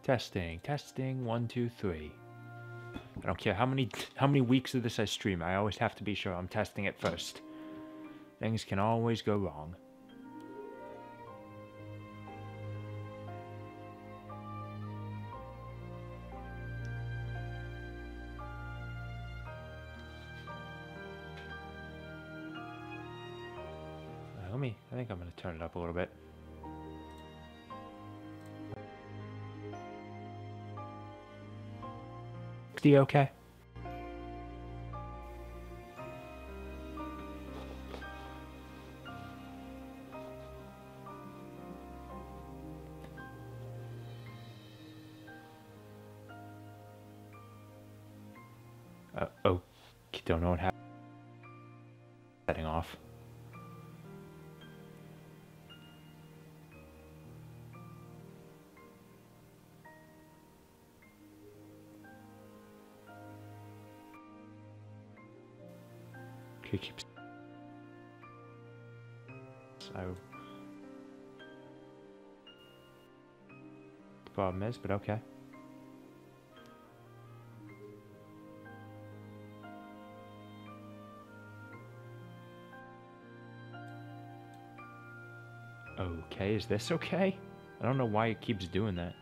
Testing, testing, 1, 2, 3. I don't care how many weeks of this I stream, I always have to be sure I'm testing it first. Things can always go wrong. I think I'm gonna turn it up a little bit. Okay? Oh, don't know what happened. Setting off. Okay, keeps. So. The problem is, but okay. Okay, is this okay? I don't know why it keeps doing that.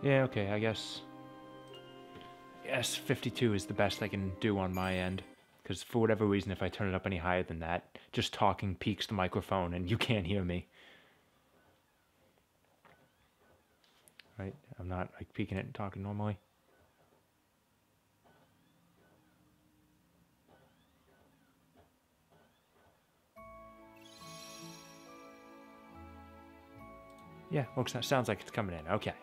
Yeah, okay, I guess. Yes, 52 is the best I can do on my end. Because for whatever reason, if I turn it up any higher than that, just talking peaks the microphone and you can't hear me. Right? I'm not like peeking it and talking normally. Yeah, sounds like it's coming in. Okay.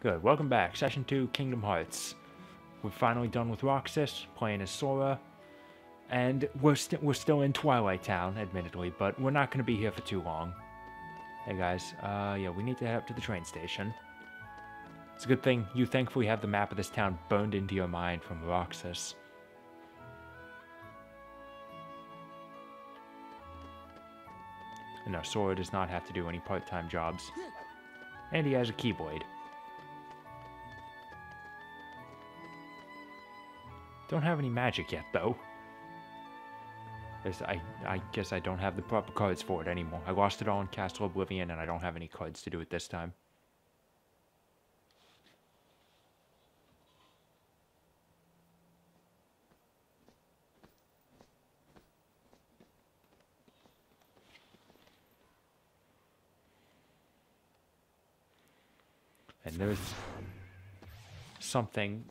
Good. Welcome back. Session 2, Kingdom Hearts. We're finally done with Roxas, playing as Sora. And we're still in Twilight Town, admittedly, but we're not going to be here for too long. Hey guys, yeah, we need to head up to the train station. It's a good thing you thankfully have the map of this town burned into your mind from Roxas. And no, Sora does not have to do any part-time jobs. And he has a Keyblade. Don't have any magic yet, though. I guess I don't have the proper cards for it anymore. I lost it all in Castle Oblivion, and I don't have any cards to do it this time. And there's something.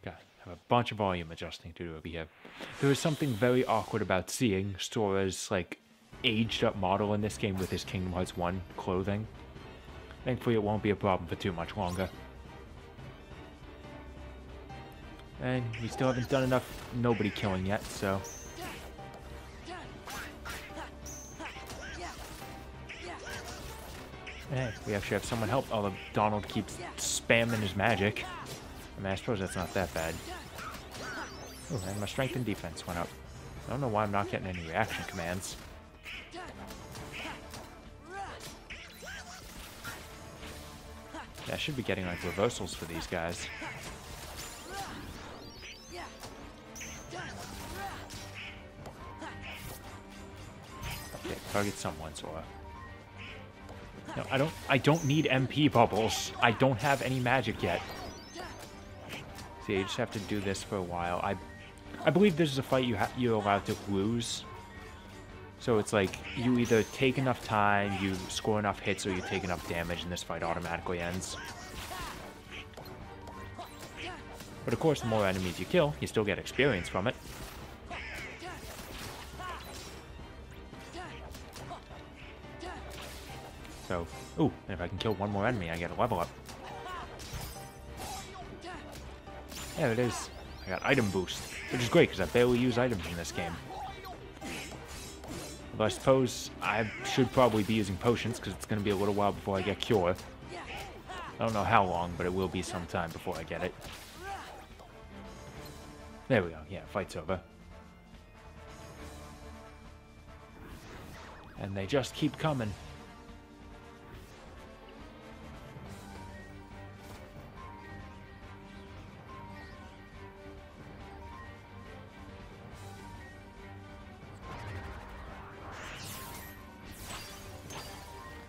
God, I have a bunch of volume adjusting to do over here. There is something very awkward about seeing Sora's like aged up model in this game with his Kingdom Hearts 1 clothing. Thankfully it won't be a problem for too much longer. And we still haven't done enough nobody killing yet, so. Hey, we actually have someone help, although Donald keeps spamming his magic. I mean, I suppose that's not that bad. Oh, and my strength and defense went up. I don't know why I'm not getting any reaction commands. Yeah, I should be getting, like, reversals for these guys. Okay, target someone, Sora. No, I don't need MP bubbles. I don't have any magic yet. See, you just have to do this for a while. I believe this is a fight you're allowed to lose. So it's like you either take enough time, you score enough hits, or you take enough damage, and this fight automatically ends. But of course, the more enemies you kill, you still get experience from it. So, ooh, and if I can kill one more enemy, I get a level up. There it is. I got item boost, which is great because I barely use items in this game. But I suppose I should probably be using potions because it's going to be a little while before I get Cure. I don't know how long, but it will be some time before I get it. There we go. Yeah, fight's over. And they just keep coming.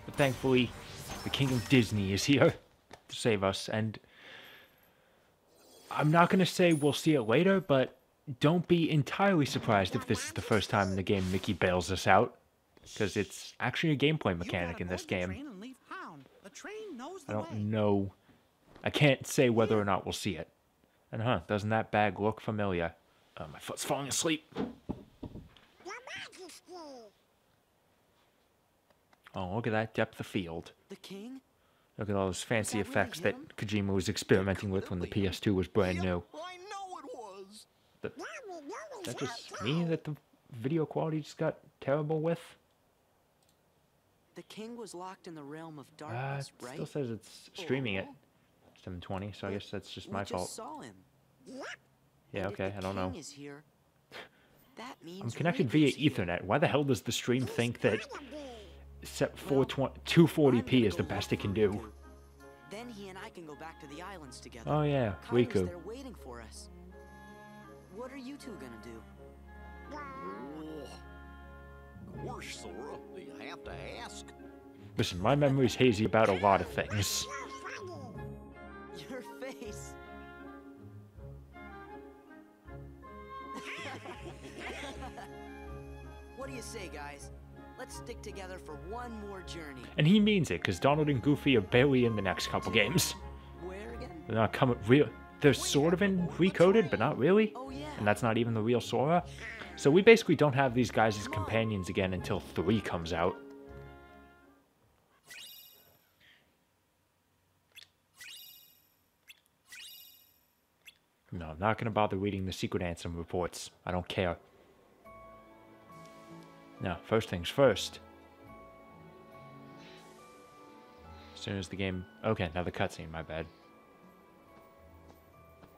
But thankfully, the King of Disney is here to save us, and I'm not going to say we'll see it later, but don't be entirely surprised if this is the first time in the game Mickey bails us out, because it's actually a gameplay mechanic in this game. I don't know. I can't say whether or not we'll see it. And doesn't that bag look familiar? My foot's falling asleep. Oh, look at that depth of field. The king? Look at all those fancy effects that Kojima was experimenting with when the PS2 was brand new. I know it was. Is that just me that the video quality just got terrible with? The king was locked in the realm of darkness, It right? still says it's streaming at 720, so I guess that's just my fault. Just saw him. Yeah, okay, I don't know. Is here, that means I'm connected via Ethernet. Why the hell does the stream think that set 240p is the best it can do? Then he and I can go back to the islands together. Oh yeah, Kaido's Riku. there waiting for us. What are you two gonna do? Of course, Sora. You have to ask. Listen, my memory's hazy about a lot of things. Your face. What do you say, guys? Let's stick together for one more journey. And he means it, because Donald and Goofy are barely in the next couple games. Where again? They're not coming real. They're sort of in Recoded, but not really. Oh yeah. And that's not even the real Sora. So we basically don't have these guys as companions again until 3 comes out. No, I'm not going to bother reading the secret Ansem reports. I don't care. Now, first things first. As soon as the game... Okay, now the cutscene, my bad.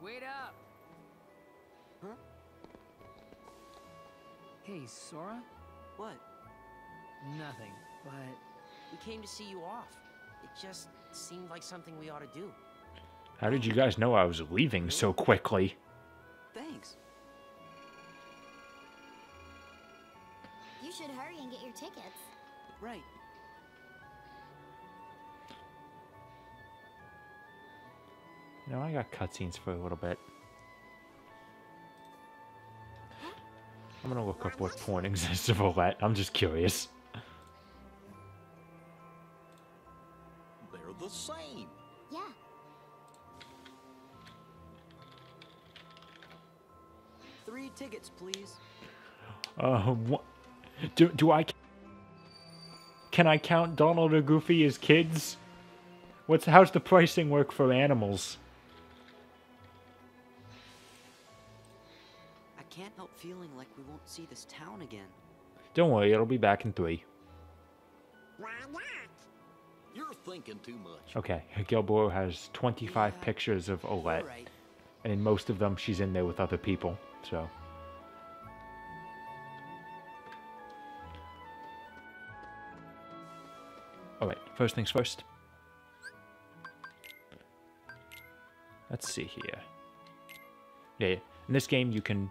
Wait up! Huh? Hey, Sora? What? Nothing, but... We came to see you off. It just seemed like something we ought to do. How did you guys know I was leaving so quickly? Thanks. You should hurry and get your tickets. Right. You know, I got cutscenes for a little bit. I'm gonna look up what porn exists of Olette. I'm just curious. They're the same. Yeah. Three tickets, please. What? Do I... Can I count Donald or Goofy as kids? How's the pricing work for animals? I can't help feeling like we won't see this town again. Don't worry, it'll be back in 3. Why not? You're thinking too much. Okay, Gilboro has 25 pictures of Olette, You're right. and in most of them, she's in there with other people, so... Alright, first things first. Let's see here. Yeah, in this game you can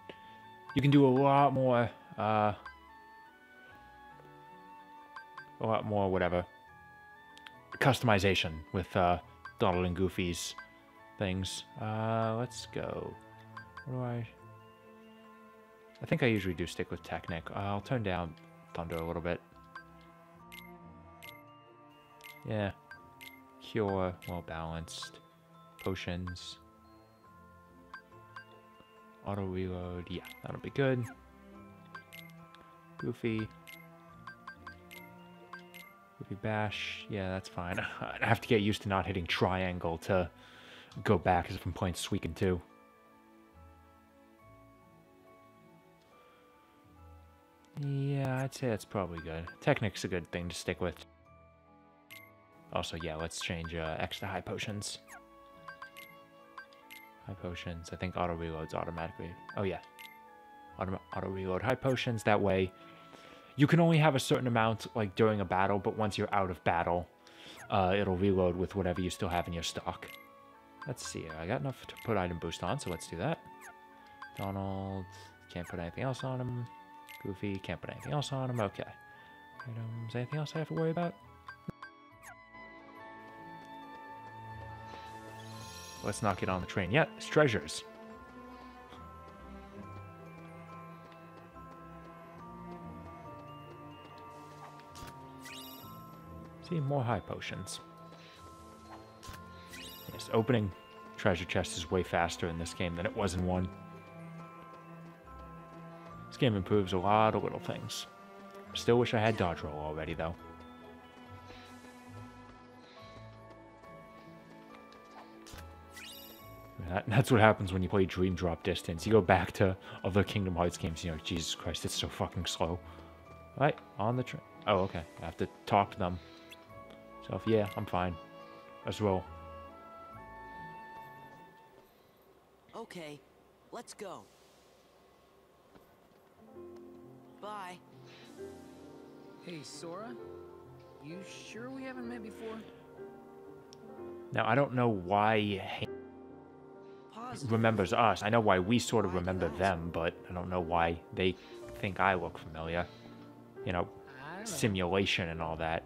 do a lot more whatever customization with Donald and Goofy's things. Let's go. What do I think I usually do stick with Technic. I'll turn down Thunder a little bit. Yeah. Cure, well balanced. Potions. Auto reload, yeah, that'll be good. Goofy. Goofy bash, yeah, that's fine. I have to get used to not hitting triangle to go back as if I'm playing Suikoden 2. Yeah, I'd say that's probably good. Technic's a good thing to stick with. Also, yeah, let's change X to high potions. High potions. I think auto reloads automatically. Oh yeah, auto reload high potions. That way, you can only have a certain amount like during a battle, but once you're out of battle, it'll reload with whatever you still have in your stock. Let's see. I got enough to put item boost on, so let's do that. Donald, can't put anything else on him. Goofy, can't put anything else on him. Okay. Items, anything else I have to worry about? Let's not get on the train yet. It's treasures. See, more high potions. Yes, opening treasure chest is way faster in this game than it was in 1. This game improves a lot of little things. Still wish I had dodge roll already, though. That's what happens when you play Dream Drop Distance. You go back to other Kingdom Hearts games, you know, Jesus Christ, it's so fucking slow. Right, on the train. Oh, okay. I have to talk to them. So, yeah, I'm fine. Let's roll. Okay, let's go. Bye. Hey, Sora? You sure we haven't met before? Now, I don't know why he remembers us. I know why we sort of remember them, but I don't know why they think I look familiar. You know, simulation and all that.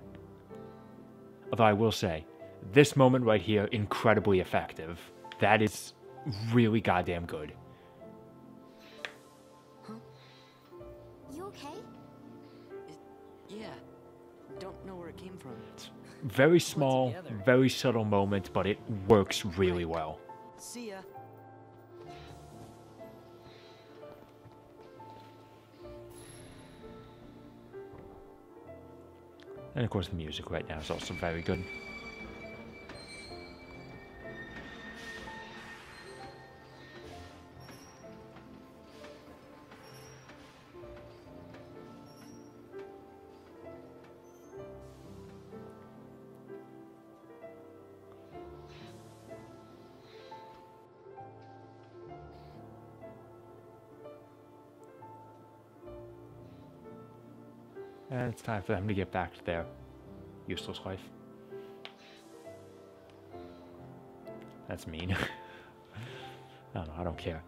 Although I will say, this moment right here, incredibly effective. That is really goddamn good. You okay? Yeah. Don't know where it came from. Very small, very subtle moment, but it works really well. See ya. And of course the music right now is also very good. And it's time for them to get back to their useless life. That's mean. I don't know, I don't care.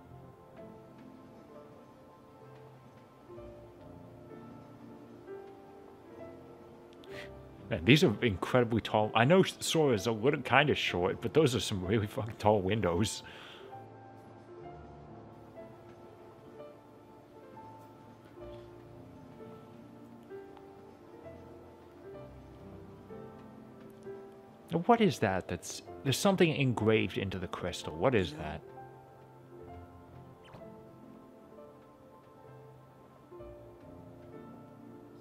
Man, these are incredibly tall. I know Sora's a little kind of short, but those are some really fucking tall windows. What is that? There's something engraved into the crystal. What is that?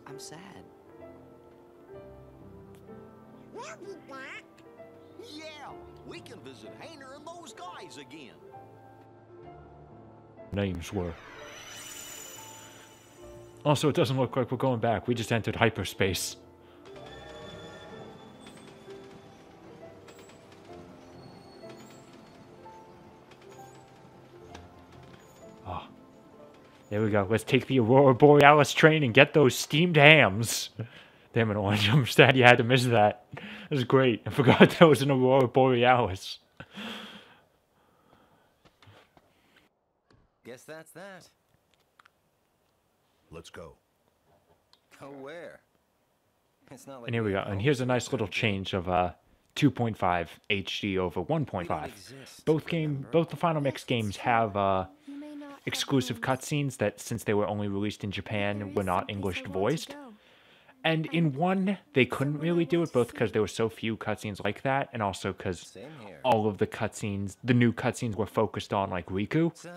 I'm sad. We'll be back. Yeah, we can visit Hayner and those guys again. Names were. Also, it doesn't look like we're going back. We just entered hyperspace. There we go. Let's take the Aurora Borealis train and get those steamed hams. Damn it, Orange. I'm sad you had to miss that. That was great. I forgot that was an Aurora Borealis. Guess that's that. Let's go. Go where? It's not like And here we go. And here's a nice little change of 2.5 HD over 1.5. Both the Final Mix games have exclusive cutscenes that, since they were only released in Japan, were not English voiced. And in one, they couldn't really do it, both because there were so few cutscenes like that, and also because all of the cutscenes, the new cutscenes, were focused on, like, Riku. So,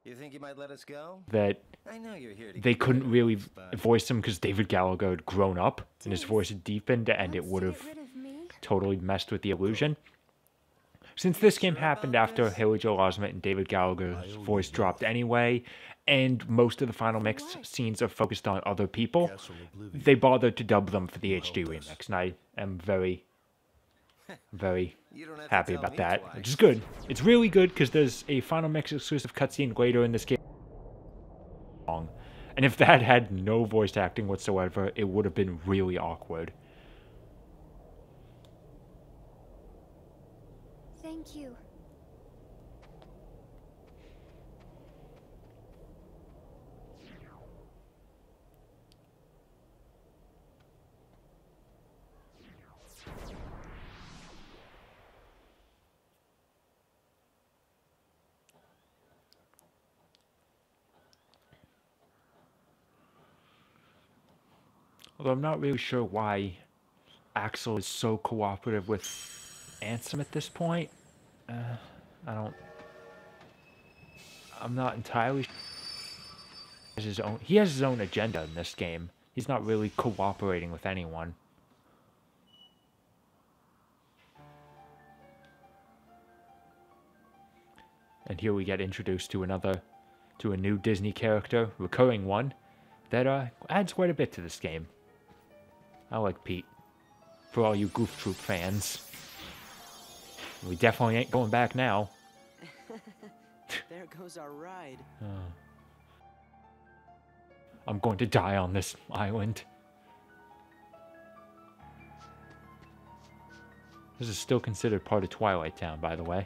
you think you might let us go? That I know you're here to they couldn't really voice him because David Gallagher had grown up, and his voice had deepened, and it would have totally messed with the illusion. Since this game happened after Haley Joel Osment and David Gallagher's voice dropped anyway, and most of the final mix scenes are focused on other people, they bothered to dub them for the HD remix, and I am very, very happy about that, which is good. It's really good because there's a final mix exclusive cutscene later in this game. And if that had no voice acting whatsoever, it would have been really awkward. Thank you. Although I'm not really sure why Axel is so cooperative with Ansem at this point. I'm not entirely sure. He has his own agenda in this game. He's not really cooperating with anyone. And here we get introduced to a new Disney character, recurring one, that adds quite a bit to this game. I like Pete. For all you Goof Troop fans. We definitely ain't going back now. There goes our ride. I'm going to die on this island. This is still considered part of Twilight Town, by the way.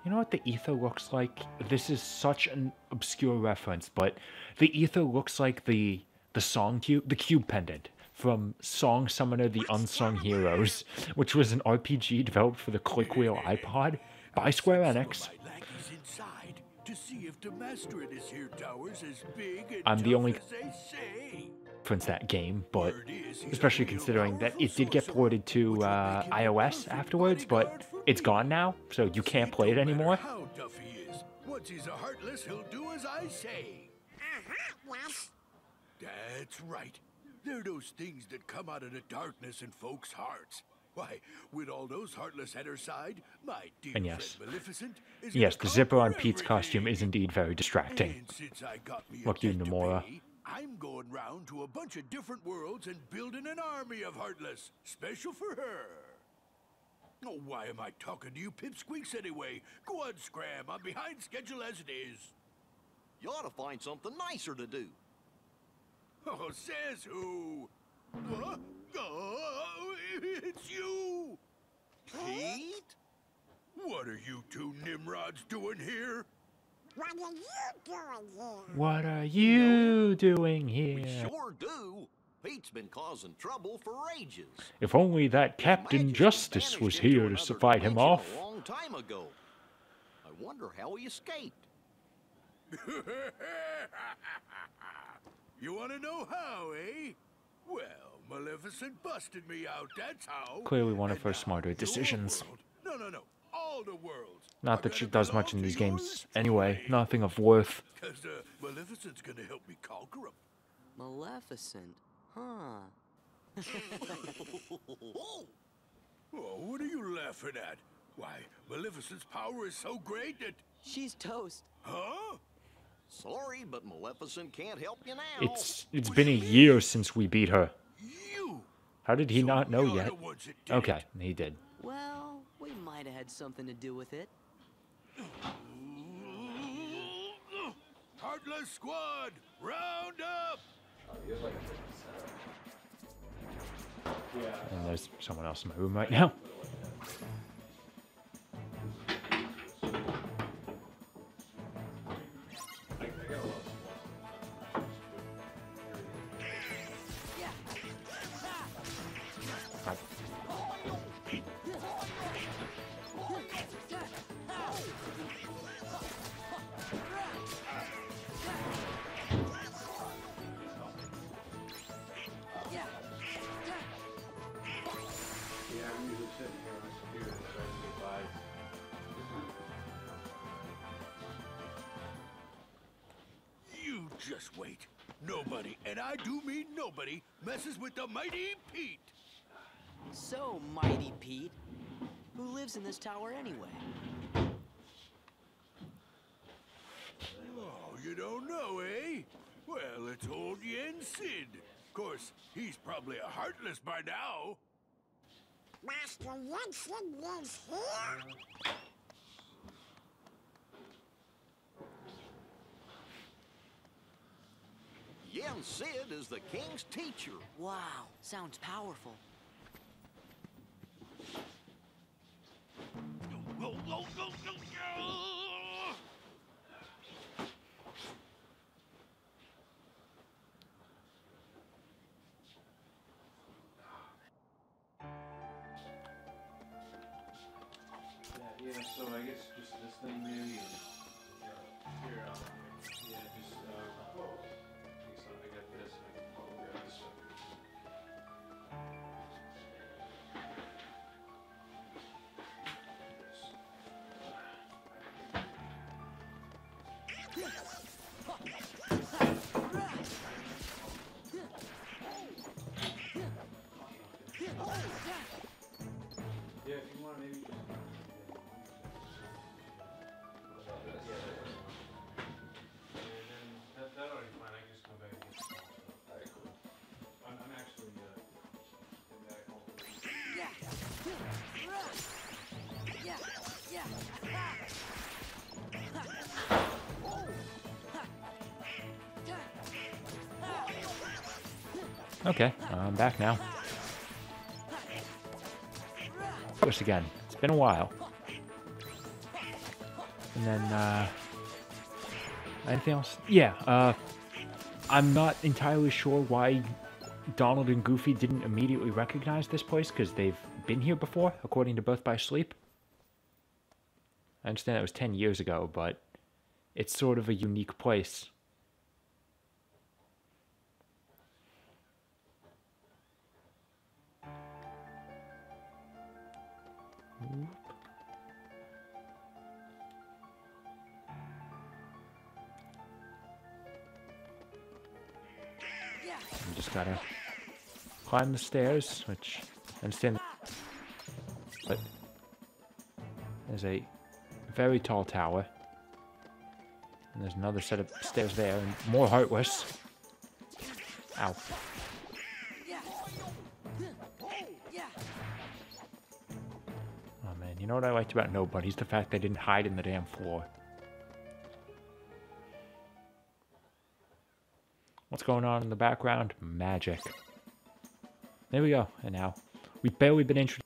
You know what the ether looks like? This is such an obscure reference, but the ether looks like the song cube, the cube pendant from Song Summoner the Unsung Heroes, which was an RPG developed for the Clickwheel iPod by Square Enix. I'm the only reference that game, but especially considering that it did get ported to iOS afterwards, but it's gone now, so you can't play it anymore. How tough he is. Once he's a heartless, he'll do as I say. That's right. They're those things that come out of the darkness in folks' hearts. Why, with all those heartless at her side, my dear And yes, friend Maleficent is yes, the zipper on Pete's everything. costume is indeed very distracting. And since I got me a Look, you debt to Nomura. pay, I'm going round to a bunch of different worlds and building an army of heartless, special for her. Oh, why am I talking to you pipsqueaks anyway? Go on, Scram. I'm behind schedule as it is. You ought to find something nicer to do. Oh, says who? Huh? Oh, it's you! Pete? What are you two Nimrods doing here? What are you doing We here? sure do. Pete's been causing trouble for ages. If only that His Captain Majesty Justice banished was him to here to another fight him dimension off. A long time ago. I wonder how he escaped. You want to know how, eh? Well, Maleficent busted me out, that's how. Clearly one of And her now smarter your decisions. world- No, all the worlds. Not that she does much in these games anyway, nothing of worth. Because Maleficent's gonna help me conquer them. Maleficent, huh? Oh, what are you laughing at? Why, Maleficent's power is so great that... She's toast. Huh? Sorry, but Maleficent can't help you now. It's been a year since we beat her. You! How did he So not know you're yet? the ones that did Okay, he did. Well, we might have had something to do with it. it. Heartless Squad, round up! And there's someone else in my room right now. Just wait. Nobody, and I do mean nobody, messes with the mighty Pete. So, Mighty Pete, who lives in this tower anyway? Oh, you don't know, eh? Well, it's old Yen Sid. Of course, he's probably a heartless by now. Master Jensen lives here? Yen Sid is the king's teacher. Wow, sounds powerful. Go, go, go, go, go! Yeah, so I guess just this thing maybe. Here, yeah, just, I got this, and I can probably grab this one. Yeah, if you want, maybe just. That already fine. I can just go back and get some more stuff. Alright, cool. I'm actually getting back home. Okay, I'm back now. Push again. It's been a while. And then, anything else? Yeah, I'm not entirely sure why Donald and Goofy didn't immediately recognize this place, because they've been here before, according to Birth by Sleep. I understand that was 10 years ago, but it's sort of a unique place. You just gotta climb the stairs, which I understand, but there's a very tall tower, and there's another set of stairs there, and more Heartless. Ow. Oh man, you know what I liked about Nobody's the fact they didn't hide in the damn floor. What's going on in the background? Magic. There we go. And now, we've barely been introduced.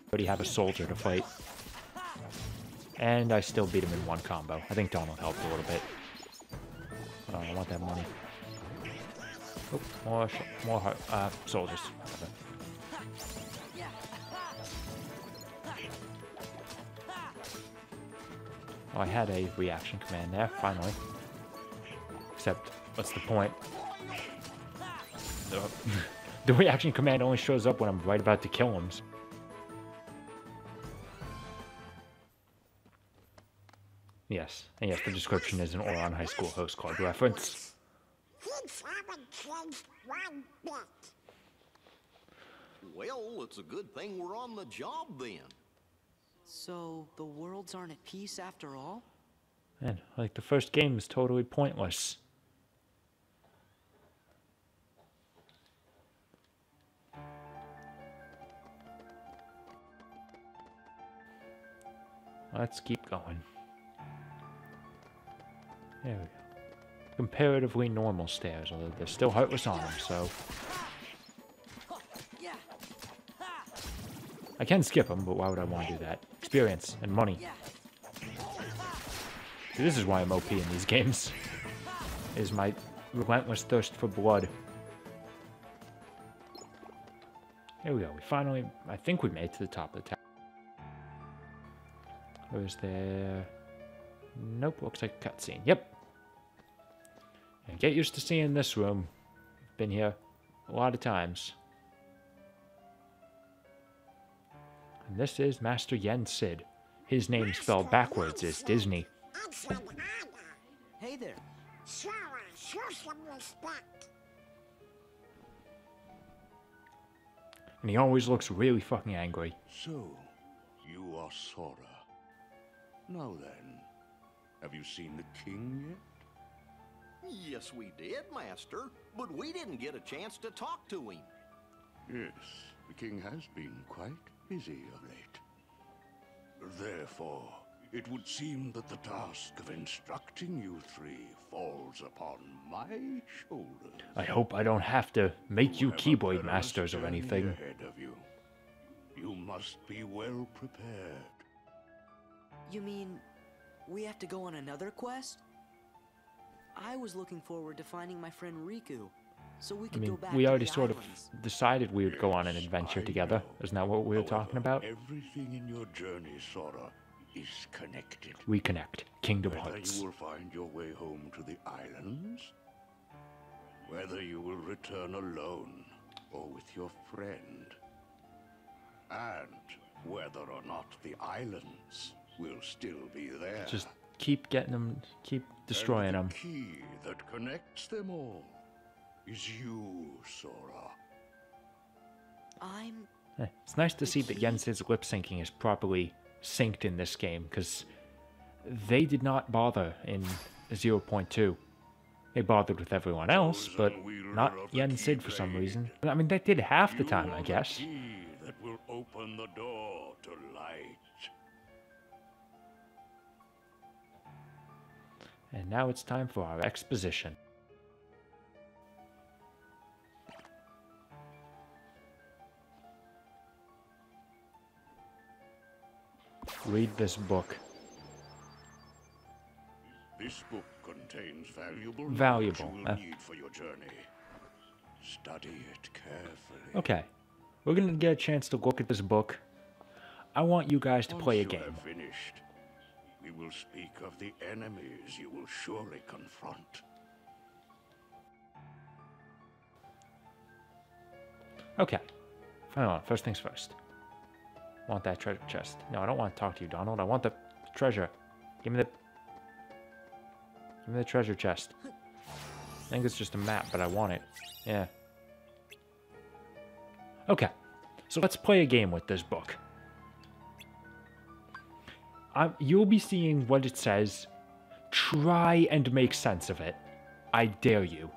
Already have a soldier to fight. And I still beat him in one combo. I think Donald helped a little bit. Oh, I want that money. Oh, more soldiers. Oh, I had a reaction command there, finally. Except, what's the point? The reaction command only shows up when I'm right about to kill him. Yes, and yes, the description is an Oron High School host club reference. Kids haven't changed one bit. Well, it's a good thing we're on the job then. So, the worlds aren't at peace after all? Man, like the first game is totally pointless. Let's keep going. There we go. Comparatively normal stairs, although they're still Heartless on them, so... I can skip them, but why would I want to do that? Experience and money. See, this is why I'm OP in these games. Is my relentless thirst for blood. Here we go. We finally... I think we made it to the top of the tower. Or is there... Nope, looks like a cutscene. Yep. And get used to seeing this room. Been here a lot of times. And this is Master Yen Sid. His name spelled backwards is Disney. Hey there. So, Show some respect. And he always looks really fucking angry. So, you are Sora. Now then, have you seen the king yet? Yes, we did, Master, but we didn't get a chance to talk to him. Yes, the king has been quite busy of late. Therefore, it would seem that the task of instructing you three falls upon my shoulders. I hope I don't have to make you have a Keyblade perilous masters or journey anything. ahead of you. You must be well prepared. You mean we have to go on another quest? I was looking forward to finding my friend Riku, so we I could go mean, back we to already the sort islands. of decided we would go on an Yes, adventure I together. know. Isn't that what we were talking However, about? Everything in your journey, Sora, is connected. Reconnect. Kingdom Whether Hearts. you will find your way home to the islands, whether you will return alone or with your friend, and whether or not the islands will still be there. Just keep getting them, keep destroying them. And the key that connects them all is you, Sora. It's nice to see that Jens's lip syncing is properly synced in this game, because they did not bother in 0.2. They bothered with everyone else, but not Yen Sid for some reason. I mean, they did half the time, I guess. You are the key that will open the door to light. And now it's time for our exposition. Read this book. This book contains valuable Valuable, knowledge you will need for your journey. Study it carefully. Okay, we're gonna get a chance to look at this book. I want you guys to play a Once you game. have finished, we will speak of the enemies you will surely confront. Okay, hang on, first things first. Want that treasure chest. No, I don't want to talk to you, Donald. I want the treasure. Give me the treasure chest. I think it's just a map, but I want it. Yeah. Okay, so let's play a game with this book. You'll be seeing what it says. Try and make sense of it. I dare you.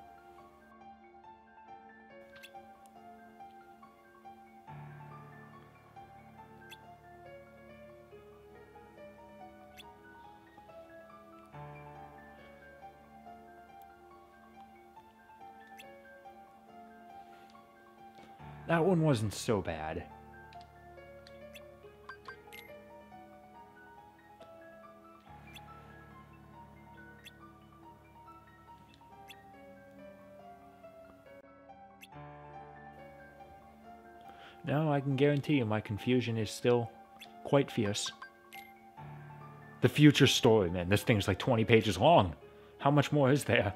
That one wasn't so bad. No, I can guarantee you my confusion is still quite fierce. The future story, man. This thing's like 20 pages long. How much more is there?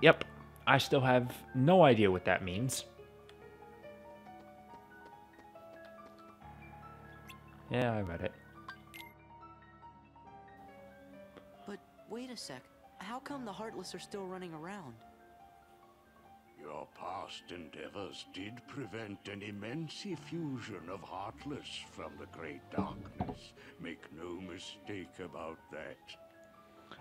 Yep, I still have no idea what that means. Yeah, I read it. But wait a sec. How come the Heartless are still running around? Your past endeavors did prevent an immense effusion of Heartless from the Great Darkness. Make no mistake about that.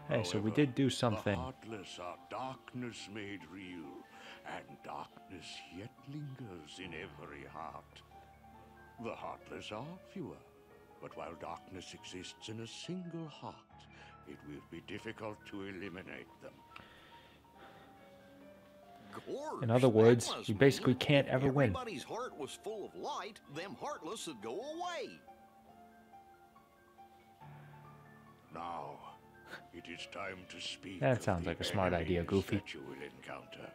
Hey, so we However, did do something. The Heartless are darkness made real, and darkness yet lingers in every heart. The Heartless are fewer, but while darkness exists in a single heart, it will be difficult to eliminate them. Gorge, In other that words, must you basically mean can't if ever win. everybody's heart was full of light, them heartless would go away. Now, it is time to speak. That of sounds the like a smart idea, enemies Goofy. that you will encounter.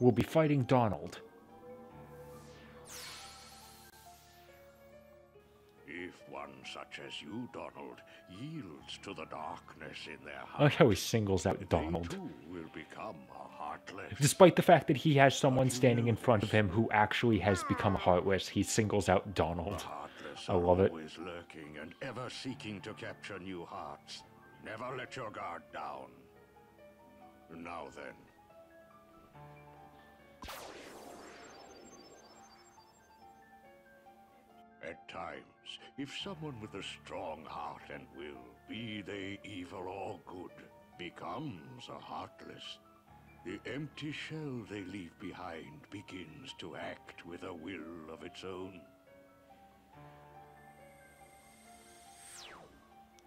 We'll be fighting Donald. If If one such as you, Donald, yields to the darkness in their I like heart, how he singles out Donald. they too will become a heartless. Despite the fact that he has someone standing in front of him who actually has become heartless, he singles out Donald. The heartless I are love it. always lurking and ever seeking to capture new hearts. Never let your guard down. Now then. At times, if someone with a strong heart and will, be they evil or good, becomes a heartless, the empty shell they leave behind begins to act with a will of its own.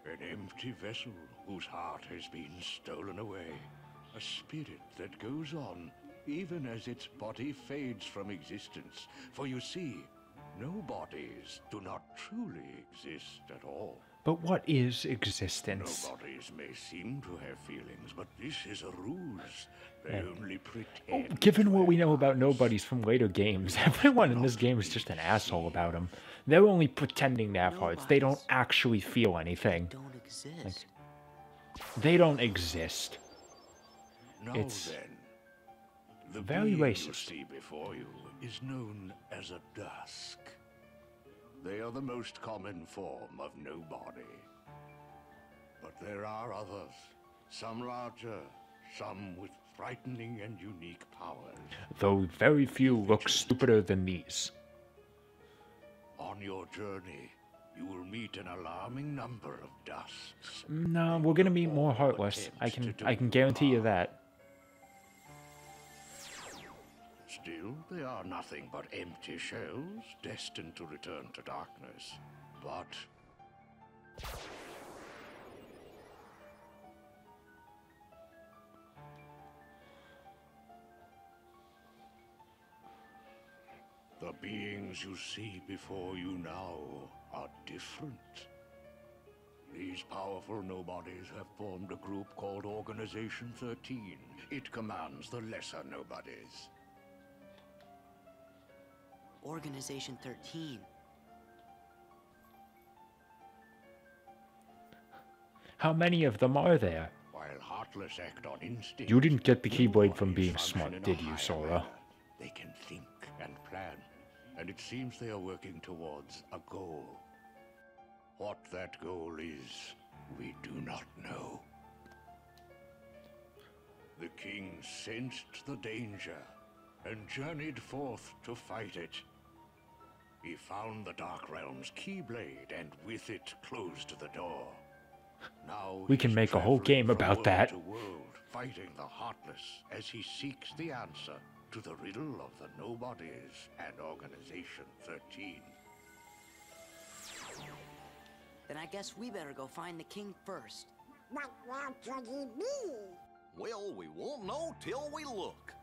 An empty vessel whose heart has been stolen away. A spirit that goes on even as its body fades from existence. For you see, no bodies do not truly exist at all. But what is existence? No bodies may seem to have feelings, but this is a ruse. They only Oh, pretend. given to what we have know about hearts. nobodies from later games, everyone in this game is just an asshole about them. They're only pretending to have hearts. They don't Nobodies. actually feel anything. Don't exist. They don't exist. Now It's then, the very being you racist. see before you is known as a dusk. They are the most common form of nobody. But there are others, some larger, some with frightening and unique powers. Though very few look stupider than these. On your journey, you will meet an alarming number of dusks. No, we're gonna meet more heartless. I can guarantee you that. Still, they are nothing but empty shells, destined to return to darkness. But the beings you see before you now are different. These powerful nobodies have formed a group called Organization 13. It commands the lesser nobodies. Organization 13. How many of them are there? While heartless act on instinct, You didn't get the Keyblade from nobodies being function smart, in a did you, higher Sora? manner. They can think and plan, and it seems they are working towards a goal. What that goal is, we do not know. The king sensed the danger and journeyed forth to fight it. He found the Dark Realm's Keyblade and with it closed the door. Now We can he's make a whole traveling game from about world that. to world, fighting the Heartless as he seeks the answer to the riddle of the Nobodies and Organization 13. Then I guess we better go find the king first. What will Juggy be? Well, we won't know till we look.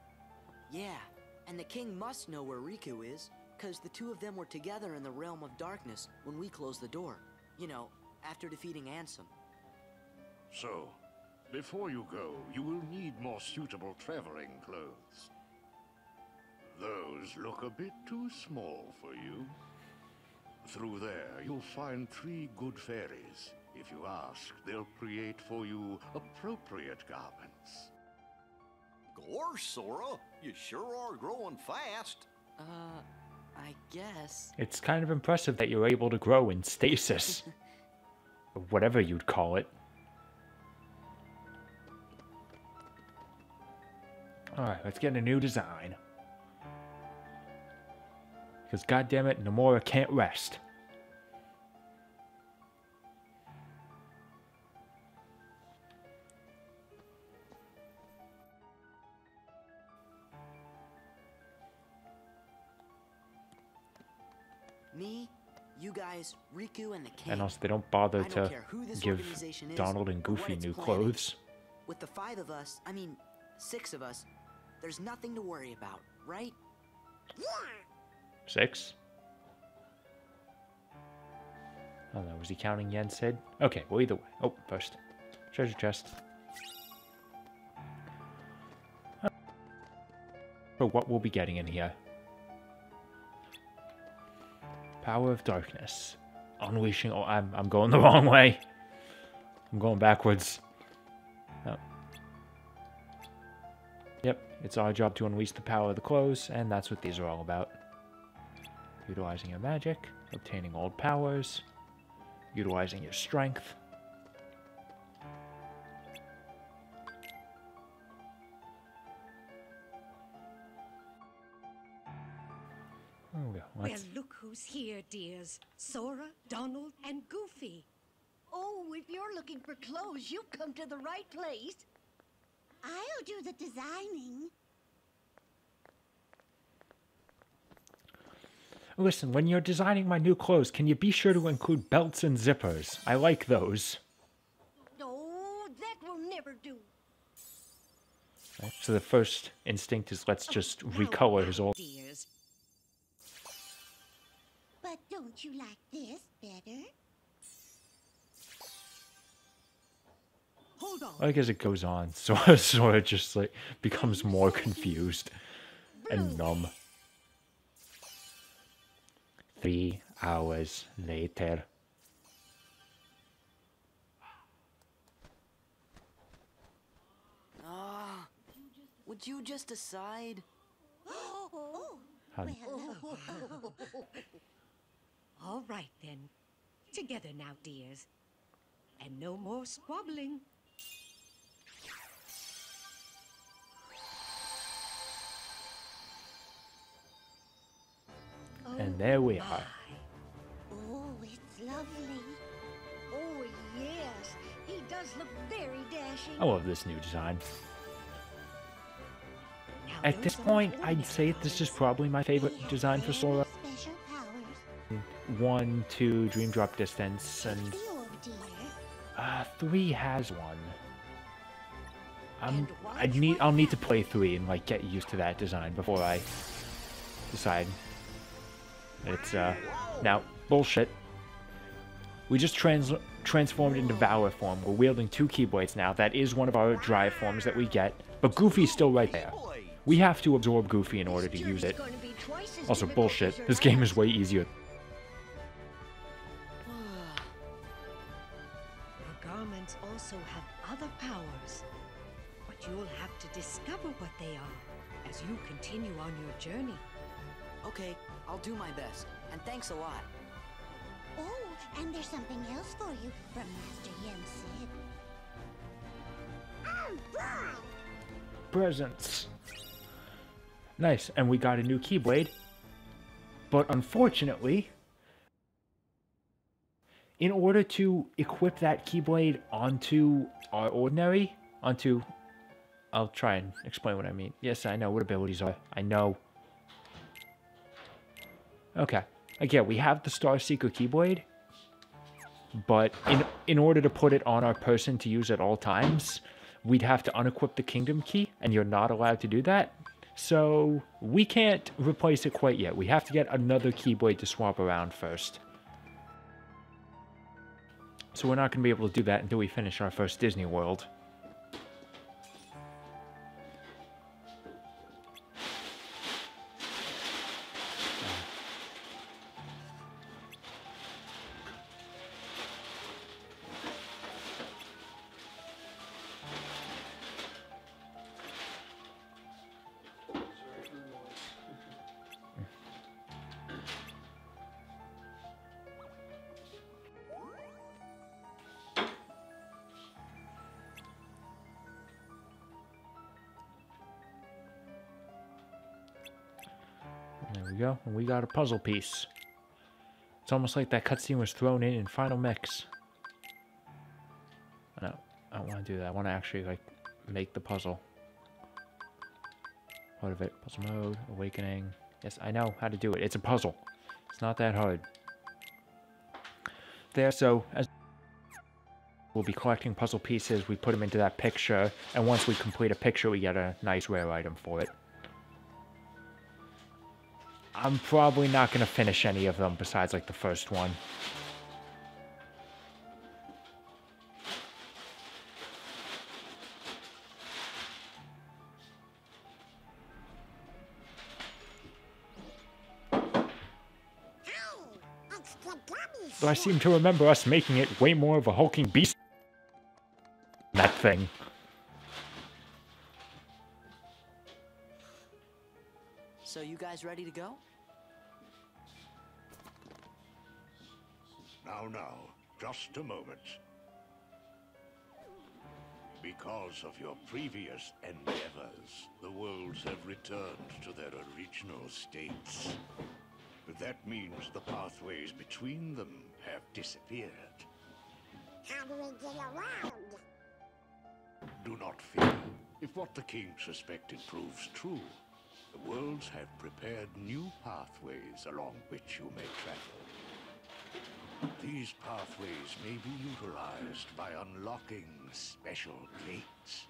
Yeah, and the king must know where Riku is, because the two of them were together in the realm of darkness when we closed the door. You know, after defeating Ansem. So, before you go, you will need more suitable traveling clothes. Those look a bit too small for you. Through there, you'll find 3 good fairies. If you ask, they'll create for you appropriate garments. Gorge, Sora, you sure are growing fast. I guess. It's kind of impressive that you're able to grow in stasis. Or whatever you'd call it. Alright, let's get a new design. Because goddammit, Nomura can't rest. Me, you guys, Riku, and the king. And also, they don't bother I don't to care who this give organization is Donald and or what Goofy its new plan clothes. is. With the 5 of us, I mean, 6 of us, there's nothing to worry about, right? Yeah. 6? Oh no, was he counting Yen's head? Okay, well either way. Oh, first. Treasure chest. For what we'll be getting in here. Power of Darkness. unleashing. Oh, I'm going the wrong way. I'm going backwards. Oh. Yep, it's our job to unleash the power of the clothes, and that's what these are all about. Utilizing your magic, obtaining old powers, utilizing your strength. Well, look who's here, dears. Sora, Donald, and Goofy. Oh, if you're looking for clothes, you've come to the right place. I'll do the designing. Listen, when you're designing my new clothes, can you be sure to include belts and zippers? I like those. Oh, that will never do. Right, so the first instinct is let's just recolor his old... Dears. But don't you like this better? Hold on. Like as it goes on, Sora just like becomes more confused and numb. 3 hours later. Would you just decide? How- All right, then. Together now, dears. And no more squabbling. And there we are. Oh, it's lovely. Oh, yes. He does look very dashing. I love this new design. Now, At those this are point, the I'd say this is probably my favorite design for Sora. Special powers. 1, 2, Dream Drop Distance, and The old dear. 3 has one. And I'll need to play 3 and like get used to that design before I decide. It's now bullshit. We just transformed into Valor form. We're wielding 2 Keyblades now. That is one of our drive forms that we get, but Goofy's still right there. We have to absorb Goofy in order to use it. Also, bullshit. This game is way easier. The garments also have other powers. But you'll have to discover what they are as you continue on your journey. Okay, I'll do my best. And thanks a lot. Oh, and there's something else for you from Master Yen Sid. Oh, boy! Presents. Nice, and we got a new Keyblade. But unfortunately, in order to equip that Keyblade onto our ordinary, I'll try and explain what I mean. Yes, I know what abilities are. I know. Okay. Again, we have the Star Seeker Keyblade, but in order to put it on our person to use at all times, we'd have to unequip the Kingdom Key, and you're not allowed to do that. So we can't replace it quite yet. We have to get another Keyblade to swap around first. So we're not going to be able to do that until we finish our first Disney World. There we go, and we got a puzzle piece. It's almost like that cutscene was thrown in Final Mix. No, I don't want to do that. I want to actually, like, make the puzzle. Part of it. Puzzle mode, awakening. Yes, I know how to do it. It's a puzzle. It's not that hard. There, so, as we'll be collecting puzzle pieces, we put them into that picture, and once we complete a picture, we get a nice rare item for it. I'm probably not going to finish any of them besides, like, the first one. Hey, it's the guy But I seem to remember us making it way more of a hulking beast than that thing. So you guys ready to go? Now, just a moment. Because of your previous endeavors, the worlds have returned to their original states. That means the pathways between them have disappeared. How do we get around? Do not fear. If what the king suspected proves true, the worlds have prepared new pathways along which you may travel. These pathways may be utilized by unlocking special gates.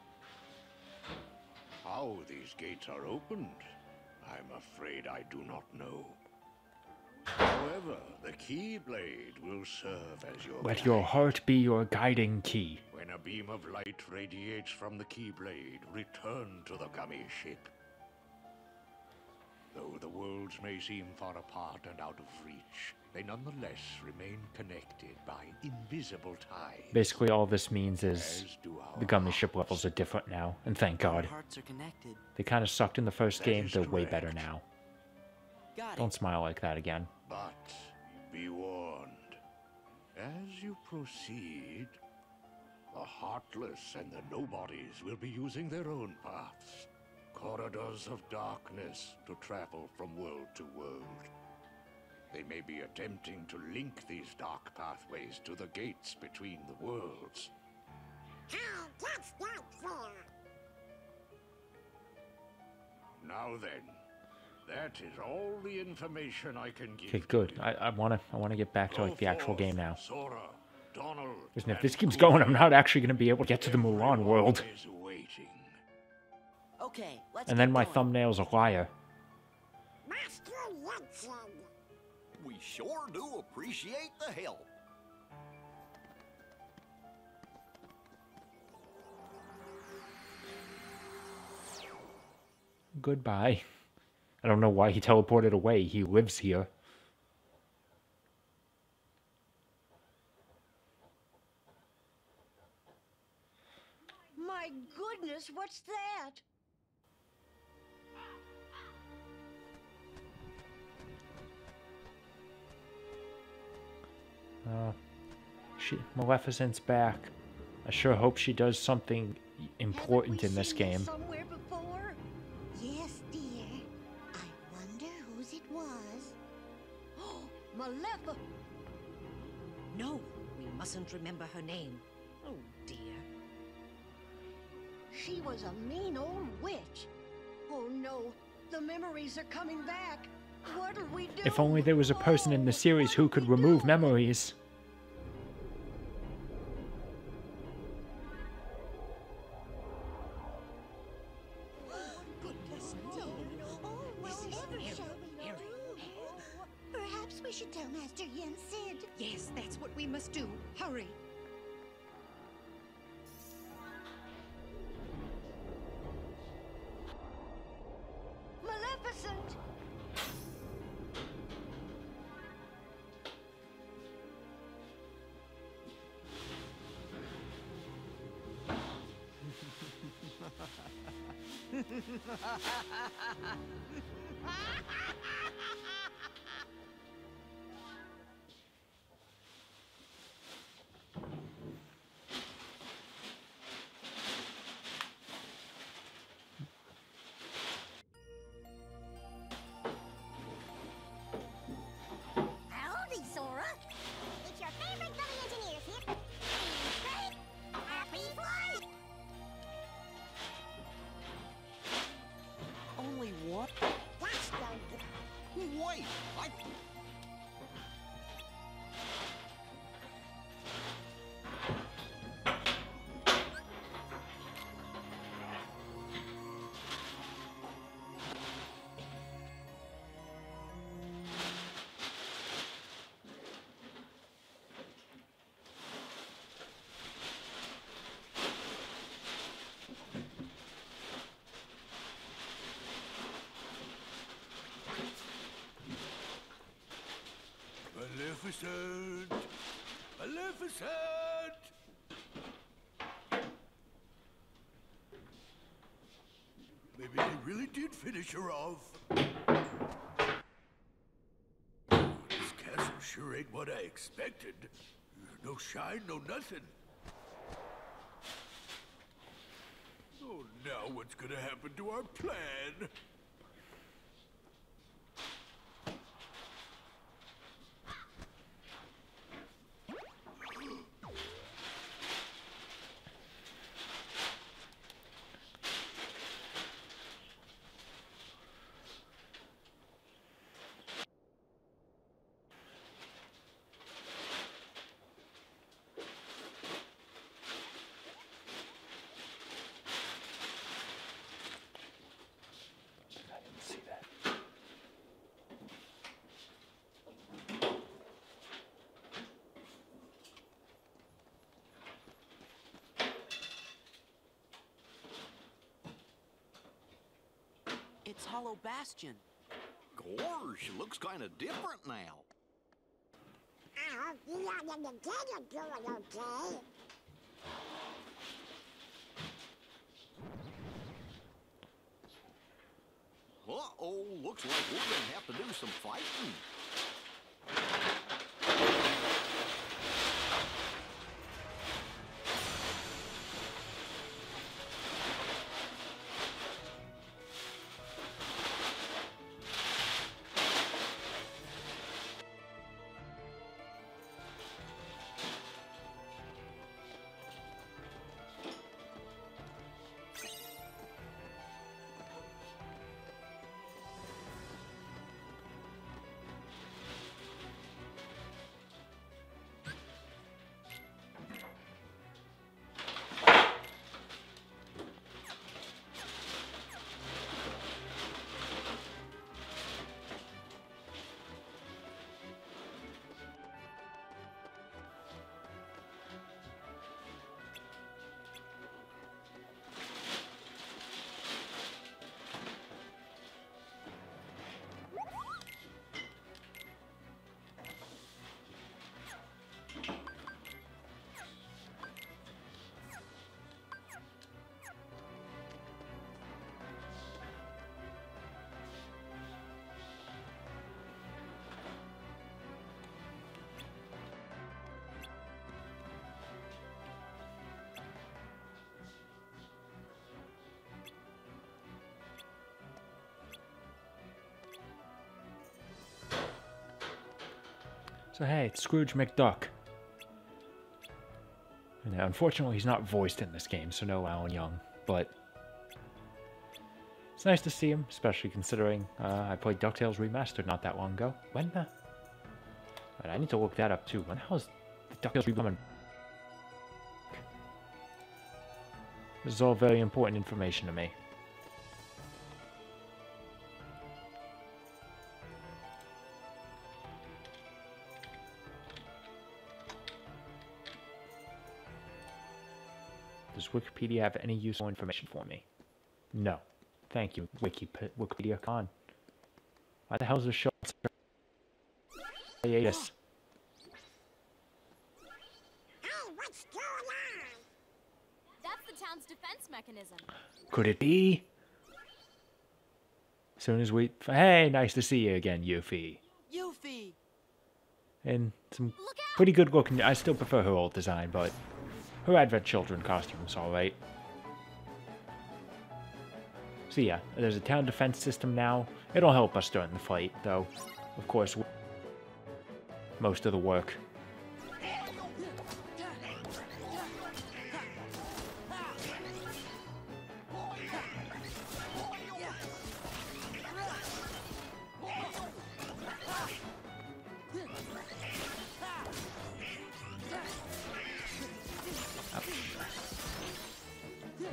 How these gates are opened, I'm afraid I do not know. However, the Keyblade will serve as your Let guide. your heart be your guiding key. When a beam of light radiates from the Keyblade, return to the gummy ship. Though the worlds may seem far apart and out of reach, they nonetheless remain connected by invisible ties. Basically, all this means is As do our the gummy ship levels are different now, and thank Our God. hearts are connected. They kind of sucked in the first That game, is they're way correct. better now. Got Don't it. smile like that again. But be warned, as you proceed, the Heartless and the Nobodies will be using their own paths, corridors of darkness to travel from world to world. They may be attempting to link these dark pathways to the gates between the worlds. Hey, that's not fair. Now then, that is all the information I can give. Okay, good. you. I wanna get back to like the actual game now. Sora, Donald, Listen, if and this keeps Goofy. going, I'm not actually gonna be able to get to the Mulan Everyone world. is waiting. Okay, let's And then get my going. thumbnail's a liar. Master Jensen. We sure do appreciate the help. Goodbye. I don't know why he teleported away. He lives here. My goodness, what's that? Maleficent's back. I sure hope she does something important Haven't in we this seen game. somewhere before? Yes, dear. I wonder whose it was. Oh, Maleficent. No, we mustn't remember her name. Oh, dear. She was a mean old witch. Oh no, the memories are coming back. What'll we do? If only there was a person in the series who could remove memories. Goodness me. Oh, This is whatever Harry. shall we Harry. do? Perhaps we should tell Master Yen Sid. Yes, that's what we must do. Hurry. Maleficent! Howdy, Sora. It's your favorite gummy engineers here. Great! Happy flight! Only what? That's no good. Maleficent! Maleficent! Maybe they really did finish her off. This castle sure ain't what I expected. No shine, no nothing. Oh, now what's gonna happen to our plan? It's Hollow Bastion. Gosh, looks kind of different now. I hope you and the kid are doing okay. Uh-oh, looks like we're gonna have to do some fighting. So hey, it's Scrooge McDuck. And unfortunately, he's not voiced in this game, so no Alan Young. But it's nice to see him, especially considering I played DuckTales Remastered not that long ago. When the... I need to look that up too. When the hell is the DuckTales Remastered? This is all very important information to me. Does Wikipedia have any useful information for me? No. Thank you, Wikipedia Con. Why the hell is this show hiatus? Hey, what's going on? That's the town's defense mechanism. Could it be? As soon as we... Hey, nice to see you again, Yuffie. Yuffie! And some pretty good looking... I still prefer her old design, but... her Advent Children costume's alright. So yeah, there's a town defense system now. It'll help us during the fight, though. Of course, most of the work.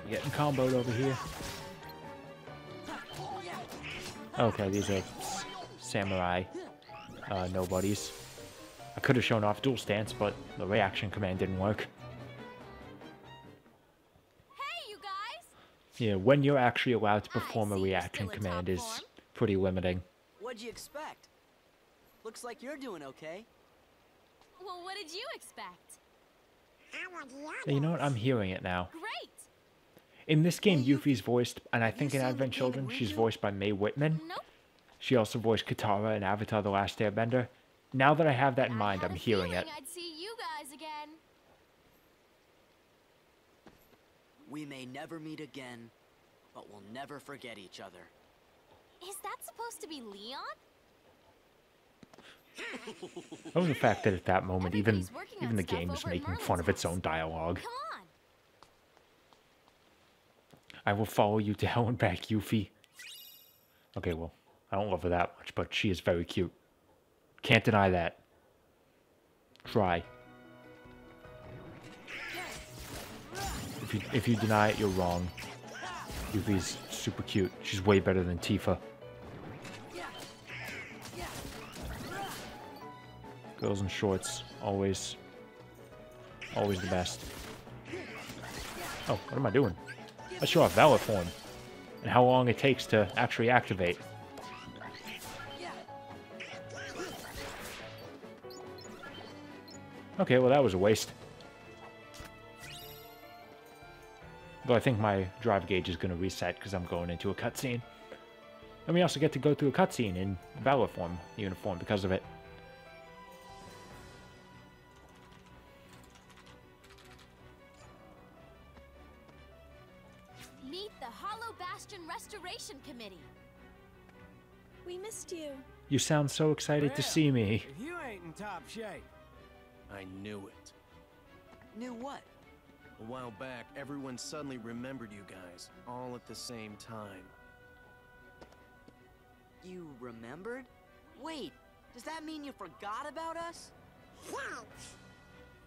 Getting comboed over here. Okay, these are samurai nobodies. I could have shown off dual stance, but the reaction command didn't work. Hey, you guys! Yeah, when you're actually allowed to perform a reaction command is pretty limiting. What'd you expect? Looks like you're doing okay. Well, what did you expect? Yeah, you know what? I'm hearing it now. Great! In this game, Yuffie's voiced, and I think in Advent Children, she's voiced by Mae Whitman. Nope. She also voiced Katara in Avatar The Last Airbender. Now that I have that in mind, I'm hearing it. I'd see you guys again. We may never meet again, but we'll never forget each other. Is that supposed to be Leon? I love the fact that at that moment, even Everybody's working on the stuff game is over at making fun of its Merlin's own dialogue. Come on. I will follow you to hell and back, Yuffie. Okay, well, I don't love her that much, but she is very cute. Can't deny that. Try. If you deny it, you're wrong. Yuffie's super cute. She's way better than Tifa. Girls in shorts, always the best. Oh, what am I doing? Let's show off Valor Form and how long it takes to actually activate. Okay, well that was a waste. Though I think my drive gauge is going to reset because I'm going into a cutscene. And we also get to go through a cutscene in Valor Form uniform because of it. Meet the Hollow Bastion Restoration Committee. We missed you. You sound so excited to see me. If you ain't in top shape. I knew it. Knew what? A while back, everyone suddenly remembered you guys, all at the same time. You remembered? Wait, does that mean you forgot about us?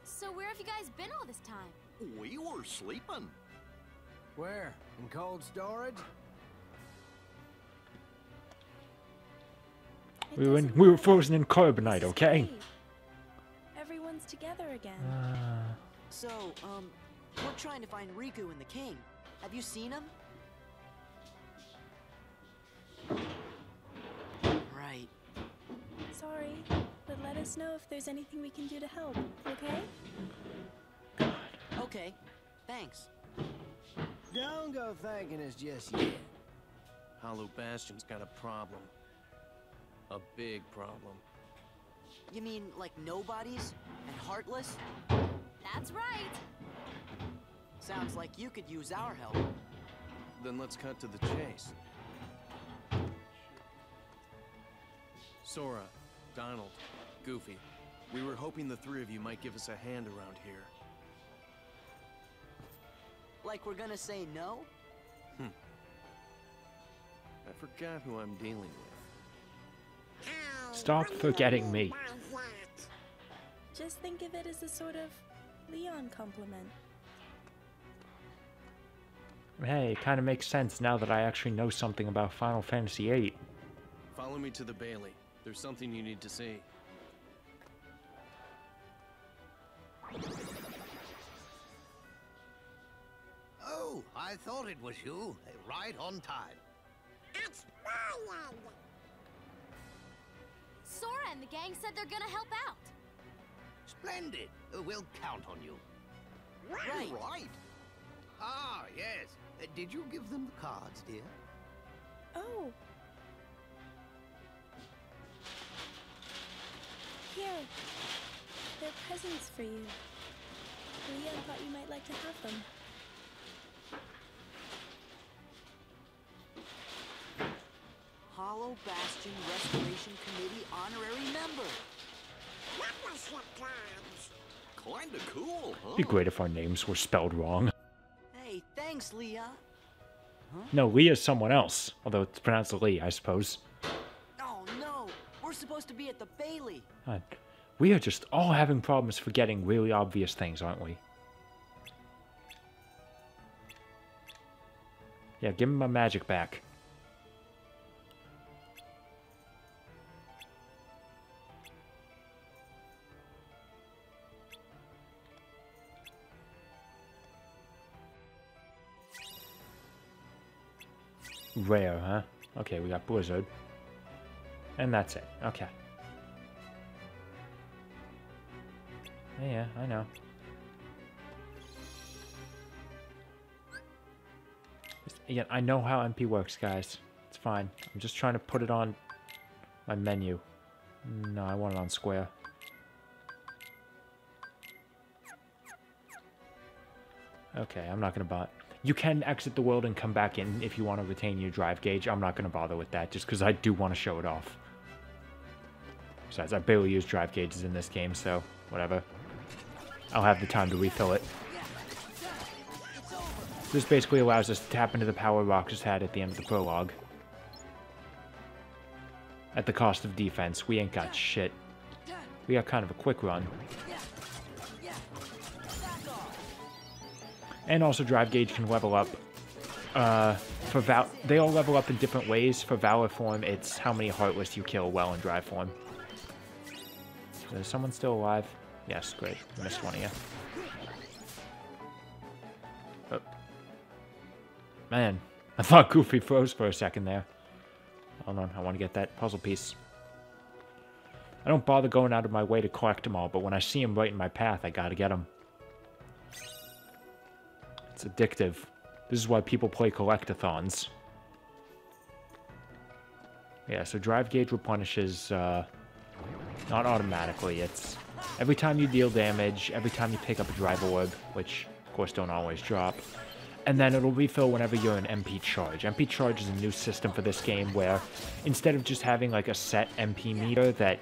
So where have you guys been all this time? We were sleeping. Where? In cold storage? We were frozen in carbonite, okay? Everyone's together again. So, we're trying to find Riku and the king. Have you seen him? Right. Sorry, but let us know if there's anything we can do to help, okay? Okay, thanks. Don't go thanking us just yet. Hollow Bastion's got a problem. A big problem. You mean like nobodies and heartless? That's right. Sounds like you could use our help. Then let's cut to the chase. Sora, Donald, Goofy, we were hoping the three of you might give us a hand around here. Like we're gonna say no? I forgot who I'm dealing with. Stop forgetting me. Just think of it as a sort of Leon compliment. Hey, it kind of makes sense now that I actually know something about Final Fantasy VIII. Follow me to the Bailey. There's something you need to see. Oh, I thought it was you. Right on time. It's Brian! Sora and the gang said they're gonna help out. Splendid. We'll count on you. Right. Right. Ah, yes. Did you give them the cards, dear? Oh. Here. They're presents for you. Leon thought you might like to have them. Hollow Bastion Restoration Committee honorary member. What was your plans? Kinda cool, huh? It'd be great if our names were spelled wrong. Hey, thanks, Leah. No, Leah's someone else. Although it's pronounced Lee, I suppose. Oh no, we're supposed to be at the Bailey. We are just all having problems forgetting really obvious things, aren't we? Yeah, give me my magic back. Rare, huh? Okay, we got Blizzard. And that's it. Okay. Yeah, I know. Again, I know how MP works, guys. It's fine. I'm just trying to put it on my menu. No, I want it on square. Okay, I'm not going to bother. You can exit the world and come back in if you want to retain your drive gauge. I'm not going to bother with that just because I do want to show it off. Besides, I barely use drive gauges in this game, so whatever. I'll have the time to refill it. This basically allows us to tap into the power Roxas had at the end of the prologue. At the cost of defense, we ain't got shit. We got kind of a quick run. And also drive gauge can level up. They all level up in different ways. For Valor form, it's how many Heartless you kill well in drive form. Is someone still alive? Yes, great. I missed one of you. Oh. Man, I thought Goofy froze for a second there. Hold on, I want to get that puzzle piece. I don't bother going out of my way to collect them all, but when I see them right in my path, I gotta get them. It's addictive. This is why people play collectathons. Yeah, so drive gauge replenishes, not automatically. It's every time you deal damage, every time you pick up a drive orb, which, of course, don't always drop. And then it'll refill whenever you're in MP charge. MP charge is a new system for this game where instead of just having like a set MP meter that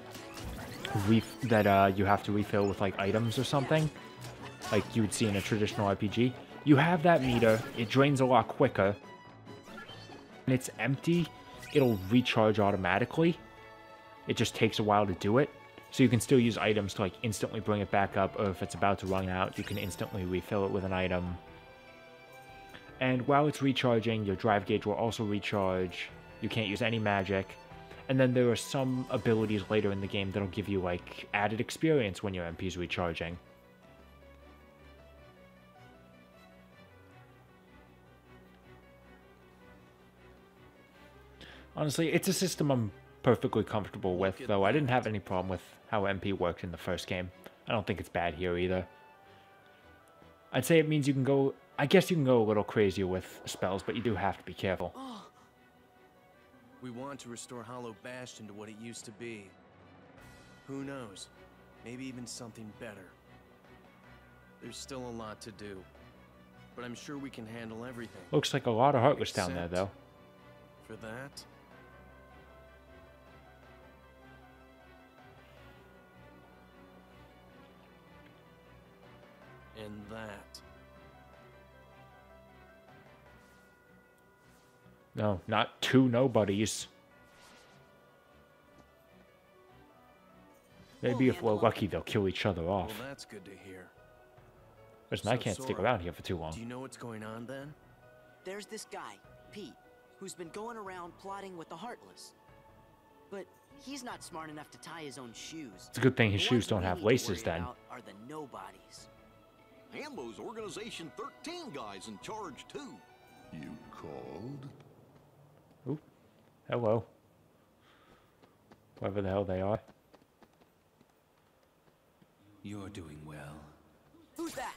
you have to refill with like items or something, like you would see in a traditional RPG, you have that meter, it drains a lot quicker. When it's empty, it'll recharge automatically. It just takes a while to do it. So you can still use items to like instantly bring it back up, or if it's about to run out, you can instantly refill it with an item. And while it's recharging, your drive gauge will also recharge. You can't use any magic. And then there are some abilities later in the game that'll give you, like, added experience when your MP's recharging. Honestly, it's a system I'm perfectly comfortable with, though I didn't have any problem with how MP worked in the first game. I don't think it's bad here either. I'd say it means you can go... I guess you can go a little crazier with spells, but you do have to be careful. We want to restore Hollow Bastion to what it used to be. Who knows? Maybe even something better. There's still a lot to do, but I'm sure we can handle everything. Looks like a lot of Heartless down there, though. For that? And that. No, not two nobodies. Maybe if we're lucky, they'll kill each other off. Well, that's good to hear. Listen, I can't stick around here for too long. Do you know what's going on then? There's this guy, Pete, who's been going around plotting with the Heartless. But he's not smart enough to tie his own shoes. It's a good thing his shoes don't have laces then. Are the nobodies. And those Organization 13 guys in charge too. You called? Ooh. Hello. Whoever the hell they are. You're doing well. Who's that?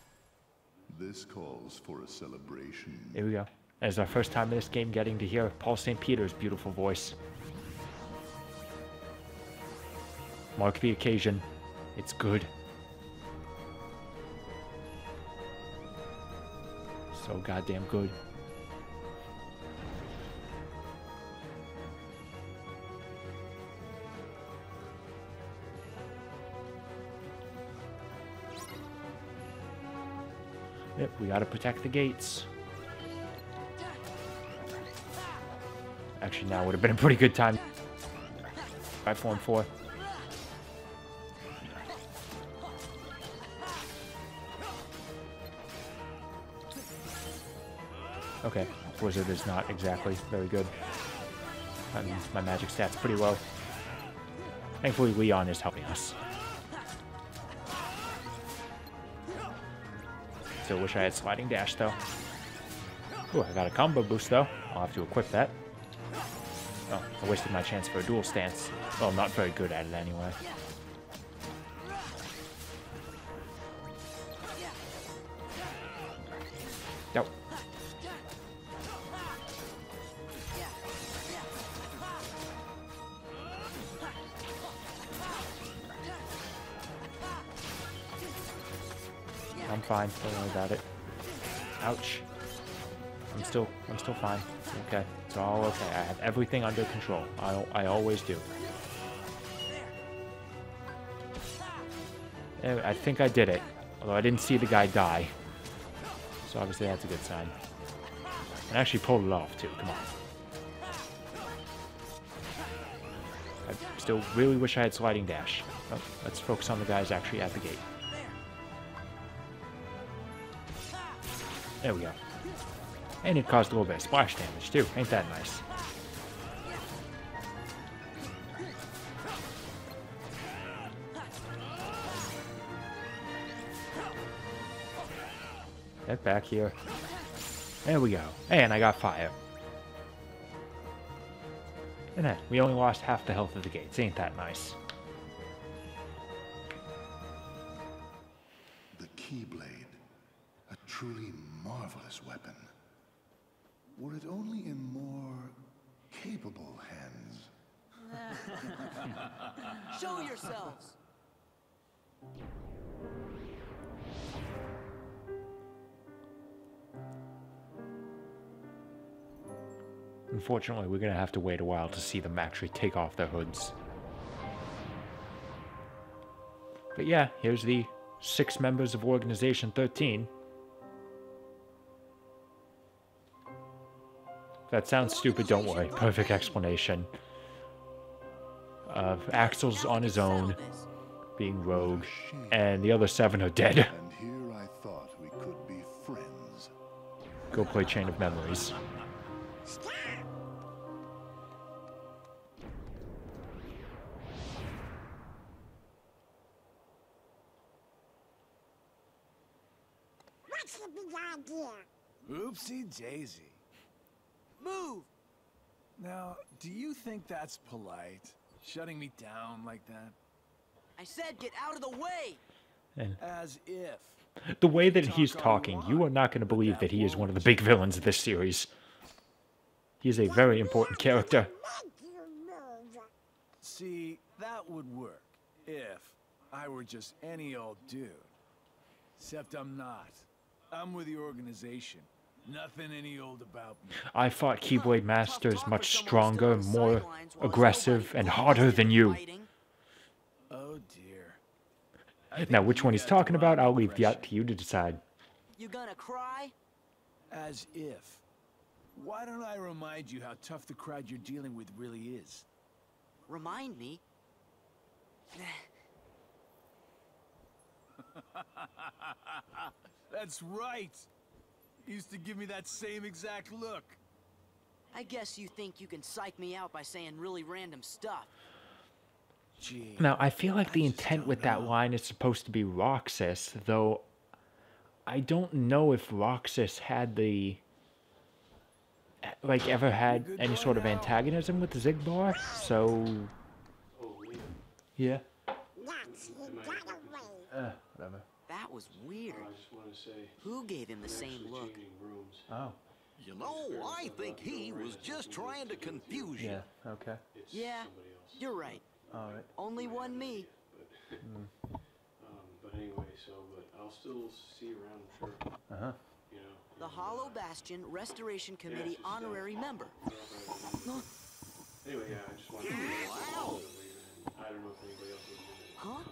This calls for a celebration. Here we go. It's our first time in this game getting to hear Paul St. Peter's beautiful voice. Mark the occasion. It's good. So goddamn good. Yep, we gotta protect the gates. Actually, now would have been a pretty good time. 5, 4, and 4. Okay, Wizard is not exactly very good. My magic stat's pretty low. Thankfully, Leon is helping us. Still wish I had sliding dash, though. Ooh, I got a combo boost, though. I'll have to equip that. Oh, I wasted my chance for a dual stance. Well, I'm not very good at it anyway. Nope. I'm fine. Don't worry about it. Ouch. I'm still fine. Okay. It's all okay. I have everything under control. I always do. Anyway, I think I did it. Although I didn't see the guy die. So obviously that's a good sign. And I actually pulled it off too. Come on. I still really wish I had sliding dash. Oh, let's focus on the guys actually at the gate. There we go. And it caused a little bit of splash damage too. Ain't that nice? Get back here. There we go. And I got fire. And then, we only lost half the health of the gates. Ain't that nice? The Keyblade. A truly marvelous weapon. Were it only in more capable hands. Show yourselves! Unfortunately, we're going to have to wait a while to see them actually take off their hoods. But yeah, here's the 6 members of Organization 13. If that sounds stupid, don't worry. Perfect explanation. Axel's on his own, being rogue, and the other 7 are dead. And here I thought we could be friends. Go play Chain of Memories. What's the big idea? Oopsie daisy. Move! Now, do you think that's polite? Shutting me down like that? I said get out of the way! And As if. the way that he's talking, you are not going to believe that he is one of the big villains of this series. He is a very important character. See, that would work if I were just any old dude. Except I'm not. I'm with the organization. Nothing any old about me. I fought Keyblade Masters much stronger, more aggressive, and harder than you. Oh dear. Now, which one he's talking about, I'll leave that to you to decide. You gonna cry? As if. Why don't I remind you how tough the crowd you're dealing with really is? Remind me? That's right. Used to give me that same exact look. I guess you think you can psych me out by saying really random stuff. Gee, Now, I feel like the intent with that line is supposed to be Roxas, though I don't know if Roxas had the... like, ever had any sort of antagonism with Zigbar, so... Yeah. Whatever. That was weird. Who gave him the same look? Oh. You know, I think he was just trying to confuse you. Yeah, okay. Yeah, you're right. Alright. Only one me. But anyway, but I'll still see you around, I'm sure. Uh-huh. You know. The Hollow Bastion Restoration Committee honorary member. Anyway, yeah, I just wanted to Wow. I don't know if anybody else was Huh?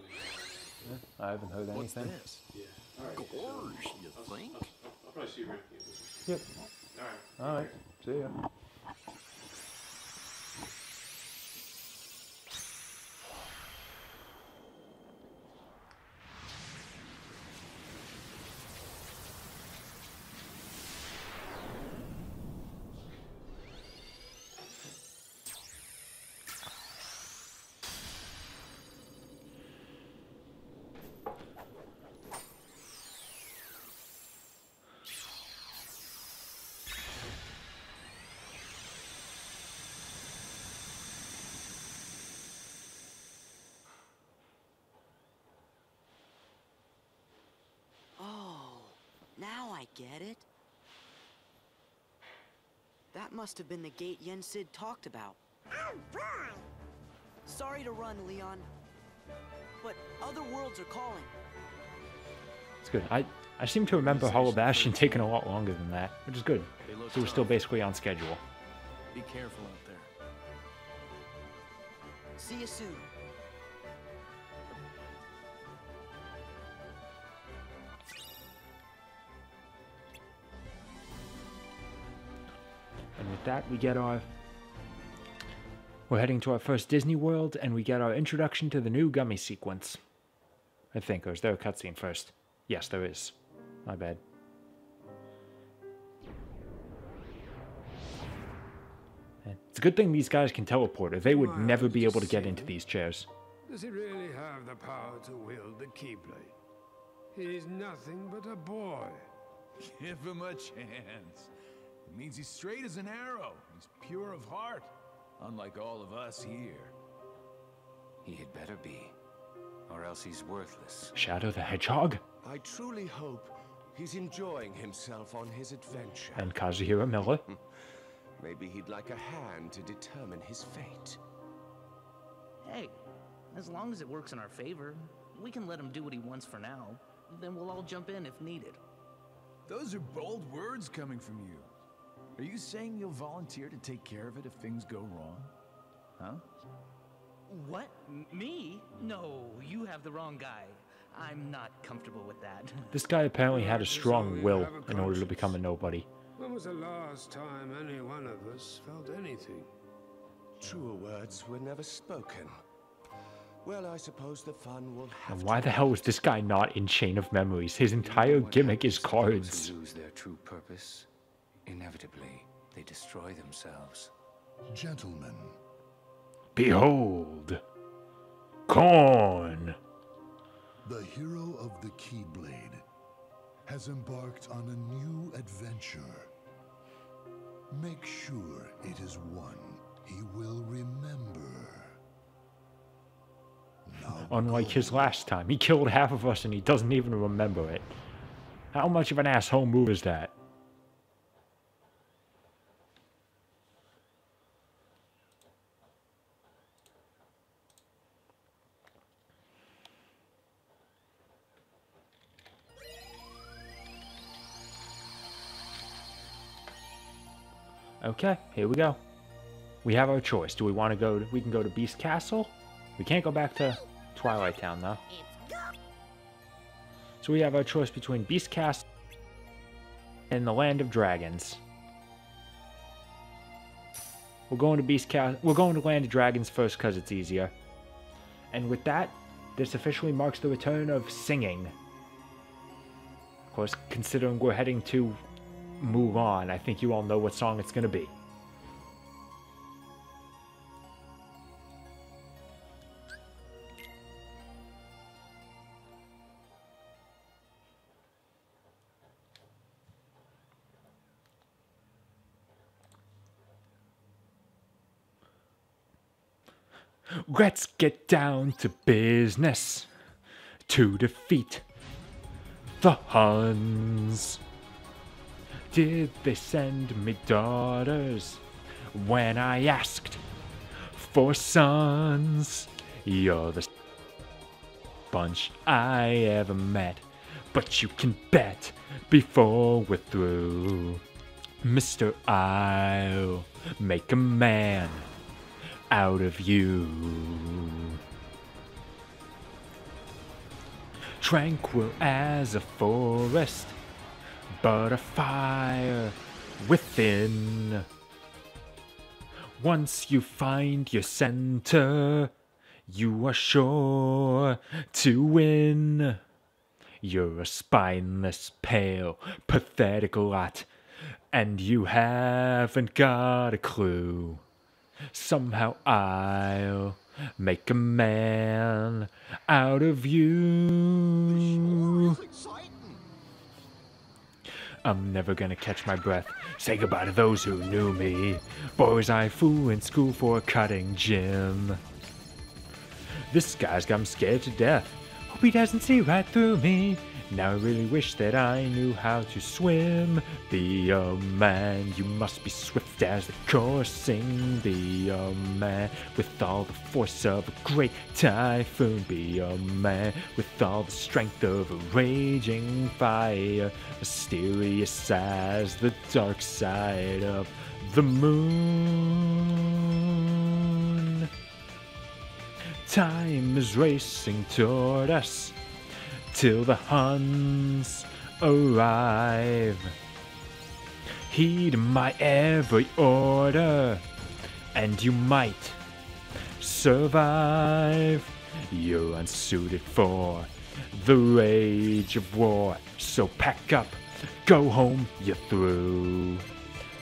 I haven't heard What's anything. this? Yeah. Alright. Gorge, you think? I'll probably see you around. Yep. Alright. Alright. See ya. Oh, now I get it. That must have been the gate Yen Sid talked about. Oh, boy! Sorry to run, Leon. But other worlds are calling. It's good. I seem to remember Hollow Bastion taking a lot longer than that, which is good. So we're still basically on schedule. Be careful out there. See you soon. And with that, we're heading to our first Disney World, and we get our introduction to the new gummy sequence. I think, or is there a cutscene first? Yes, there is. My bad. And it's a good thing these guys can teleport, or they would never be able to get into these chairs. Does he really have the power to wield the Keyblade? He's nothing but a boy. Give him a chance. It means he's straight as an arrow. He's pure of heart, unlike all of us here. He had better be, or else he's worthless. Shadow the Hedgehog? I truly hope he's enjoying himself on his adventure. And Kazuhiro Miller? Maybe he'd like a hand to determine his fate. Hey, as long as it works in our favor, we can let him do what he wants for now. Then we'll all jump in if needed. Those are bold words coming from you. Are you saying you'll volunteer to take care of it if things go wrong? Huh? What? Me? No, you have the wrong guy. I'm not comfortable with that. This guy apparently had a strong will in order to become a nobody. When was the last time any one of us felt anything? Truer words were never spoken. Well, I suppose the fun will have And why the hell is this guy not in Chain of Memories? His entire gimmick is cards. Those who lose their true purpose, inevitably, they destroy themselves. Gentlemen. Behold! Corn! The hero of the Keyblade has embarked on a new adventure. Make sure it is one he will remember. Now Unlike his last time, he killed half of us and he doesn't even remember it. How much of an asshole move is that? Okay, here we go. We have our choice. Do we want to go we can go to Beast Castle? We can't go back to Twilight Town though. So we have our choice between Beast Castle and the Land of Dragons. We're going to Land of Dragons first because it's easier. And with that, this officially marks the return of singing. Of course, considering we're heading to Mulan, I think you all know what song it's going to be. Let's get down to business to defeat the Huns. Did they send me daughters when I asked for sons? You're the bunch I ever met, but you can bet before we're through, Mr. I'll make a man out of you. Tranquil as a forest, but a fire within. Once you find your center, you are sure to win. You're a spineless, pale, pathetic lot, and you haven't got a clue. Somehow I'll make a man out of you. I'm never gonna catch my breath. Say goodbye to those who knew me. Boys I flew in school for a cutting gym. This guy's got me scared to death. Hope he doesn't see right through me. Now I really wish that I knew how to swim. Be a man, you must be swift as the coursing. Be a man with all the force of a great typhoon. Be a man with all the strength of a raging fire. Mysterious as the dark side of the moon. Time is racing toward us till the Huns arrive. Heed my every order, and you might survive. You're unsuited for the rage of war, so pack up, go home, you're through.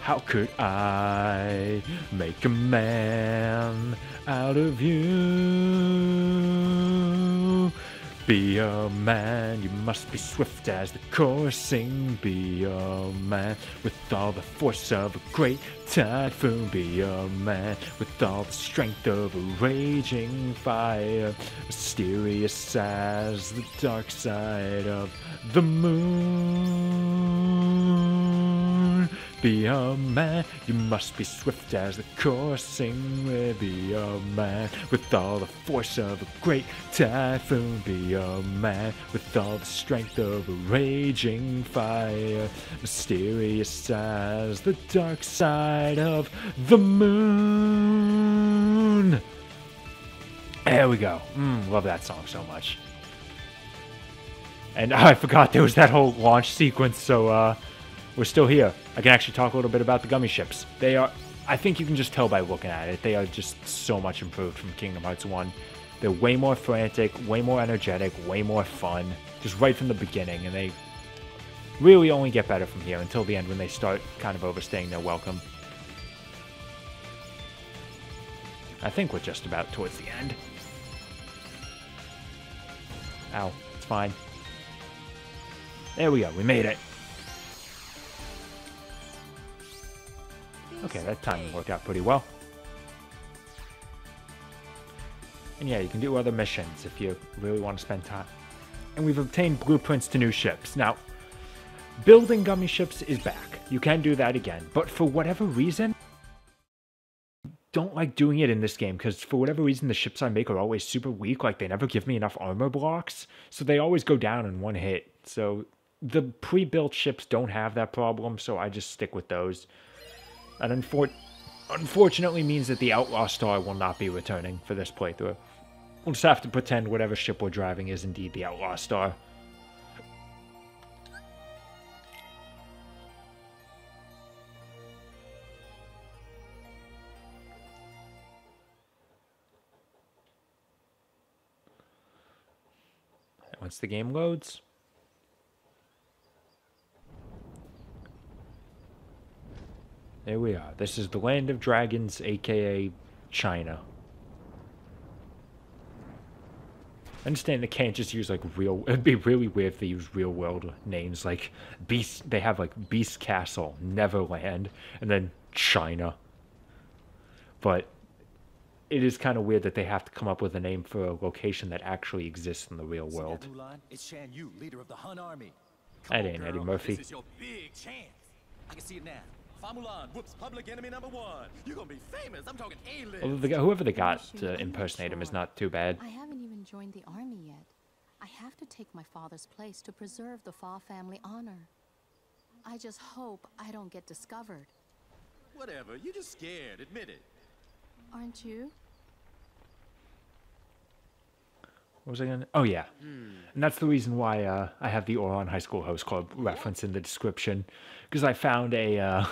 How could I make a man out of you? Be a man, you must be swift as the coursing. Be a man with all the force of a great typhoon. Be a man with all the strength of a raging fire. Mysterious as the dark side of the moon. Be a man, you must be swift as the coursing. Be a man with all the force of a great typhoon. Be a man with all the strength of a raging fire. Mysterious as the dark side of the moon. There we go. Love that song so much. And I forgot there was that whole launch sequence, so we're still here. I can actually talk a little bit about the gummy ships. They are, I think you can just tell by looking at it, they are just so much improved from Kingdom Hearts 1. They're way more frantic, way more energetic, way more fun, just right from the beginning, and they really only get better from here until the end when they start kind of overstaying their welcome. I think we're just about towards the end. Ow, it's fine. There we go, we made it. Okay, that timing worked out pretty well. And yeah, you can do other missions if you really want to spend time. And we've obtained blueprints to new ships. Now, building gummy ships is back. You can do that again. But for whatever reason, I don't like doing it in this game, because for whatever reason, the ships I make are always super weak. Like, they never give me enough armor blocks. So they always go down in one hit. So the pre-built ships don't have that problem, so I just stick with those. And unfortunately means that the Outlaw Star will not be returning for this playthrough. We'll just have to pretend whatever ship we're driving is indeed the Outlaw Star. Once the game loads. There we are. This is the Land of Dragons, aka China. I understand they can't just use like real. It'd be really weird if they use real world names like Beast. They have like Beast Castle, Neverland, and then China. But it is kind of weird that they have to come up with a name for a location that actually exists in the real world. It's Shan Yu, leader of the Han army. That ain't Eddie Murphy. This is your big chance. I can see it now. Famulan whoops public enemy #1. You're gonna be famous. I'm talking A-list. Well, whoever they got to impersonate him is not too bad. I haven't even joined the army yet. I have to take my father's place to preserve the Fa family honor. I just hope I don't get discovered. Whatever. You're just scared. Admit it. Aren't you? What was I gonna? Oh yeah, and that's the reason why I have the Oron High School Host Club reference in the description, because I found a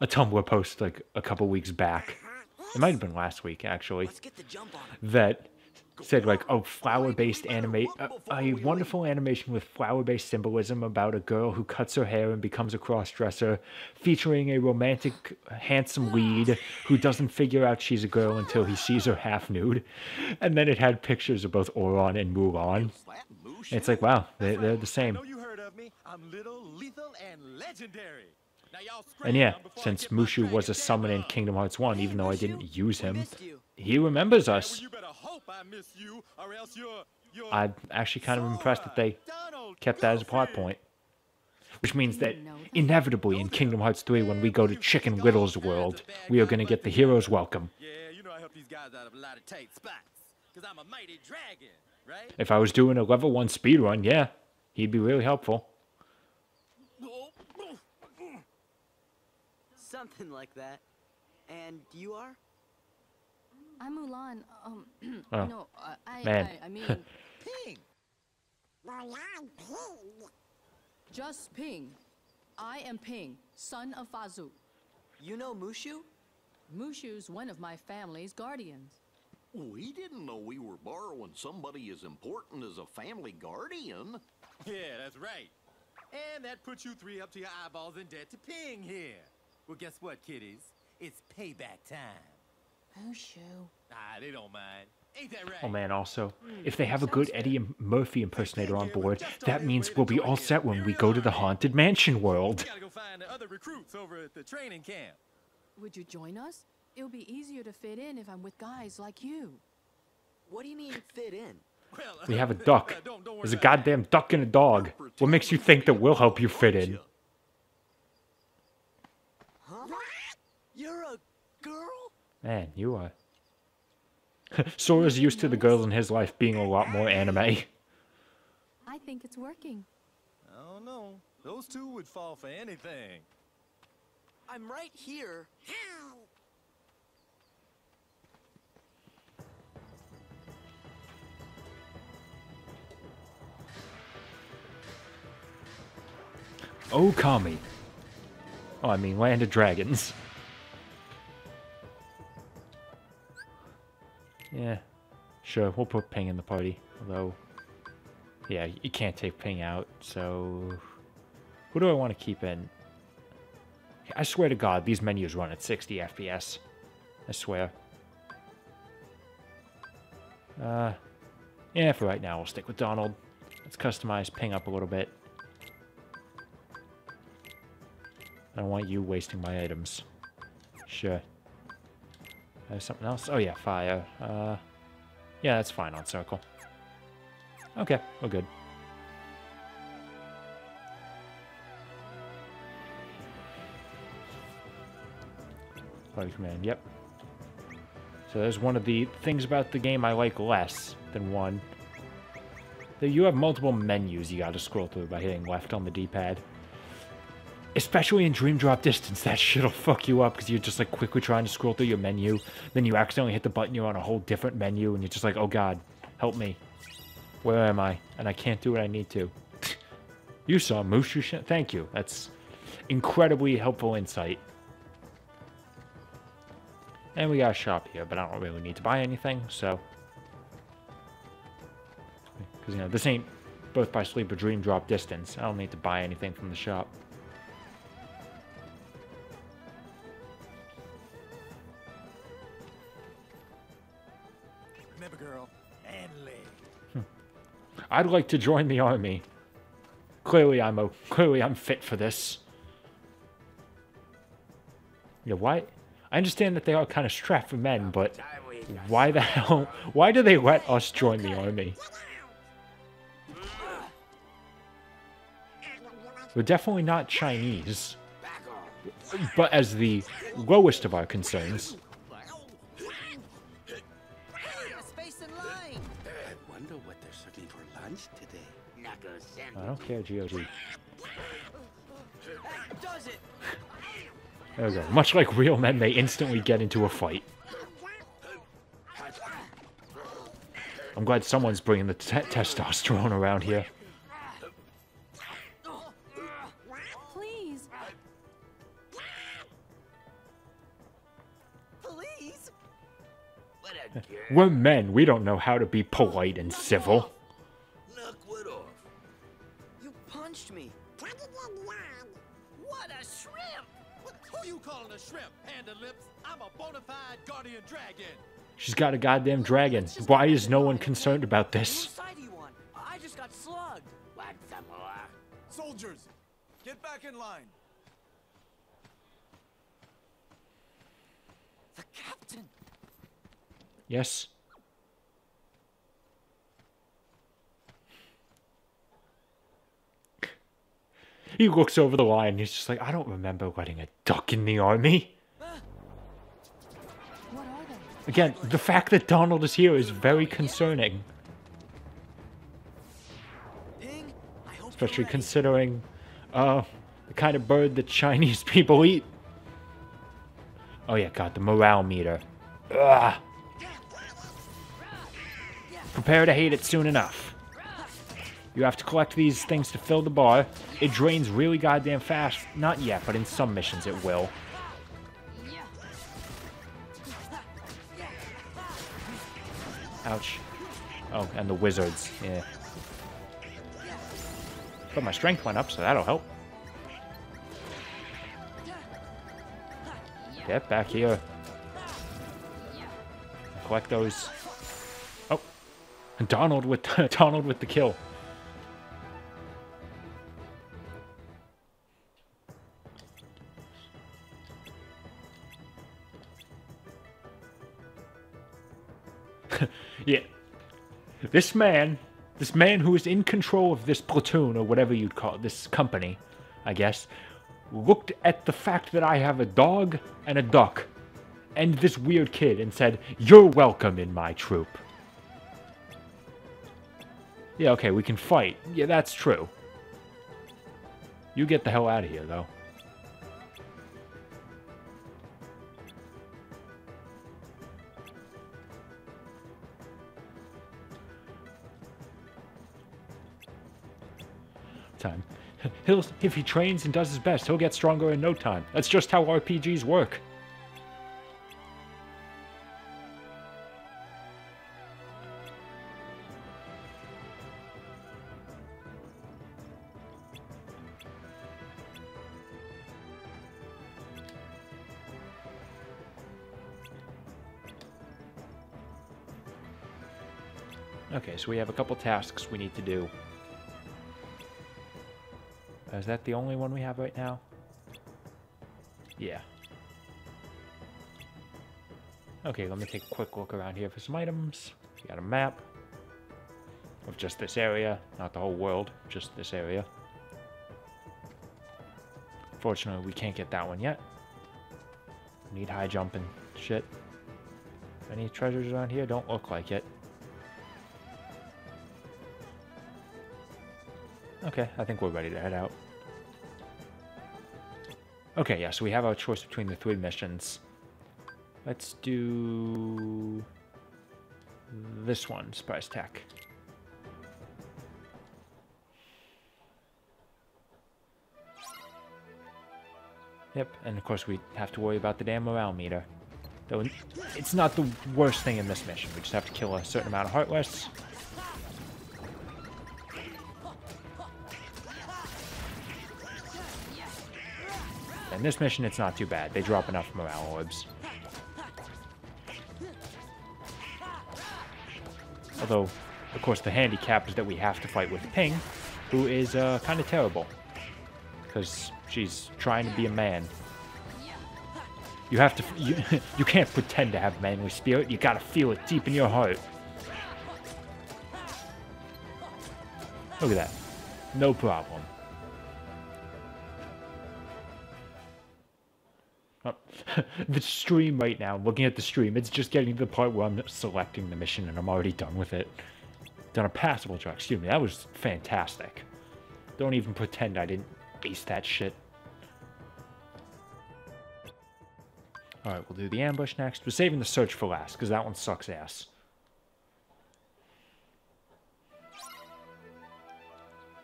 Tumblr post like a couple weeks back. It might have been last week actually. That said like, oh, flower-based anime, a wonderful animation with flower-based symbolism about a girl who cuts her hair and becomes a cross-dresser, featuring a romantic, handsome lead who doesn't figure out she's a girl until he sees her half nude. And then it had pictures of both Oron and Mulan. And it's like, wow, they're the same. I'm little, lethal, and legendary. And yeah, since Mushu was a summon in Kingdom Hearts 1, even though I didn't use him, he remembers us. You better hope I miss you, or else you're I'm actually kind of impressed that they kept that as a plot point. Which means that inevitably in Kingdom Hearts 3, when we go to Chicken Little's world, we are going to get the hero's welcome. If I was doing a level 1 speedrun, yeah, he'd be really helpful. Something like that. And you are? I'm Mulan. Oh, No, man. I mean, Ping. Mulan Ping. just Ping. I am Ping, son of Fazu. You know Mushu? Mushu's one of my family's guardians. We didn't know we were borrowing somebody as important as a family guardian. Yeah, that's right. And that puts you three up to your eyeballs in debt to Ping here. Well, guess what, kiddies? It's payback time. Mushu. Ah, they don't mind. Ain't that right? Oh man, also, if they have a good Eddie Murphy impersonator on board, that means we'll be all set when we go to the Haunted Mansion world. We gotta go find the other recruits over at the training camp. Would you join us? It'll be easier to fit in if I'm with guys like you. What do you mean fit in? We have a duck. There's a goddamn duck and a dog. What makes you think that we'll help you fit in? Huh? You're a girl? Man, you are. Sora's used to the girls in his life being a lot more anime. I think it's working. I don't know. Those two would fall for anything. I'm right here. Okami. Oh, I mean, Land of Dragons. Yeah, sure, we'll put Ping in the party. Although, yeah, you can't take Ping out, so... Who do I want to keep in? I swear to God, these menus run at 60 FPS. I swear. Yeah, for right now, we'll stick with Donald. Let's customize Ping up a little bit. I don't want you wasting my items. Sure. There's something else? Oh yeah, fire. Yeah, that's fine on circle. Okay, we're good. Party command, yep. So there's one of the things about the game I like less than one. That you have multiple menus you gotta scroll through by hitting left on the D-pad. Especially in Dream Drop Distance, that shit'll fuck you up because you're just like quickly trying to scroll through your menu. Then you accidentally hit the button, you're on a whole different menu, and you're just like, oh god, help me. Where am I? And I can't do what I need to. You saw Mushu shit? Thank you. That's incredibly helpful insight. And we got a shop here, but I don't really need to buy anything, so... Because, you know, this ain't Birth by Sleep or Dream Drop Distance. I don't need to buy anything from the shop. Remember, girl, and leg. I'd like to join the army. Clearly I'm fit for this. Yeah, why? I understand that they are kind of strapped for men, but why the hell? Why do they let us join the army? We're definitely not Chinese. But as the lowest of our concerns. I wonder what they're serving for lunch today. I don't care, GOG. Does it? There we go. Much like real men, they instantly get into a fight. I'm glad someone's bringing the testosterone around here. Please. Please? We're men. We don't know how to be polite and civil. You punched me. What a shrimp! Who you calling a shrimp, Panda Lips? I'm a bona fide guardian dragon. She's got a goddamn dragon. Why is no one concerned about this? Whose side do you want? I just got slugged. Want some more? Soldiers, get back in line. The captain. Yes. He looks over the line. He's just like, I don't remember letting a duck in the army. Again, the fact that Donald is here is very concerning. Especially considering the kind of bird that Chinese people eat. Oh yeah, God, the morale meter. Ugh. Prepare to hate it soon enough. You have to collect these things to fill the bar. It drains really goddamn fast. Not yet, but in some missions it will. Ouch. Oh, and the wizards. Yeah. But my strength went up, so that'll help. Get back here. Collect those. Oh. Donald with Donald with the kill. Yeah. This man who is in control of this platoon, or whatever you'd call it, this company, I guess, looked at the fact that I have a dog and a duck and this weird kid and said, "You're welcome in my troop." Yeah, okay, we can fight. Yeah, that's true. You get the hell out of here, though. Time. If he trains and does his best, he'll get stronger in no time. That's just how RPGs work. Okay, so we have a couple tasks we need to do. Is that the only one we have right now? Yeah. Okay, let me take a quick look around here for some items. We got a map of just this area, not the whole world, just this area. Fortunately, we can't get that one yet. We need high jump and shit. Any treasures around here? Don't look like it. Okay, I think we're ready to head out. Okay, yeah, so we have our choice between the 3 missions. Let's do this one, Surprise Tech. Yep, and of course we have to worry about the damn morale meter. Though it's not the worst thing in this mission. We just have to kill a certain amount of Heartless. In this mission, it's not too bad. They drop enough morale orbs. Although, of course, the handicap is that we have to fight with Ping, who is kind of terrible. Because she's trying to be a man. You have to... You can't pretend to have manly spirit. You gotta feel it deep in your heart. Look at that. No problem. Oh. The stream right now, looking at the stream, it's just getting to the part where I'm selecting the mission and I'm already done with it. Done a passable job. Excuse me, that was fantastic. Don't even pretend I didn't ace that shit. Alright, we'll do the ambush next. We're saving the search for last, because that one sucks ass.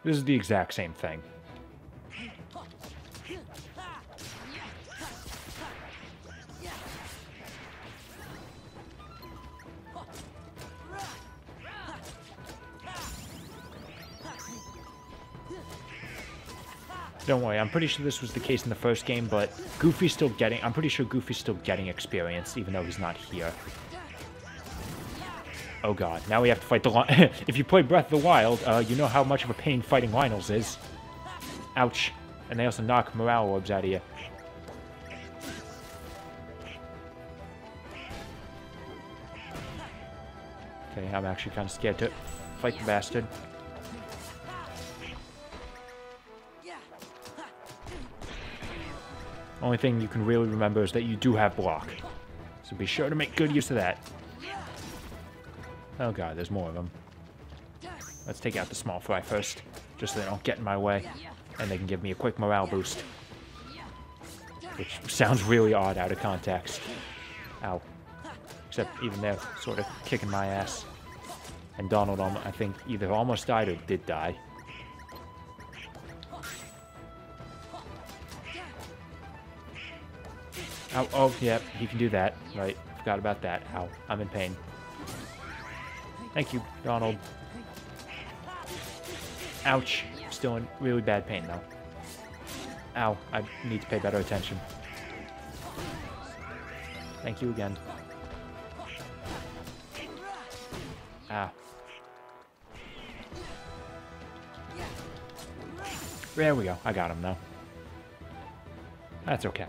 This is the exact same thing. Don't worry, I'm pretty sure this was the case in the first game, but Goofy's still getting... I'm pretty sure Goofy's still getting experience, even though he's not here. Oh god, now we have to fight the... If you play Breath of the Wild, you know how much of a pain fighting Lionels is. Ouch. And they also knock morale orbs out of you. Okay, I'm actually kind of scared to fight the bastard. Only thing you can really remember is that you do have block. So be sure to make good use of that. Oh god, there's more of them. Let's take out the small fry first, just so they don't get in my way, and they can give me a quick morale boost. Which sounds really odd out of context. Ow. Except even they're sort of kicking my ass. And Donald, I think, either almost died or did die. Ow, oh, yeah, he can do that. Right, forgot about that. Ow, I'm in pain. Thank you, Donald. Ouch. Still in really bad pain, though. Ow, I need to pay better attention. Thank you again. Ah. There we go. I got him, though. That's okay.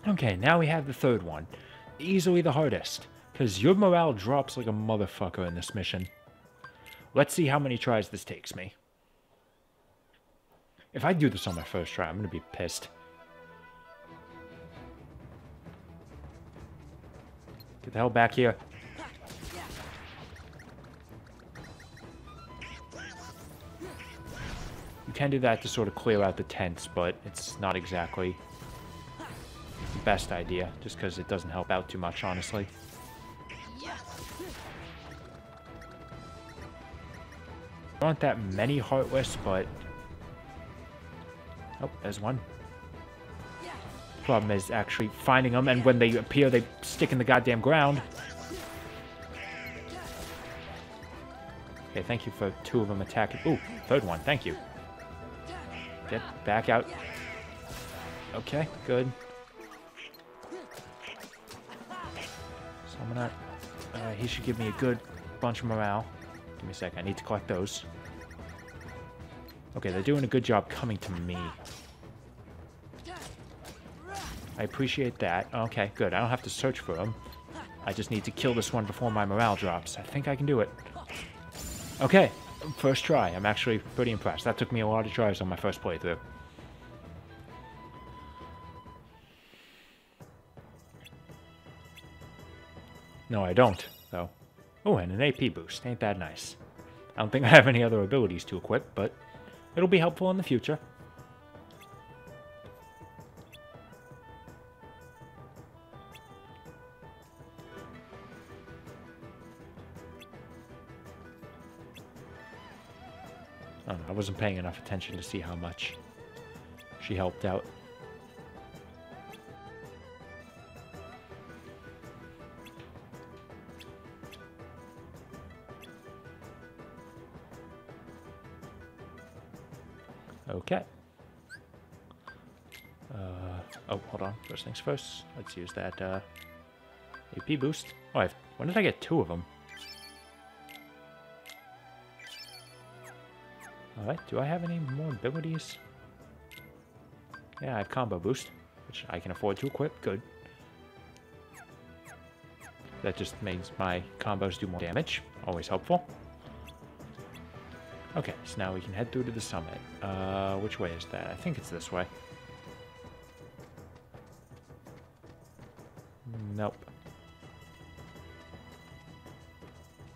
Okay, now we have the third one. Easily the hardest, because your morale drops like a motherfucker in this mission. Let's see how many tries this takes me. If I do this on my first try, I'm gonna be pissed. Get the hell back here. You can do that to sort of clear out the tents, but it's not exactly the best idea, just because it doesn't help out too much, honestly. There aren't that many Heartless, but... Oh, there's one. Problem is actually finding them, and when they appear, they stick in the goddamn ground. Okay, thank you for 2 of them attacking. Ooh, third one, thank you. Get back out. Okay, good. So I'm gonna... he should give me a good bunch of morale. Give me a sec, I need to collect those. Okay, they're doing a good job coming to me. I appreciate that. Okay, good. I don't have to search for them. I just need to kill this one before my morale drops. I think I can do it. Okay, first try. I'm actually pretty impressed. That took me a lot of tries on my first playthrough. No, I don't, though. Oh, and an AP boost. Ain't that nice? I don't think I have any other abilities to equip, but it'll be helpful in the future. I don't know, I wasn't paying enough attention to see how much she helped out. Okay. Oh, hold on. First things first. Let's use that AP boost. Oh, when did I get 2 of them? Alright, do I have any more abilities? Yeah, I have combo boost, which I can afford to equip. Good. That just makes my combos do more damage. Always helpful. Okay, so now we can head through to the summit. Which way is that? I think it's this way. Nope.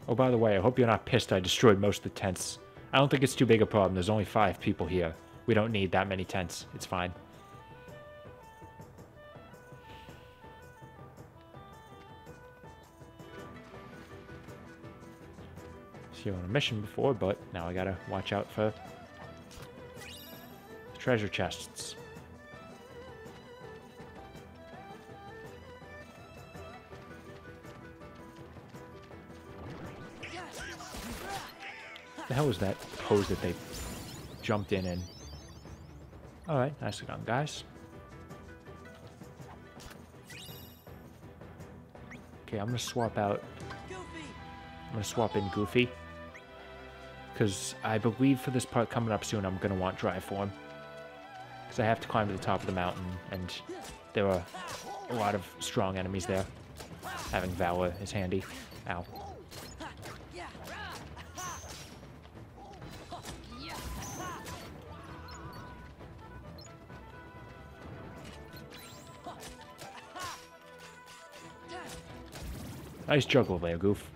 Oh, by the way, I hope you're not pissed I destroyed most of the tents. I don't think it's too big a problem. There's only 5 people here. We don't need that many tents. It's fine. See you on a mission before, but now I gotta watch out for the treasure chests. What the hell was that pose that they jumped in? Alright, nicely done, guys. Okay, I'm gonna swap out. I'm gonna swap in Goofy. Because I believe for this part coming up soon, I'm gonna want Drive Form. Because I have to climb to the top of the mountain, and there are a lot of strong enemies there. having Valor is handy. Ow. Nice juggle there, Goof.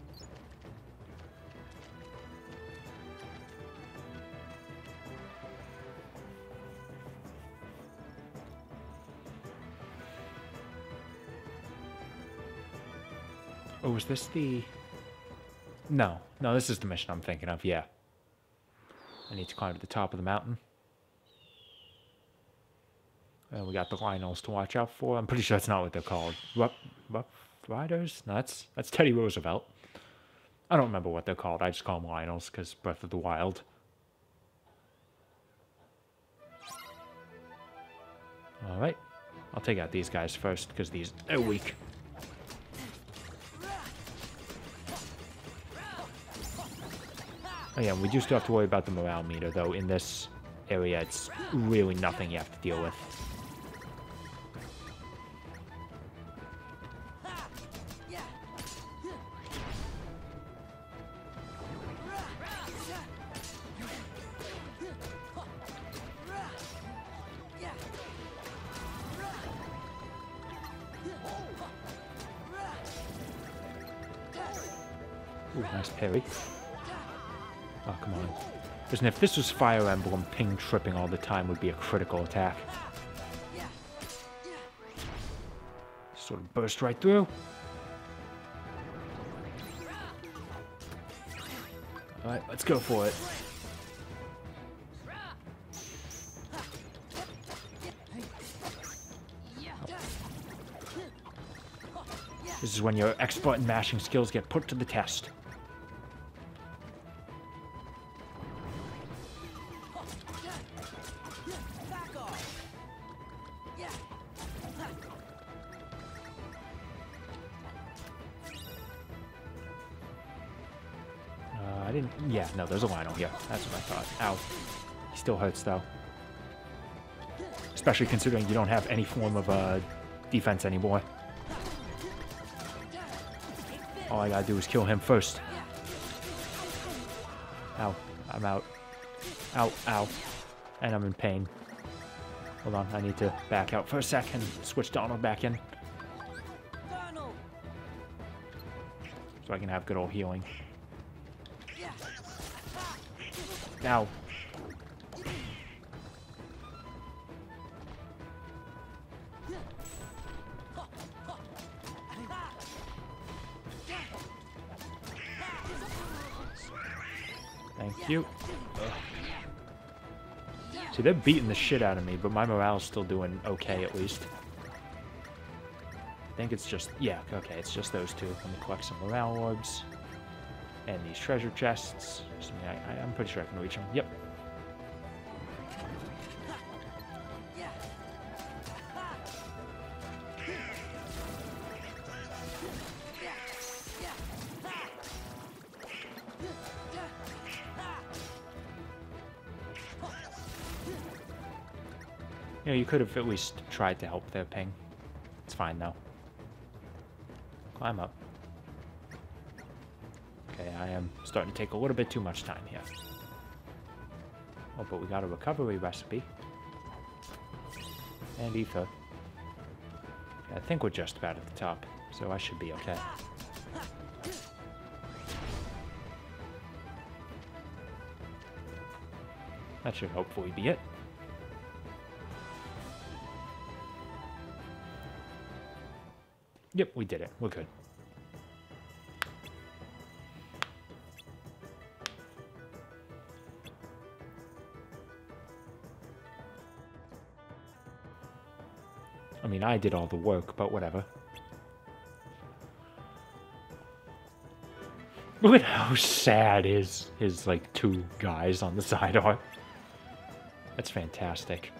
Oh, is this the... No. No, this is the mission I'm thinking of, yeah. I need to climb to the top of the mountain. And we got the Lionels to watch out for. I'm pretty sure that's not what they're called. Rough Riders? No, that's Teddy Roosevelt. I don't remember what they're called. I just call them Lionels because Breath of the Wild. Alright. I'll take out these guys first because these are weak. Oh yeah, we do still have to worry about the morale meter, though. In this area, it's really nothing you have to deal with. Ooh, nice parry. Oh, come on. Listen, if this was Fire Emblem, ping tripping all the time would be a critical attack. Sort of burst right through. Alright, let's go for it. This is when your X button mashing skills get put to the test. Yeah, no, there's a Lionel here. That's what I thought. Ow. He still hurts, though. Especially considering you don't have any form of defense anymore. All I gotta do is kill him first. Ow. I'm out. Ow, ow. And I'm in pain. Hold on, I need to back out for a second. Switch Donald back in. So I can have good old healing. Ow. Thank you. Ugh. See, they're beating the shit out of me, but my morale's still doing okay, at least. I think it's just... Yeah, okay, it's just those two. Let me collect some morale orbs. And these treasure chests. So, I'm pretty sure I can reach them. Yep. You know, you could have at least tried to help their ping. It's fine, though. Climb up. Okay, I am starting to take a little bit too much time here. Oh, but we got a recovery recipe. And ether. I think we're just about at the top, so I should be okay. That should hopefully be it. Yep, we did it. We're good. I mean, I did all the work, but whatever. Look at how sad his like, two guys on the side are. That's fantastic.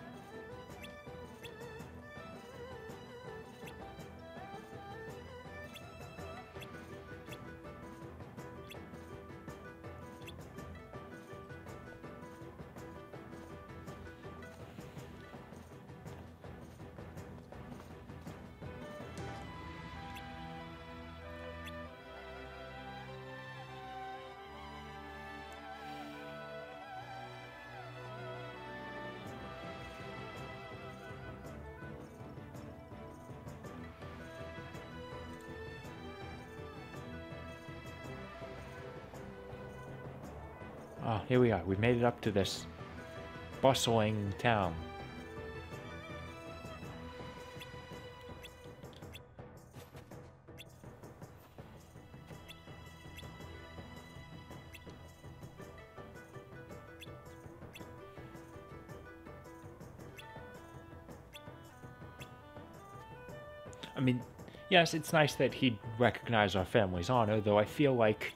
Oh, here we are. We've made it up to this bustling town. I mean, yes, it's nice that he'd recognize our family's honor, though I feel like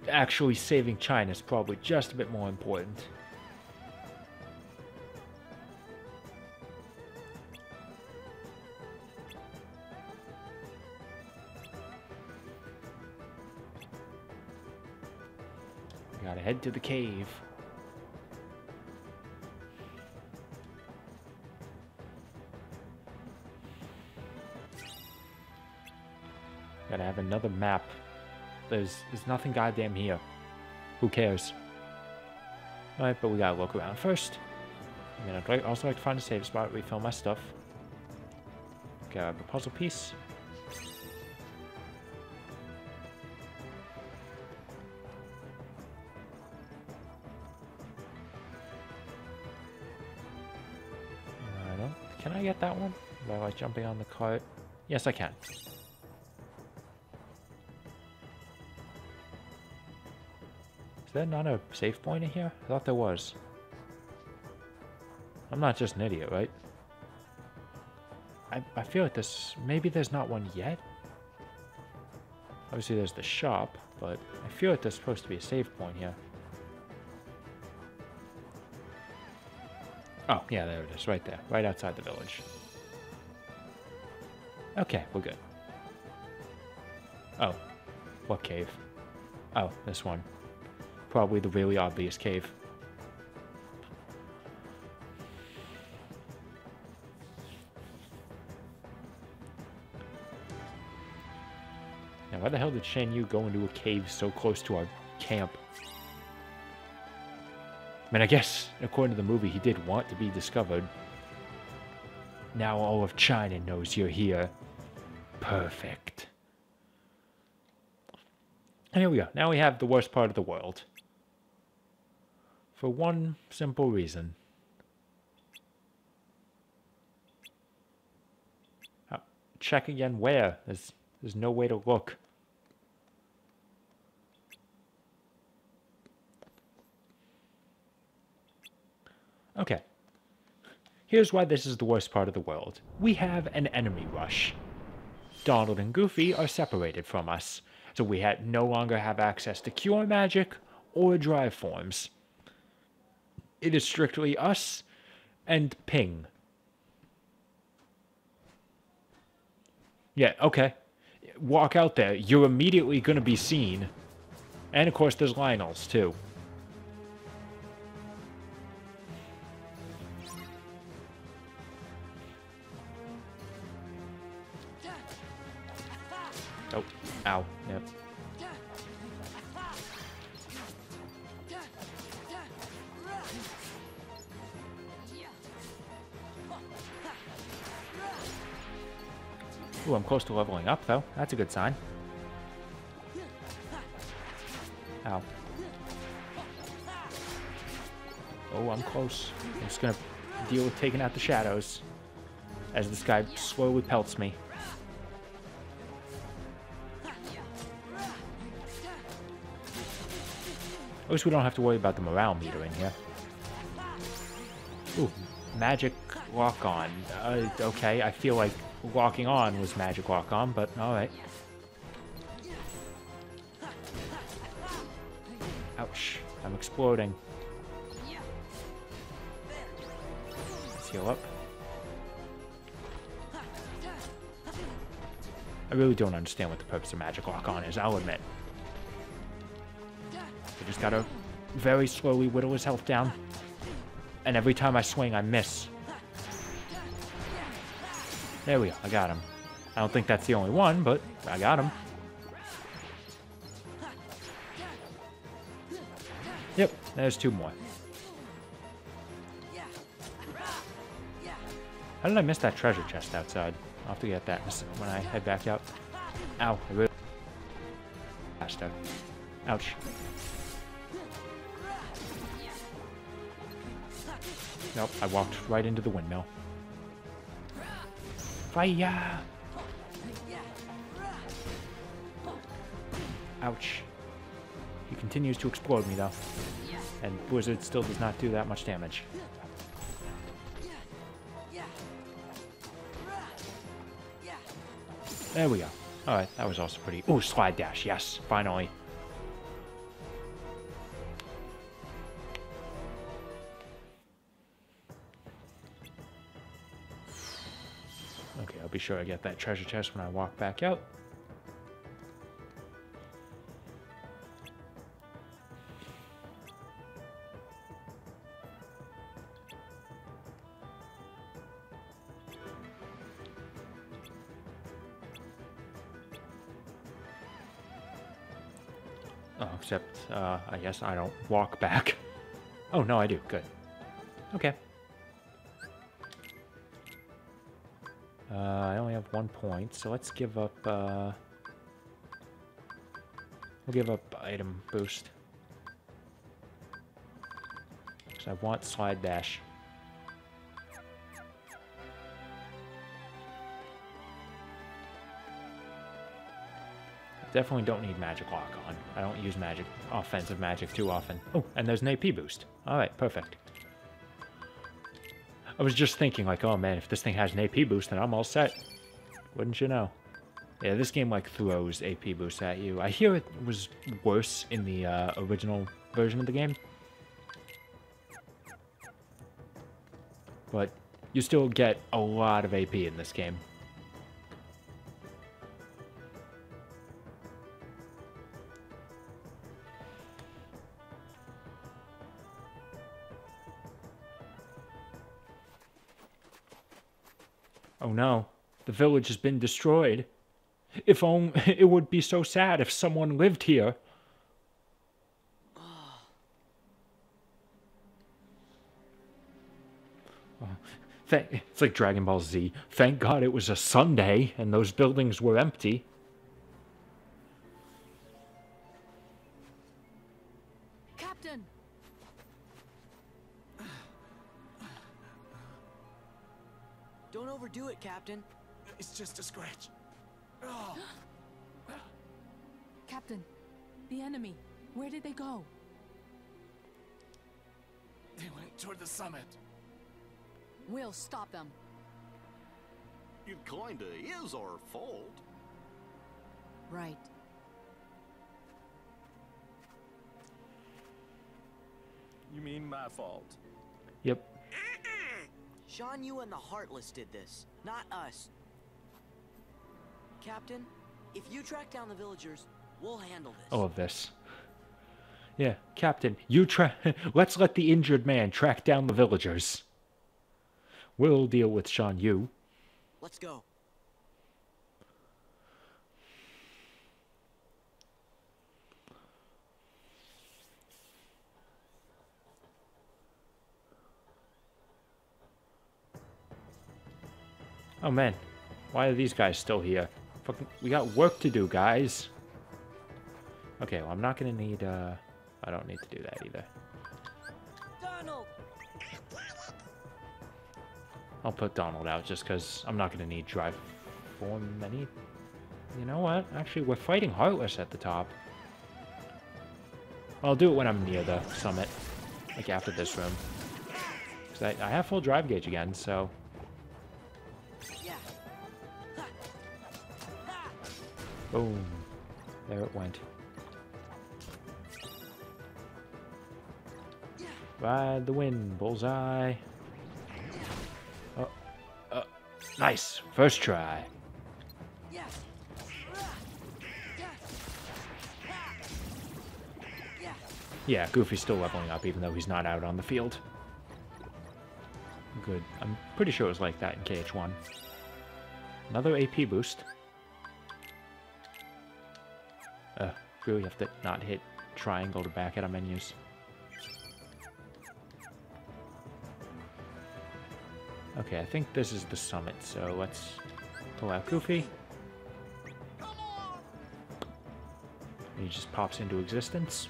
actually saving China is probably just a bit more important. We gotta head to the cave. Gotta have another map. There's nothing goddamn here. Who cares? Alright, but we gotta look around first. I mean, I'd also like to find a safe spot, refill my stuff. Grab a puzzle piece. Can I get that one? By like jumping on the cart? Yes, I can. Is there not a save point in here? I thought there was. I'm not just an idiot, right? I feel like maybe there's not one yet? Obviously there's the shop, but I feel like there's supposed to be a save point here. Oh, yeah, there it is, right there. Right outside the village. Okay, we're good. Oh, what cave? Oh, this one. Probably the really obvious cave. Now, why the hell did Shan Yu go into a cave so close to our camp? I mean, I guess, according to the movie, he did want to be discovered. Now all of China knows you're here. Perfect. And here we go. Now we have the worst part of the world. For one simple reason. Check again where? There's no way to look. Okay. Here's why this is the worst part of the world. We have an enemy rush. Donald and Goofy are separated from us, so we no longer have access to cure magic or drive forms. It is strictly us and Ping. Yeah, okay. Walk out there. You're immediately going to be seen. And of course there's Lionel's too. Oh, ow, yep. Ooh, I'm close to leveling up, though. That's a good sign. Ow. Oh, I'm close. I'm just gonna deal with taking out the shadows as this guy slowly pelts me. At least we don't have to worry about the morale meter in here. Ooh, magic lock-on. Okay, I feel like locking on was magic lock-on, but alright. Ouch, I'm exploding. Let's heal up. I really don't understand what the purpose of magic lock-on is, I'll admit. I just gotta very slowly whittle his health down. And every time I swing, I miss. There we go, I got him. I don't think that's the only one, but I got him. Yep, there's two more. How did I miss that treasure chest outside? I'll have to get that when I head back out. Ow, I really... Faster. Ouch. Nope, I walked right into the windmill. Fire! Ouch. He continues to explode me, though. And Blizzard still does not do that much damage. There we go. Alright, that was also pretty... Ooh, slide dash, yes, finally. Okay, I'll be sure I get that treasure chest when I walk back out. Oh, except, I guess I don't walk back. Oh, no, I do. Good. Okay. I only have 1 point, so let's give up, we'll give up item boost. Because I want slide dash. Definitely don't need magic lock on. I don't use magic, offensive magic too often. Oh, and there's an AP boost. Alright, perfect. I was just thinking, like, oh man, if this thing has an AP boost, then I'm all set. Wouldn't you know? Yeah, this game, like, throws AP boosts at you. I hear it was worse in the original version of the game. But you still get a lot of AP in this game. Oh no, the village has been destroyed. If only it would be so sad if someone lived here. Oh, it's like Dragon Ball Z. Thank God it was a Sunday and those buildings were empty. Captain! Don't overdo it, Captain. It's just a scratch. Oh. Captain, the enemy, where did they go? They went toward the summit. We'll stop them. It kinda is our fault. Right. You mean my fault? Yep. Shan Yu and the Heartless did this, not us. Captain, if you track down the villagers, we'll handle this. All of this. Yeah, Captain, you let's let the injured man track down the villagers. We'll deal with Shan Yu. Let's go. Oh man, why are these guys still here? Fucking, we got work to do, guys. Okay, well I'm not gonna need, I don't need to do that either. Donald! I'll put Donald out just because I'm not gonna need drive for many. You know what? Actually, we're fighting Heartless at the top. I'll do it when I'm near the summit, like after this room. Because I have full drive gauge again, so... Boom. There it went. Ride the wind, bullseye. Oh, nice. First try. Yeah, Goofy's still leveling up even though he's not out on the field. Good. I'm pretty sure it was like that in KH1. Another AP boost. Really have to not hit triangle to back out of menus. Okay, I think this is the summit, so let's pull out Goofy. And he just pops into existence.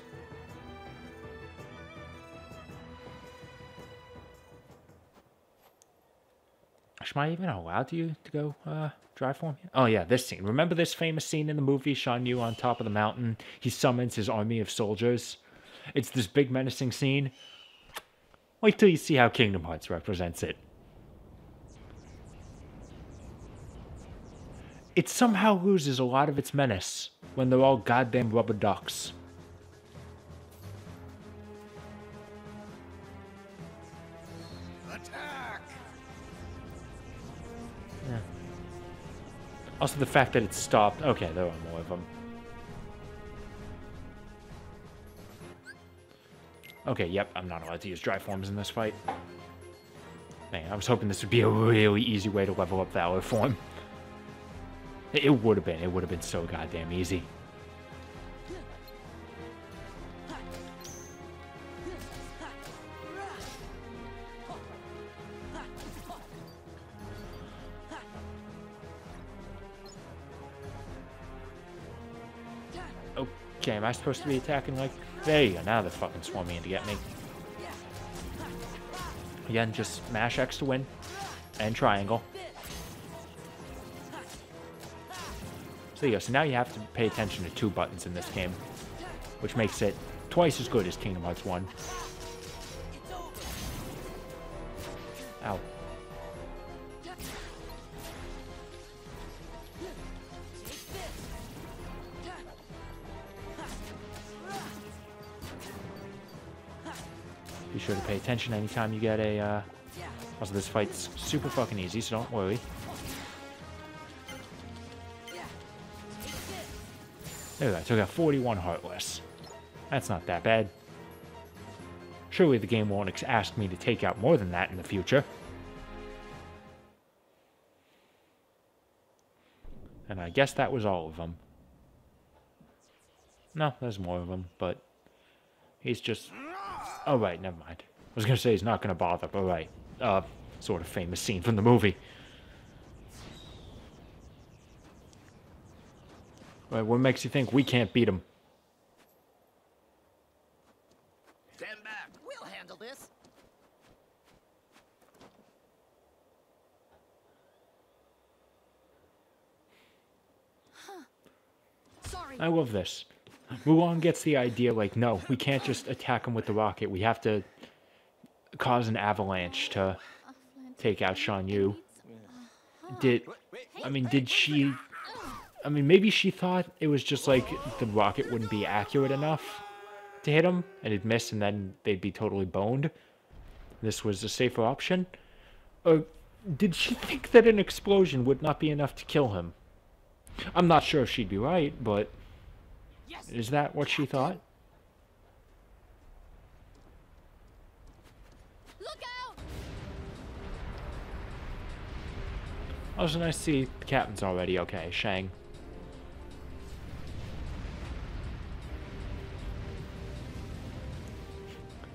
Am I even allowed to go dry form? Oh yeah, this scene. Remember this famous scene in the movie, Shan Yu on top of the mountain? He summons his army of soldiers. It's this big menacing scene. Wait till you see how Kingdom Hearts represents it. It somehow loses a lot of its menace when they're all goddamn rubber ducks. Attack! Yeah. Also the fact that it stopped. Okay, there are more of them. Okay, yep, I'm not allowed to use dry forms in this fight. Man, I was hoping this would be a really easy way to level up Valor form. It would have been. It would have been so goddamn easy. Okay, am I supposed to be attacking like... There you go, now they're fucking swarming in to get me. Again, just mash X to win. And triangle. So there you go, so now you have to pay attention to 2 buttons in this game. Which makes it twice as good as Kingdom Hearts 1. Ow. Be sure to pay attention anytime you get a, Also, this fight's super fucking easy, so don't worry. There we go, so I got 41 Heartless. That's not that bad. Surely the game won't ask me to take out more than that in the future. And I guess that was all of them. No, there's more of them, but he's just... Oh, right, never mind. I was going to say he's not going to bother, but right. Sort of famous scene from the movie. Right, what makes you think we can't beat him? Stand back. We'll handle this. Sorry. I love this. Mulan gets the idea, like, no, we can't just attack him with the rocket. We have to cause an avalanche to take out Shan Yu. Did she... I mean, maybe she thought it was just like the rocket wouldn't be accurate enough to hit him, and it'd miss, and then they'd be totally boned. This was a safer option? Or did she think that an explosion would not be enough to kill him? I'm not sure if she'd be right, but... Is that what she thought? Look out! Oh, so nice to see the captain's already okay. Shang.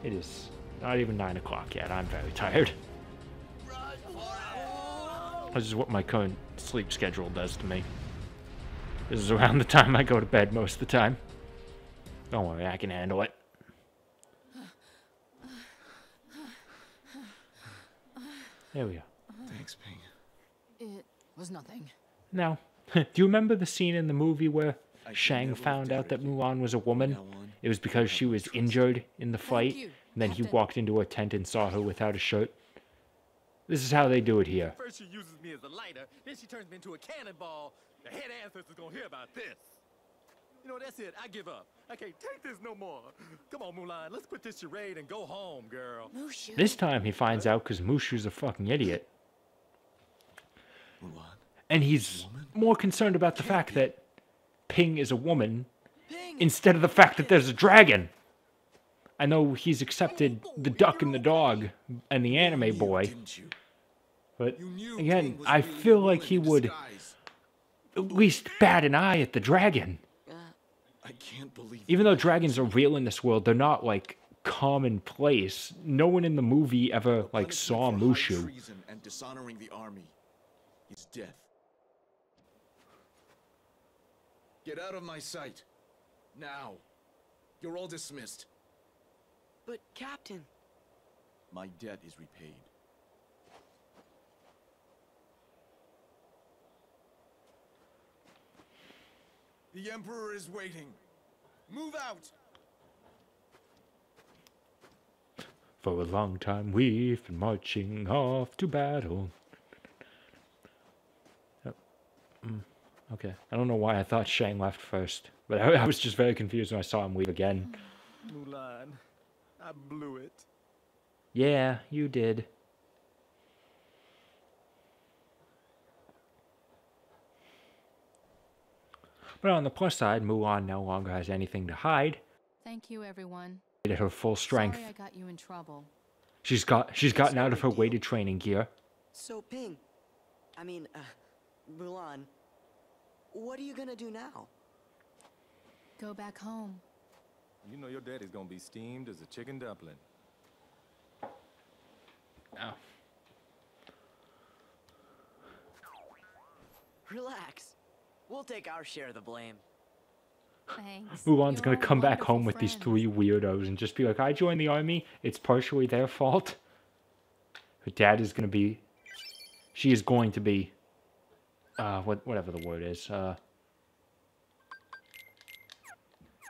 It is not even 9 o'clock yet. I'm very tired. This is what my current sleep schedule does to me. This is around the time I go to bed most of the time. Don't worry, I can handle it. There we go. Thanks, Ping. It was nothing. Now, do you remember the scene in the movie where Shang found out that Mulan was a woman? It was because she was injured in the fight, and then he walked into her tent and saw her without a shirt. This is how they do it here. First she uses me as a lighter, then she turns me into a cannonball. The head ancestor's gonna hear about this. You know, that's it. I give up. I can't take this no more. Come on, Mulan. Let's quit this charade and go home, girl. Mushu. This time he finds out because Mushu's a fucking idiot. And he's more concerned about the fact that Ping is a woman instead of the fact that there's a dragon. I know he's accepted the duck and the dog and the anime boy. But again, I feel like he would at least bat an eye at the dragon. I can't believe Even though dragons are real in this world, they're not like commonplace. No one in the movie ever like saw Mushu. treason and dishonoring the army is death. Get out of my sight. Now. You're all dismissed. But, Captain... My debt is repaid. The Emperor is waiting. Move out! For a long time we've been marching off to battle. Okay. I don't know why I thought Shang left first, but I was just very confused when I saw him leave again. Mulan, I blew it. Yeah, you did. But on the plus side, Mulan no longer has anything to hide. Thank you, everyone. At her full strength. Sorry I got you in trouble. She's gotten out of her weighted training gear. So, Mulan, what are you gonna do now? Go back home. You know your daddy's gonna be steamed as a chicken dumpling. Oh. Relax. We'll take our share of the blame. Thanks. Mulan's gonna come back home with these 3 weirdos and just be like, I joined the army, it's partially their fault. Her dad is gonna be... She is going to be... whatever the word is,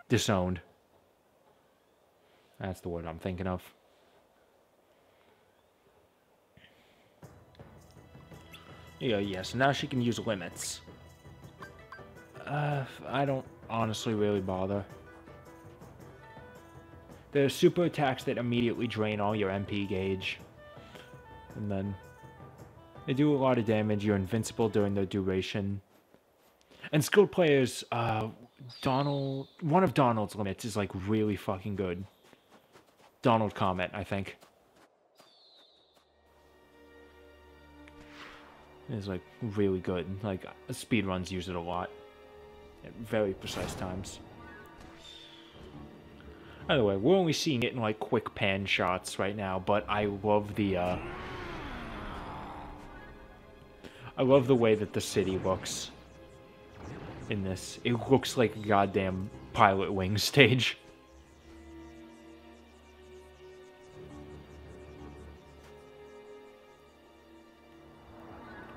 disowned. That's the word I'm thinking of. Yeah, so now she can use limits. I don't honestly really bother. There's super attacks that immediately drain all your MP gauge. And then they do a lot of damage. You're invincible during their duration. And skilled players, one of Donald's limits is like really fucking good. Donald Comet, I think. It's like really good. Like speedruns use it a lot. At very precise times. By the way, we're only seeing it in like quick pan shots right now, but I love the way that the city looks in this. It looks like a goddamn Pilot Wings stage.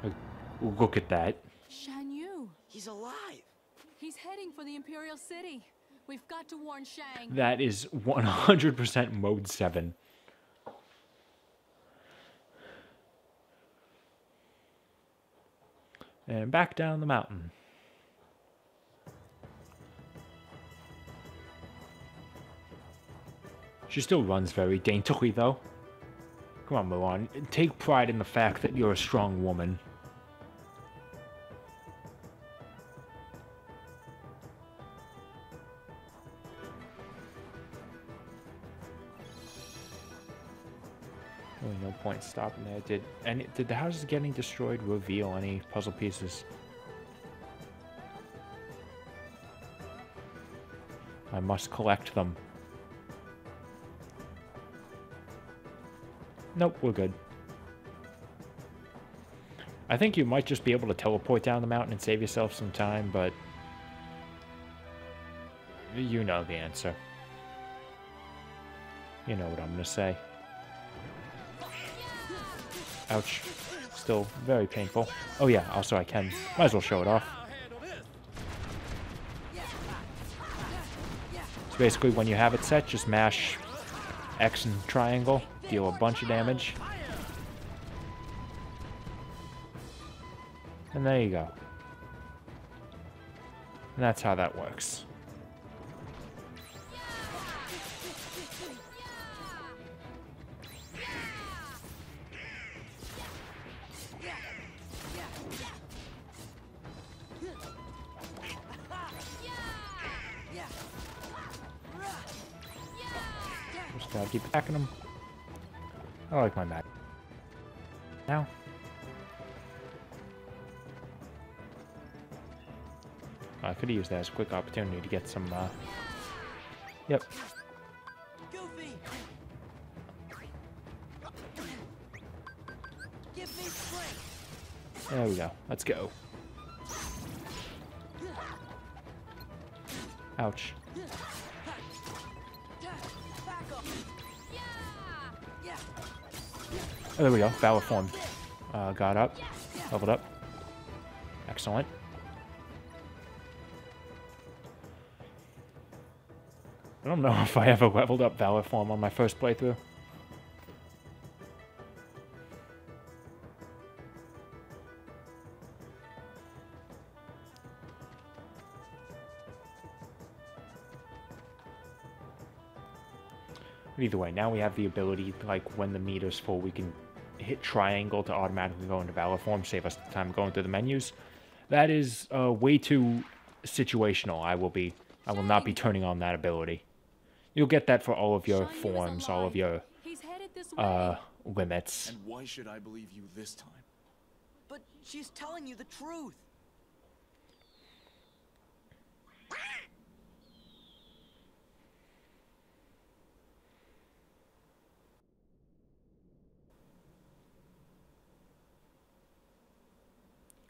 Like, look at that. Shan Yu. He's alive. He's heading for the Imperial City. We've got to warn Shang. That is 100% Mode 7. And back down the mountain. She still runs very daintily, though. Come on, Mulan. Take pride in the fact that you're a strong woman. Really no point stopping there. Did the houses getting destroyed reveal any puzzle pieces? I must collect them. Nope, we're good. I think you might just be able to teleport down the mountain and save yourself some time, but you know the answer. You know what I'm gonna say. Ouch. Still very painful. Oh yeah, also I can. Might as well show it off. So basically when you have it set, just mash X and triangle, deal a bunch of damage. And there you go. And that's how that works. Just gotta keep attacking them. I like my map. Now. I could have used that as a quick opportunity to get some, Yep. Goofy! Give me strength! There we go. Let's go. Ouch. Oh, there we go. Valor form. Got up. Leveled up. Excellent. I don't know if I ever leveled up Valor Form on my first playthrough. But either way, now we have the ability, like, when the meter's full, we can hit triangle to automatically go into Valor Form, save us the time going through the menus. That is way too situational. I will not be turning on that ability. You'll get that for all of your forms, all of your limits. And why should I believe you this time? But she's telling you the truth.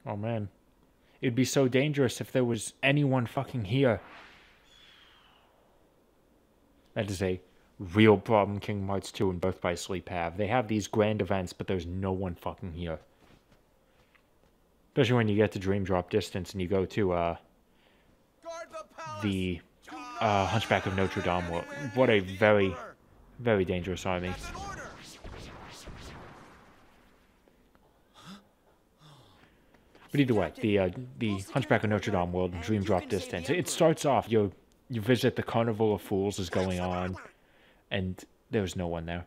Oh man. It'd be so dangerous if there was anyone fucking here. That is a real problem Kingdom Hearts 2 and Birth by Sleep have. They have these grand events, but there's no one fucking here. Especially when you get to Dream Drop Distance and you go to the Hunchback of Notre Dame world. What a very, very dangerous army. But either way, the Hunchback of Notre Dame world and Dream Drop Distance, it starts off, you visit the Carnival of Fools is going on, and there's no one there.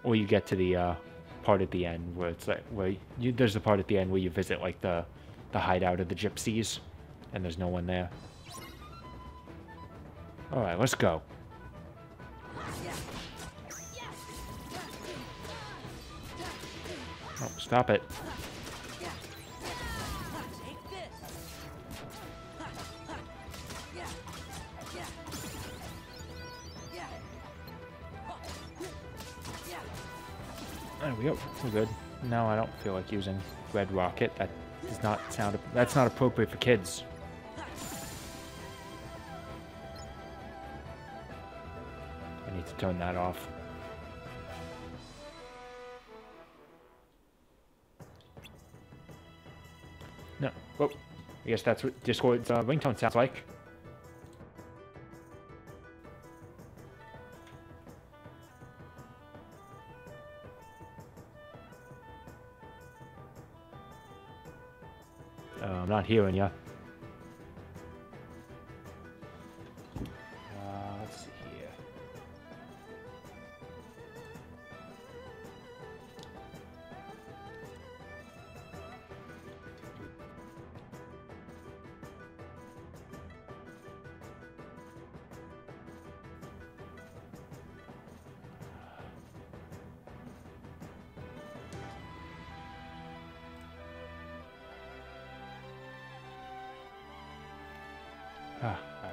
Or you get to the part at the end where it's like, there's the part at the end where you visit like the hideout of the gypsies, and there's no one there. Alright, let's go. Oh, stop it. There we go. We're good. No, I don't feel like using Red Rocket. That does not sound... That's not appropriate for kids. I need to turn that off. No. Oh, I guess that's what Discord's ringtone sounds like. I'm not hearing ya. Let's see here.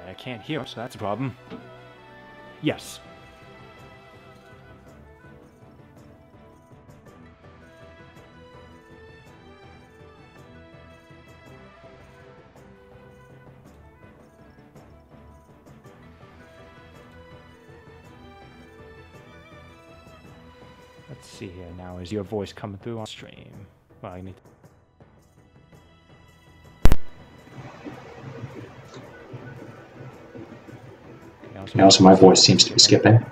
I can't hear, so that's a problem. Yes. Let's see here now. Is your voice coming through on stream? Well, I need to... Also, my voice seems to be skipping.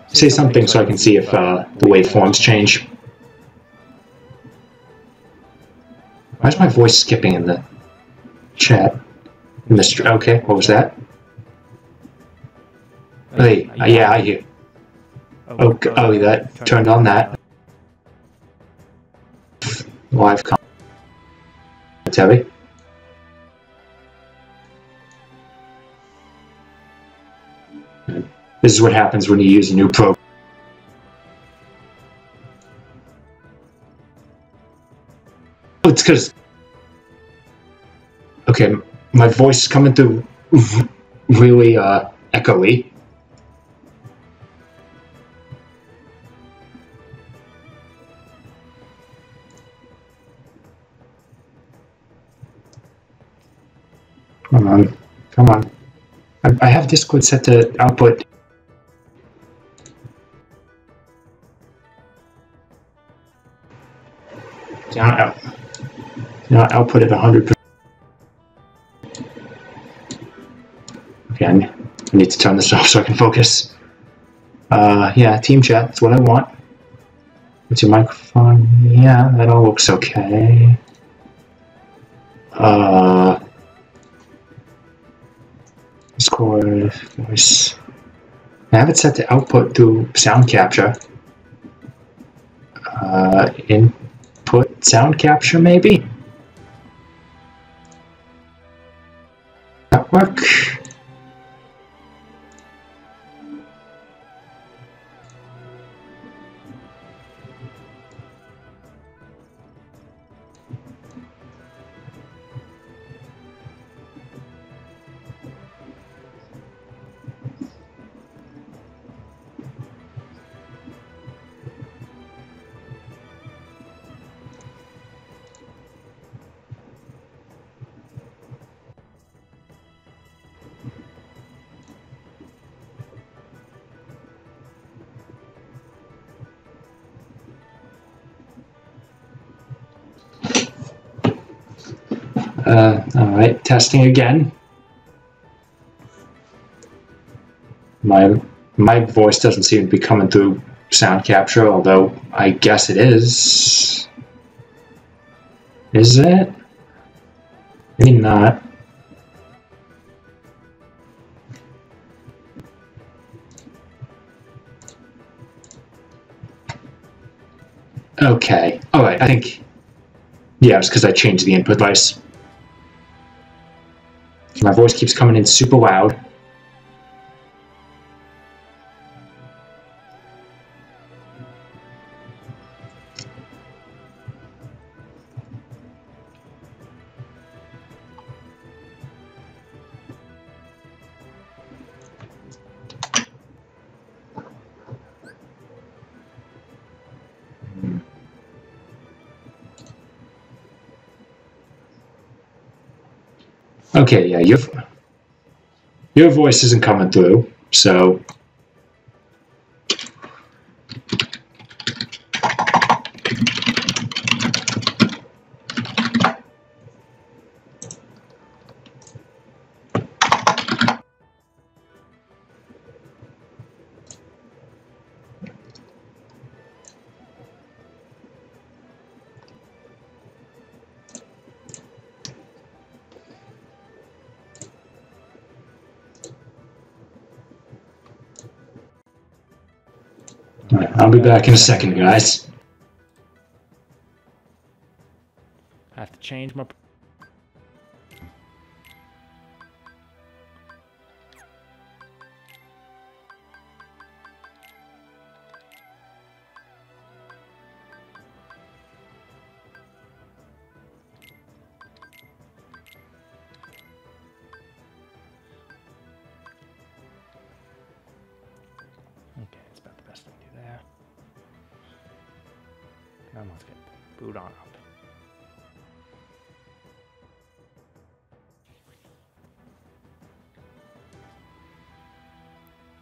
Say something so I can see if the waveforms change. Why is my voice skipping in the chat? Mr. Okay, what was that? Hey, yeah, I hear. Oh, that turned on that. Live commentary. This is what happens when you use a new program. It's because... Okay, my voice is coming through really echoey. Come on. I have Discord set to output. Not output at 100%. Okay, I need to turn this off so I can focus. Yeah, team chat, that's what I want. What's your microphone? Yeah, that all looks okay. Discord, voice. I have it set to output through sound capture. Input sound capture, maybe? That work? Alright, testing again. My voice doesn't seem to be coming through sound capture, although I guess it is. Is it? Maybe not. Okay. Alright, I think... Yeah, it's because I changed the input device. My voice keeps coming in super loud. Okay, yeah, your voice isn't coming through, so... Alright, I'll be back in a second, guys. I have to change my... Okay, it's about the best thing to do there. Come on, let's get boot on up.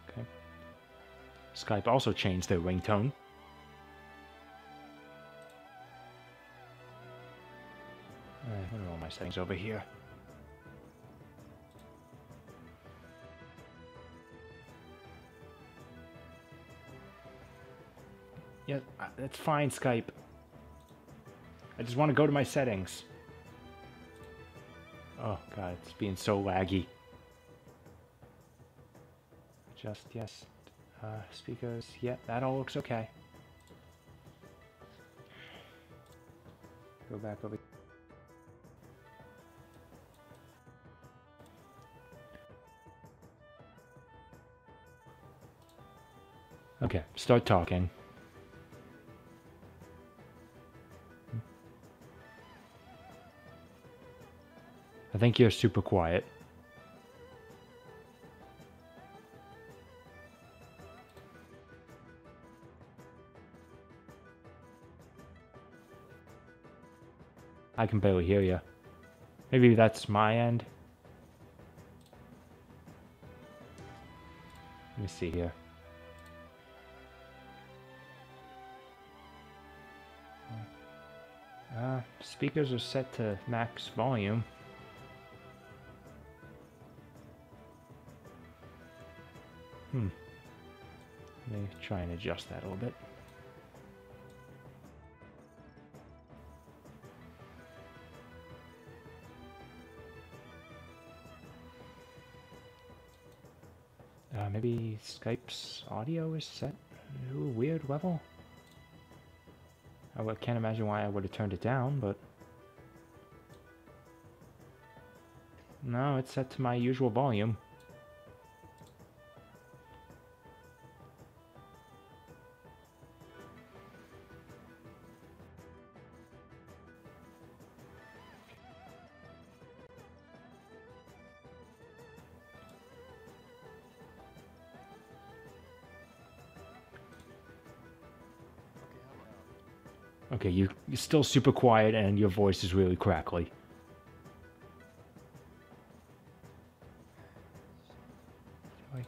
Okay. Skype also changed their ringtone. What are all my settings over here? Yeah, that's fine, Skype. I just want to go to my settings. Oh god, it's being so laggy. Just, yes. Speakers, yeah, that all looks okay. Go back over. Okay, start talking. I think you're super quiet. I can barely hear you. Maybe that's my end. me see here. Speakers are set to max volume. Let me try and adjust that a little bit. Maybe Skype's audio is set to a weird level. I can't imagine why I would have turned it down, but... No, it's set to my usual volume. Okay, you're still super quiet and your voice is really crackly. Like,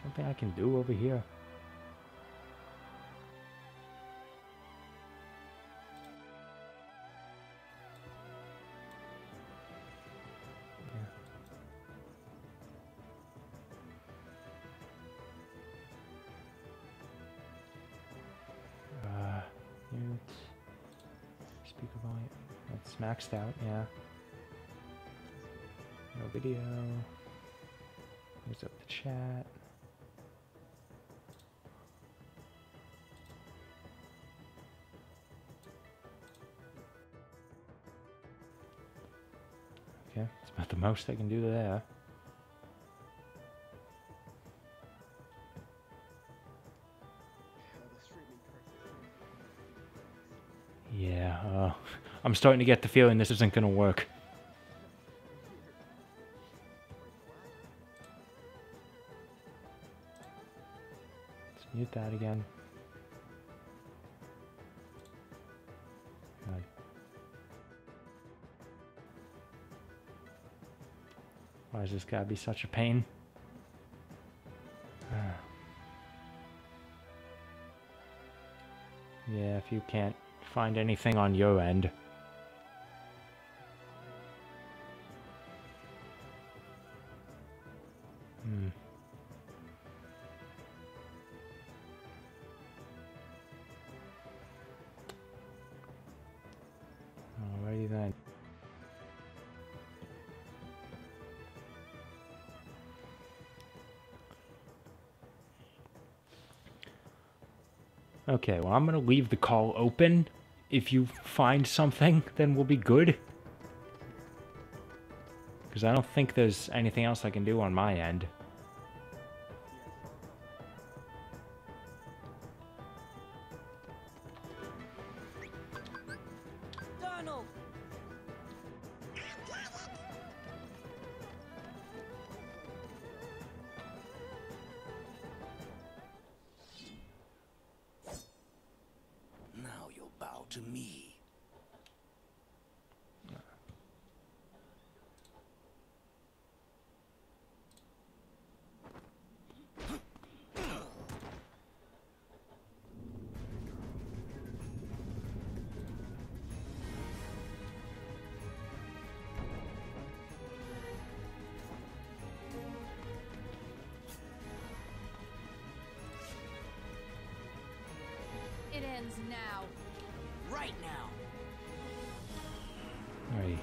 something I can do over here. Speaker volume. That's maxed out, yeah. No video. Here's up the chat. Okay, it's about the most I can do there. Yeah, I'm starting to get the feeling this isn't gonna work. Let's mute that again. God. Why is this gotta be such a pain? Yeah, if you can't find anything on your end. Alrighty then. Okay, well, I'm gonna leave the call open. If you find something, then we'll be good. Because I don't think there's anything else I can do on my end. Donald! Now you'll bow to me. It ends now. Right now. Alright.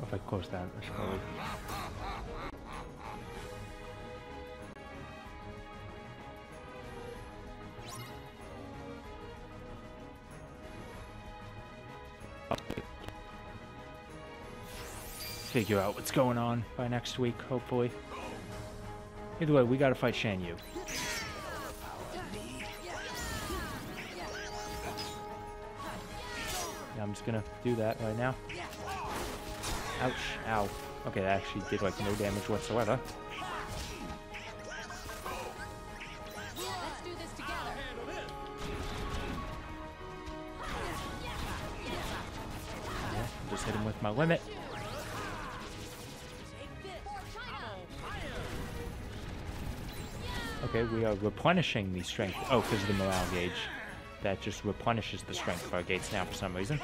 If I close that, I should probably... figure out what's going on by next week, hopefully. Either way, we gotta fight Shan Yu. I'm just gonna do that right now. Ouch. Ow. Okay, that actually did like no damage whatsoever. Let's do this together. Yeah, just hit him with my limit. Okay, we are replenishing the strength. Oh, because of the morale gauge. That just replenishes the strength of our gates now for some reason.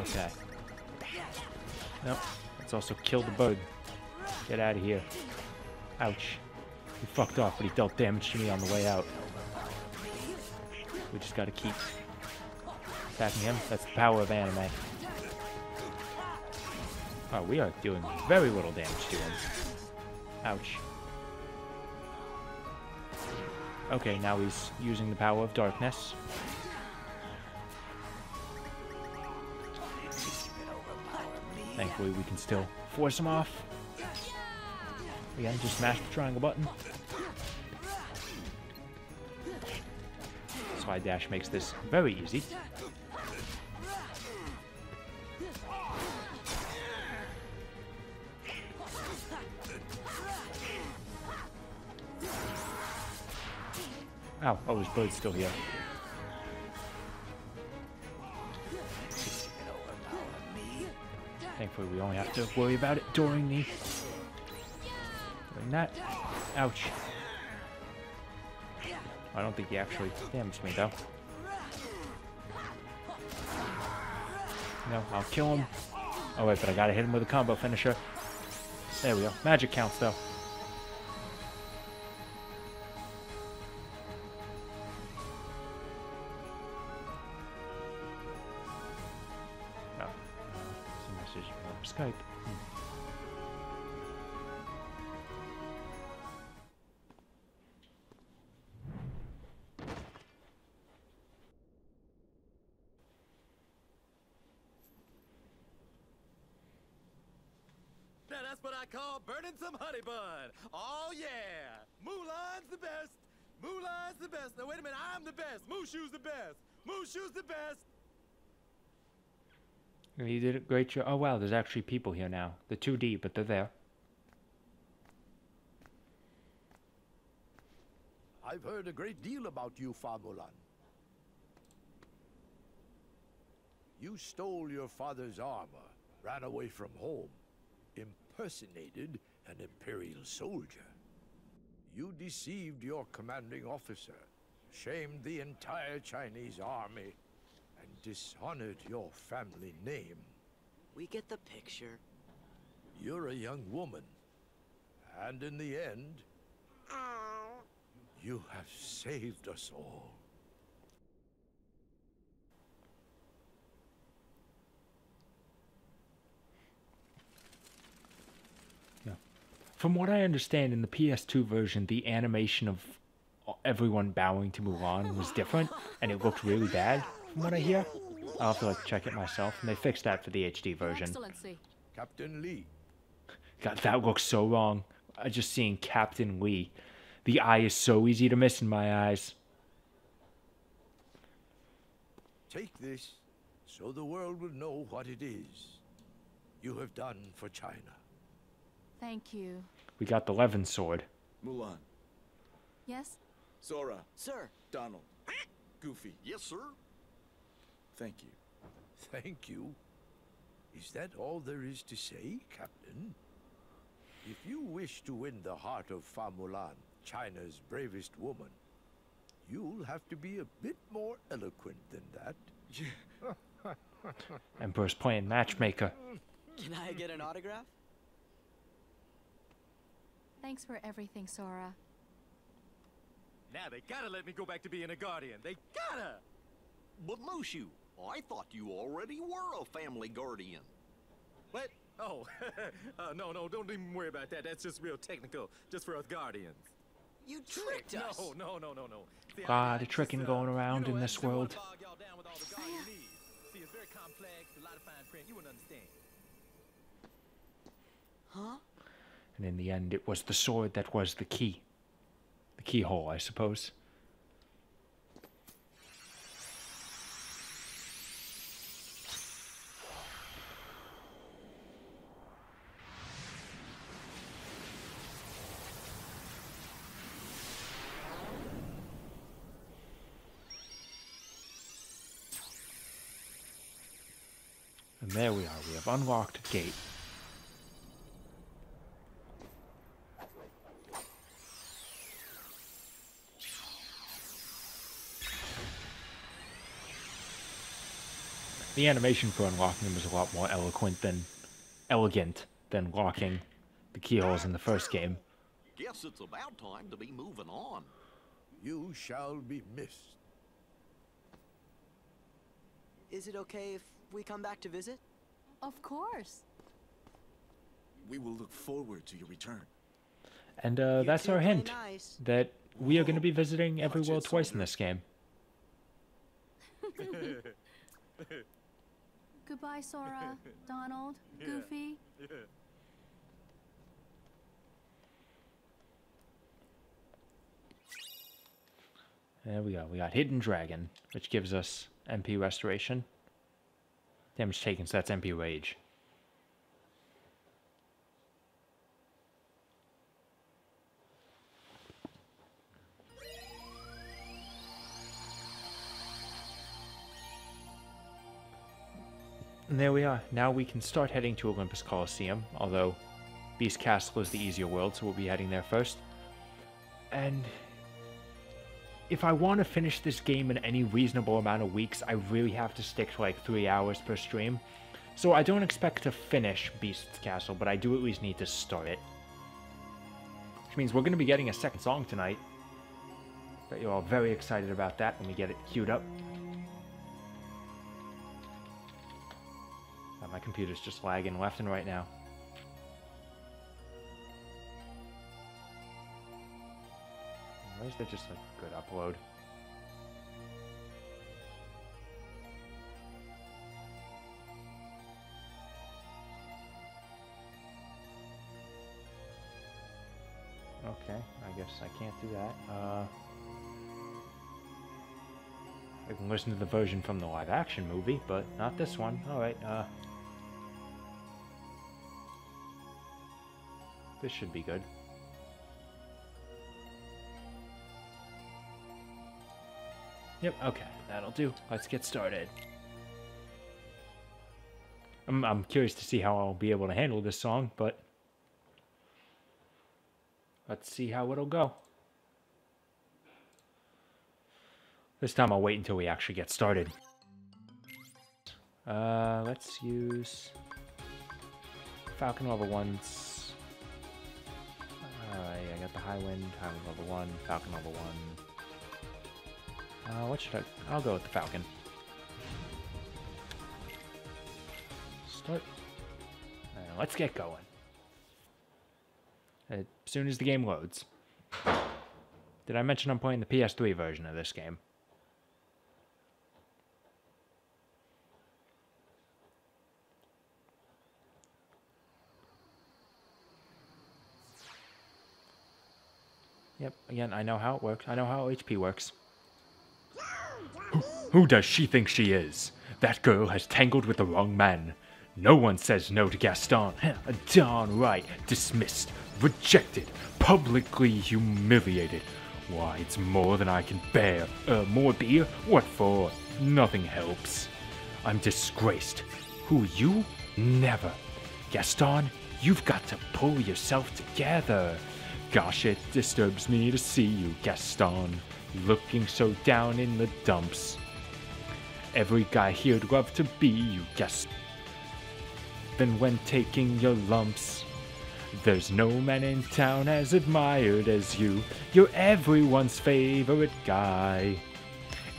Okay. Nope. Let's also kill the bird. Get out of here. Ouch. He fucked off, but he dealt damage to me on the way out. We just gotta keep attacking him. That's the power of anime. Oh, we are doing very little damage to him. Ouch. Okay, now he's using the power of darkness. Thankfully, we can still force him off. Again, just smash the triangle button. Slide dash makes this very easy. Ow, oh, his bird's still here. Thankfully, we only have to worry about it during that. Ouch. I don't think he actually damaged me, though. No, I'll kill him. Oh, wait, but I gotta hit him with a combo finisher. There we go. Magic counts, though. Oh. It's a message from Skype. Now that's what I call burning some honey bun. Oh yeah, Mulan's the best. Mulan's the best. Now wait a minute, I'm the best. Mushu's the best. Mushu's the best. You did a great job. Oh wow, there's actually people here now. They're 2D, but they're there. I've heard a great deal about you, Fa Mulan. You stole your father's armor, ran away from home, impersonated an Imperial soldier. You deceived your commanding officer, shamed the entire Chinese army, and dishonored your family name. We get the picture. You're a young woman, and in the end, you have saved us all. From what I understand, in the PS2 version, the animation of everyone bowing to Mulan was different, and it looked really bad, from what I hear. I'll have to check it myself, and they fixed that for the HD version. Excellency. Captain Lee. God, that looks so wrong. Just seeing Captain Lee. The eye is so easy to miss in my eyes. Take this, so the world will know what it is you have done for China. Thank you. We got the Levin sword. Mulan. Yes? Sora. Sir. Donald. Goofy. Yes, sir. Thank you. Thank you. Is that all there is to say, Captain? If you wish to win the heart of Fa Mulan, China's bravest woman, you'll have to be a bit more eloquent than that. Emperor's playing matchmaker. Can I get an autograph? Thanks for everything, Sora. Now they gotta let me go back to being a guardian. They gotta! But Mushu, I thought you already were a family guardian. What? Oh, no, don't even worry about that. That's just real technical, just for us guardians. You tricked us! No. See, A lot of tricking going around in this world. See, it's very complex, a lot of fine print. You wouldn't understand. Huh? And in the end, it was the sword that was the key. The keyhole, I suppose. And there we are. We have unlocked a gate. The animation for unlocking them is a lot more elegant than locking the keyholes in the first game. Guess it's about time to be moving on. You shall be missed. Is it okay if we come back to visit? Of course. We will look forward to your return. And that's our hint that we are going to be visiting every world twice in this game. Goodbye, Sora, Donald, Goofy. There we go. We got Hidden Dragon, which gives us MP Restoration. Damage taken, so that's MP Rage. And there we are. Now we can start heading to Olympus Coliseum, although Beast Castle is the easier world, so we'll be heading there first. And if I want to finish this game in any reasonable amount of weeks, I really have to stick to like 3 hours per stream. So I don't expect to finish Beast's Castle, but I do at least need to start it. Which means we're going to be getting a second song tonight. Bet you're all very excited about that when we get it queued up. Oh, my computer's just lagging left and right now. Where's there just a good upload? Okay, I guess I can't do that. I can listen to the version from the live action movie, but not this one. Alright, this should be good. Yep, okay, that'll do. Let's get started. I'm curious to see how I'll be able to handle this song, but let's see how it'll go. This time I'll wait until we actually get started. Let's use Falcon level 1's. Alright, I got the High Wind level 1, Falcon level 1. What should I'll go with the Falcon. Start. Let's get going. As soon as the game loads. Did I mention I'm playing the PS3 version of this game? Yep, again, I know how it works. I know how HP works. Who does she think she is? That girl has tangled with the wrong man. No one says no to Gaston. Darn right. Dismissed. Rejected. Publicly humiliated. Why, it's more than I can bear. More beer? What for? Nothing helps. I'm disgraced. Who, you? Never. Gaston, you've got to pull yourself together. Gosh, it disturbs me to see you, Gaston, looking so down in the dumps. Every guy here'd love to be you, Gaston. Then when taking your lumps, there's no man in town as admired as you. You're everyone's favorite guy.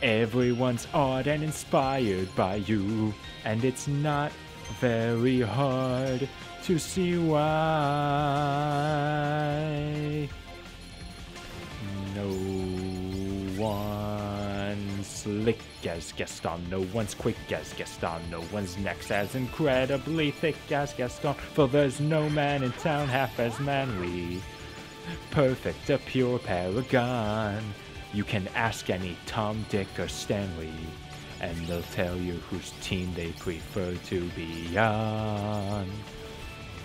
Everyone's awed and inspired by you. And it's not very hard to see why. No one's slick as Gaston, no one's quick as Gaston, no one's next as incredibly thick as Gaston, for there's no man in town half as manly. Perfect, a pure paragon. You can ask any Tom, Dick, or Stanley, and they'll tell you whose team they prefer to be on.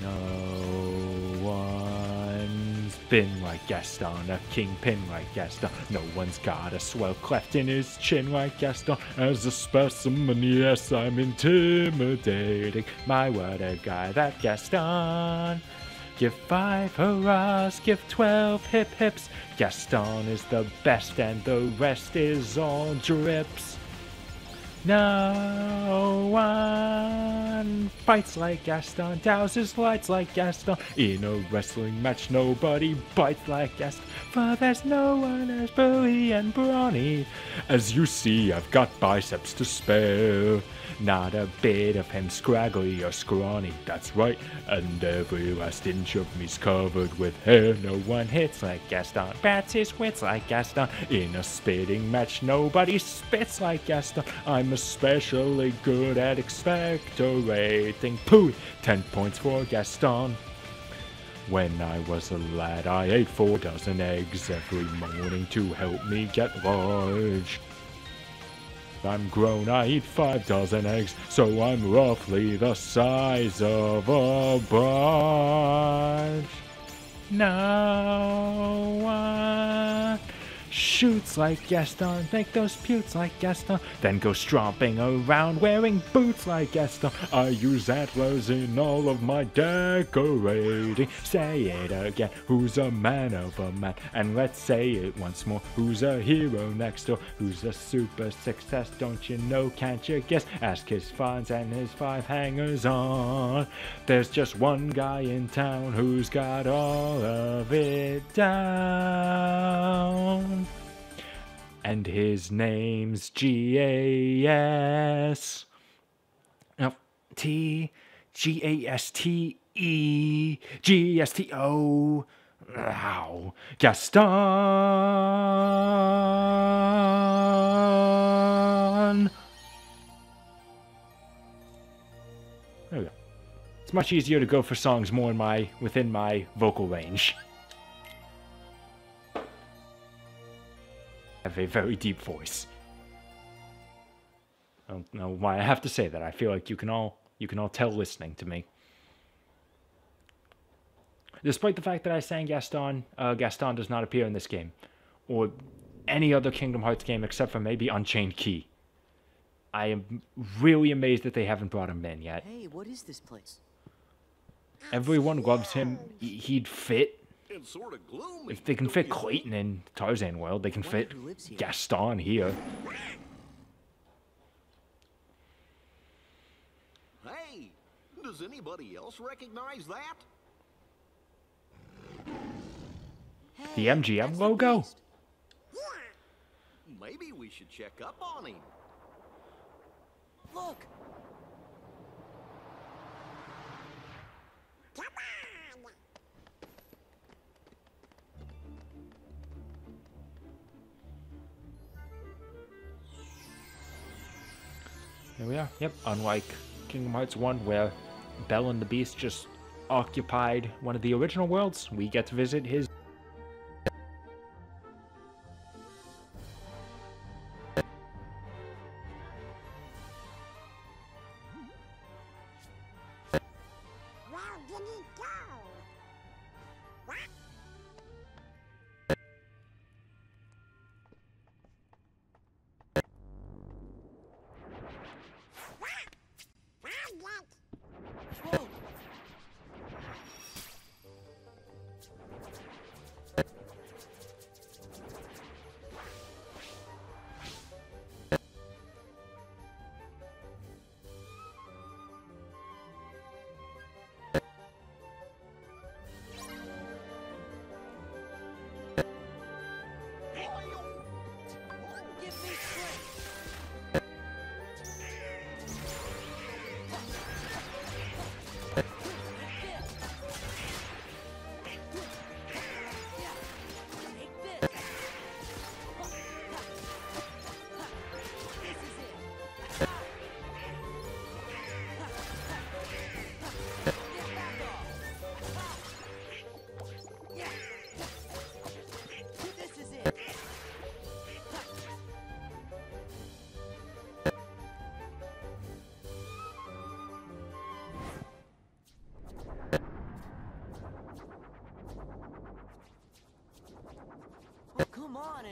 No one's one's been like Gaston, a kingpin like Gaston. No one's got a swell cleft in his chin like Gaston. As a specimen, yes, I'm intimidating. My word, a guy that Gaston. Give 5 hurrahs, give 12 hip hips. Gaston is the best and the rest is all drips. No one fights like Gaston, douses lights like Gaston. In a wrestling match, nobody bites like Gaston. For there's no one as burly and brawny. As you see, I've got biceps to spare. Not a bit of him scraggly or scrawny, that's right. And every last inch of me's covered with hair. No one hits like Gaston, bats his wits like Gaston. In a spitting match, nobody spits like Gaston. I'm especially good at expectorating. Pooh, 10 points for Gaston. When I was a lad, I ate 4 dozen eggs every morning to help me get large. I'm grown, I eat 5 dozen eggs, so I'm roughly the size of a barge. No one shoots like Gaston, make those putes like Gaston, then go stomping around wearing boots like Gaston. I use antlers in all of my decorating. Say it again, who's a man of a man? And let's say it once more, who's a hero next door? Who's a super success, don't you know, can't you guess? Ask his fans and his 5 hangers on. There's just one guy in town who's got all of it down. And his name's G-A-S. No, T-G-A-S-T-E. G-S-T-O. Ow. Gaston. There we go. It's much easier to go for songs more within my vocal range. Have a very deep voice. I don't know why I have to say that. I feel like you can all tell listening to me. Despite the fact that I sang Gaston, Gaston does not appear in this game, or any other Kingdom Hearts game except for maybe Unchained Key. I am really amazed that they haven't brought him in yet. Hey, what is this place? Everyone loves him. He'd fit. It's sort of gloomy. If they can fit Clayton in Tarzan World, they can fit Gaston here. Hey, does anybody else recognize that? The MGM logo? Maybe we should check up on him. Look! There we are. Yep, unlike Kingdom Hearts 1, where Belle and the Beast just occupied one of the original worlds, we get to visit his...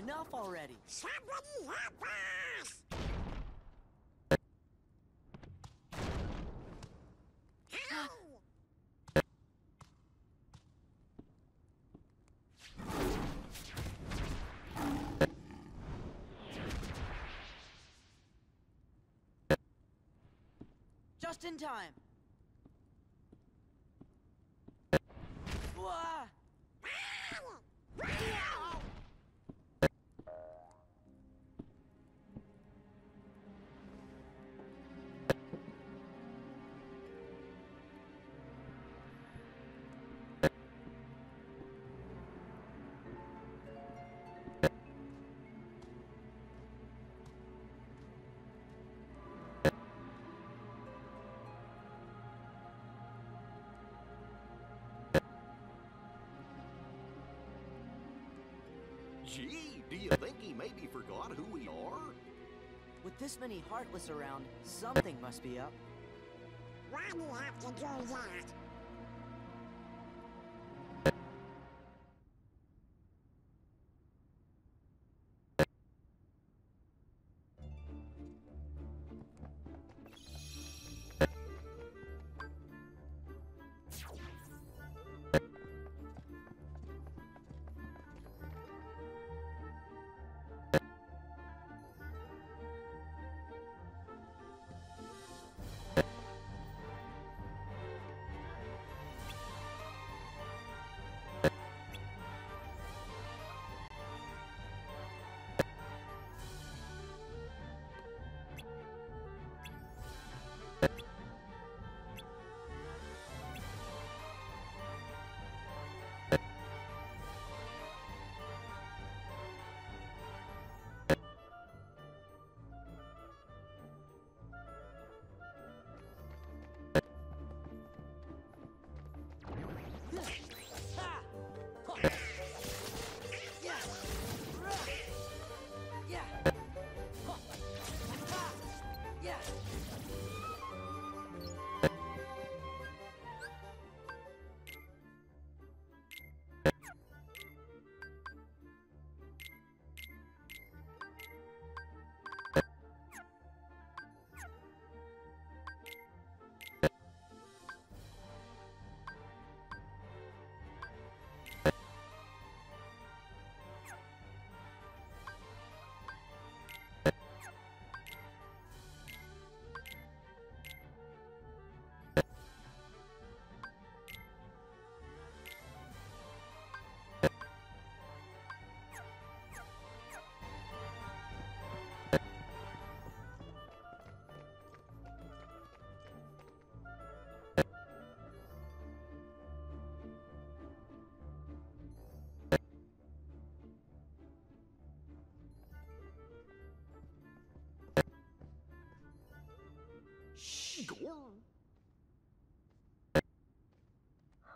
enough already. Somebody help us! Just in time. Wah! Gee, do you think he maybe forgot who we are? With this many Heartless around, something must be up. Why do you have to do that?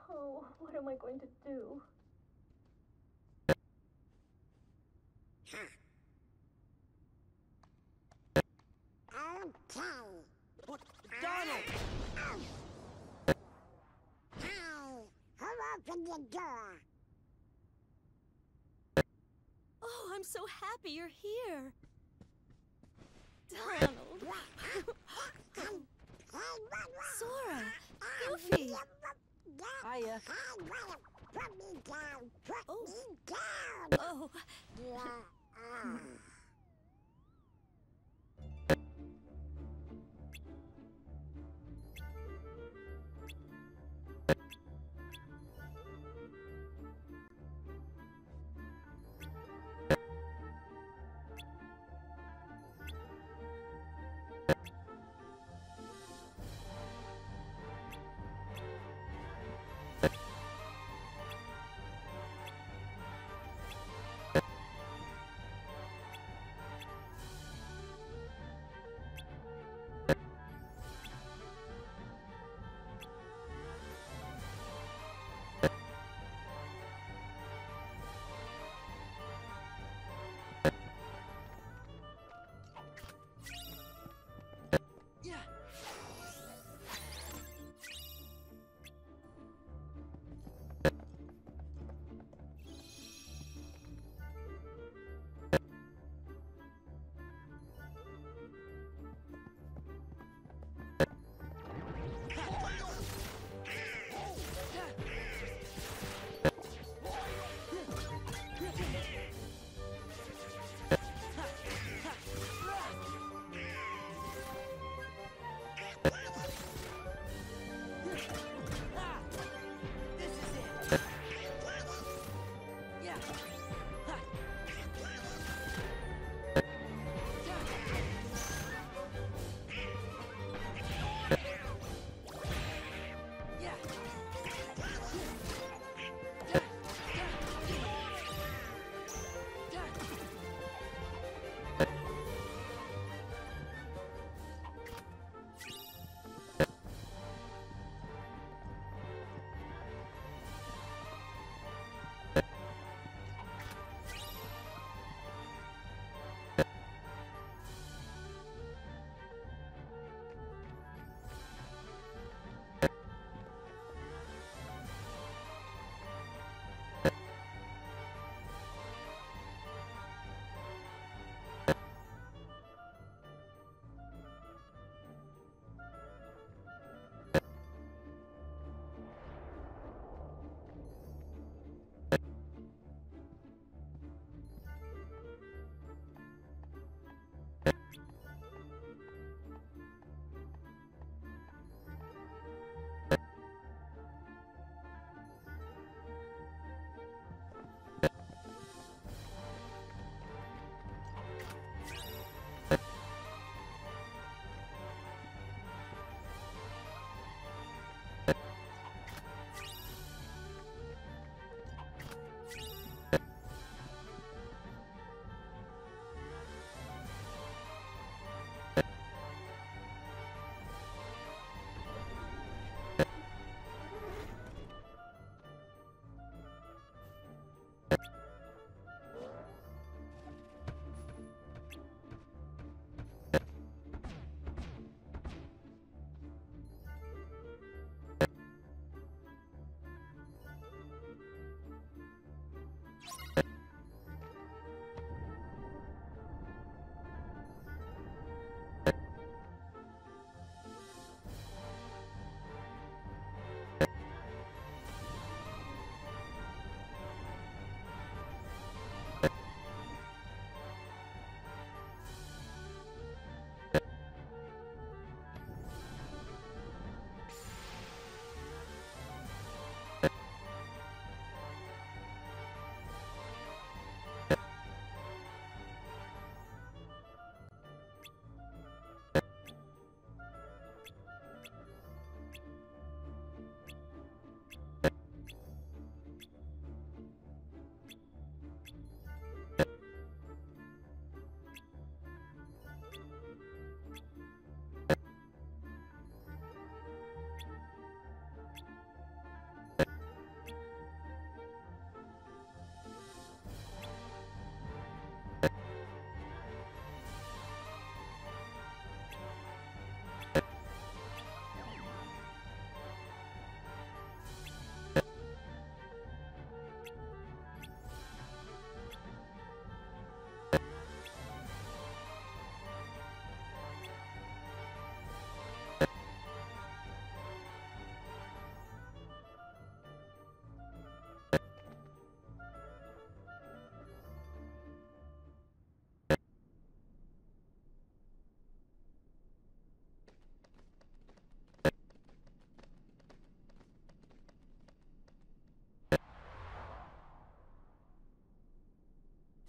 Oh, what am I going to do? Okay. Donald! Hey, who opened the door? Oh, I'm so happy you're here. Donald. Sora. Goofy. Hiya. Put me down. Put me down. Oh.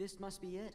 This must be it.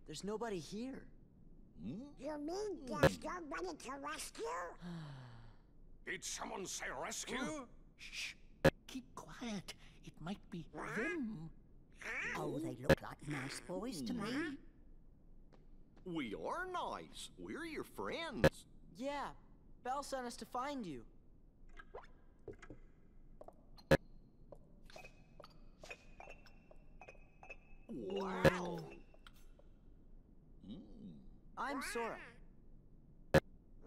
There's nobody here. You mean there's nobody to rescue? Did someone say rescue? Shh. Keep quiet. It might be them. Oh, they look like nice boys to me. We are nice. We're your friends. Yeah, Belle sent us to find you. Wow. I'm Sora.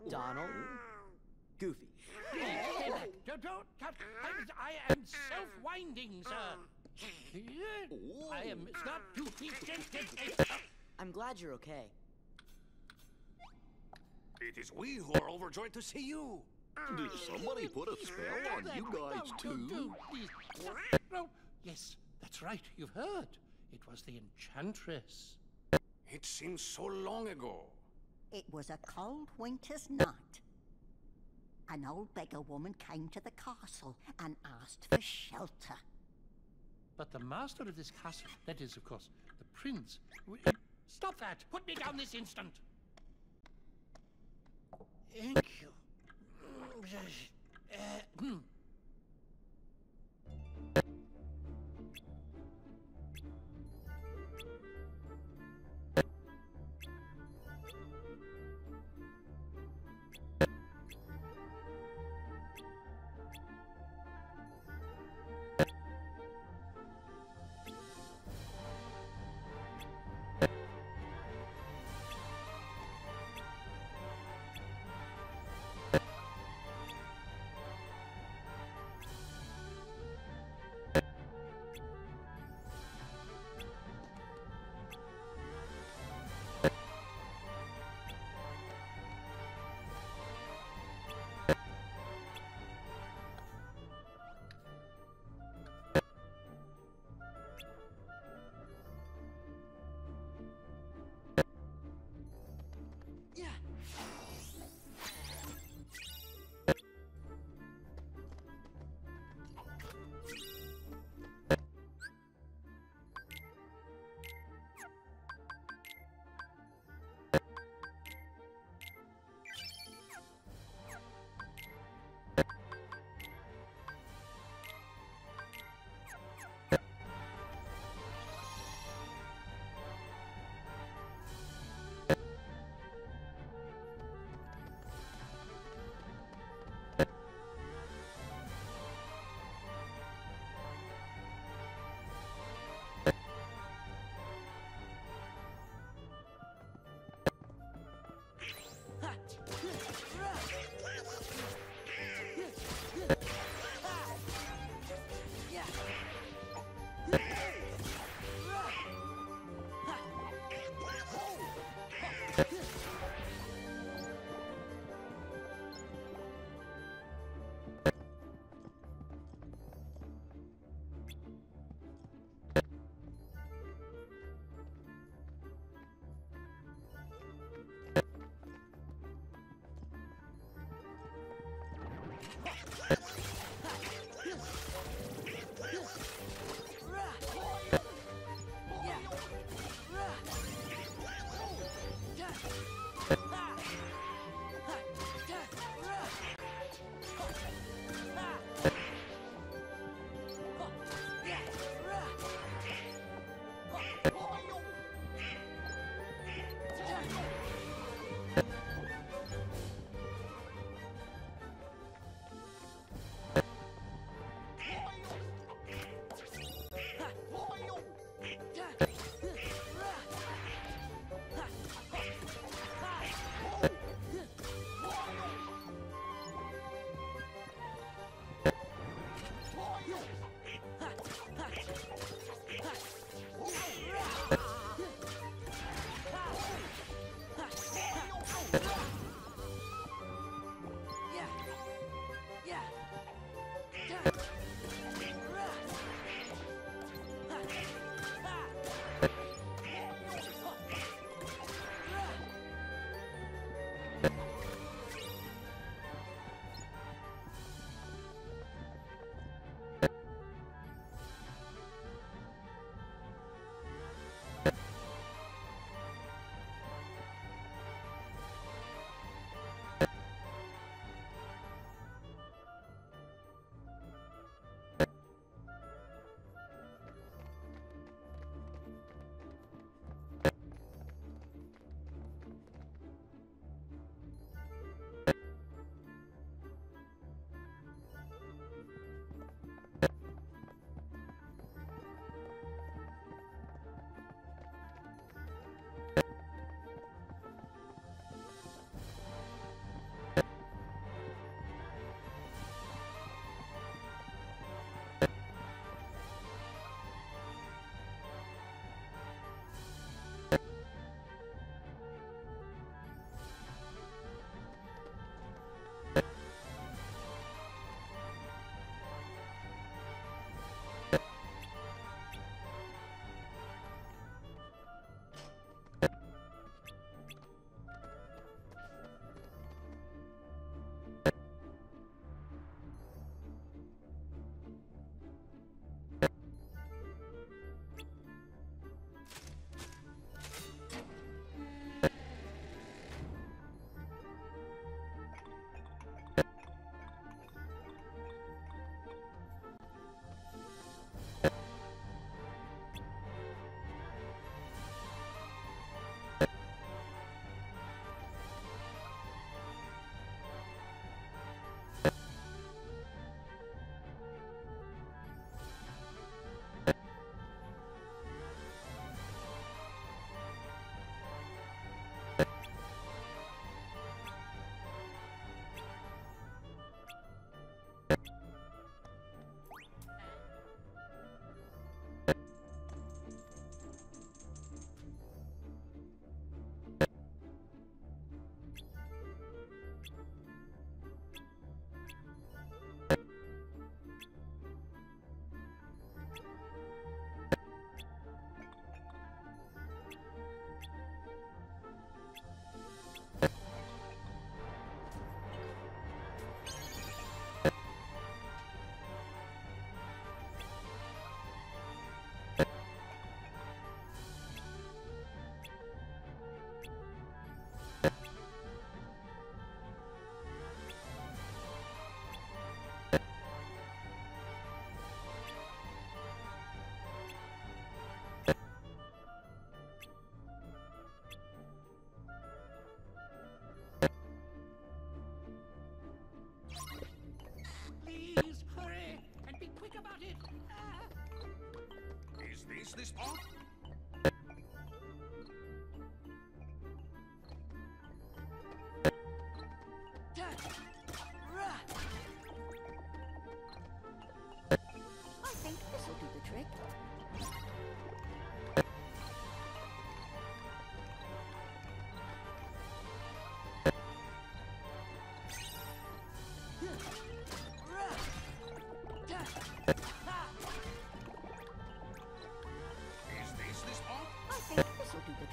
Donald. Goofy. Stay back. I am self-winding, sir. I am not too I'm glad you're okay. It is we who are overjoyed to see you. Did somebody put a spell on you guys too? No. Yes, that's right. You've heard. It was the Enchantress. It seems so long ago. It was a cold winter's night. An old beggar woman came to the castle and asked for shelter. But the master of this castle, that is, of course, the prince... Stop that! Put me down this instant! Thank you.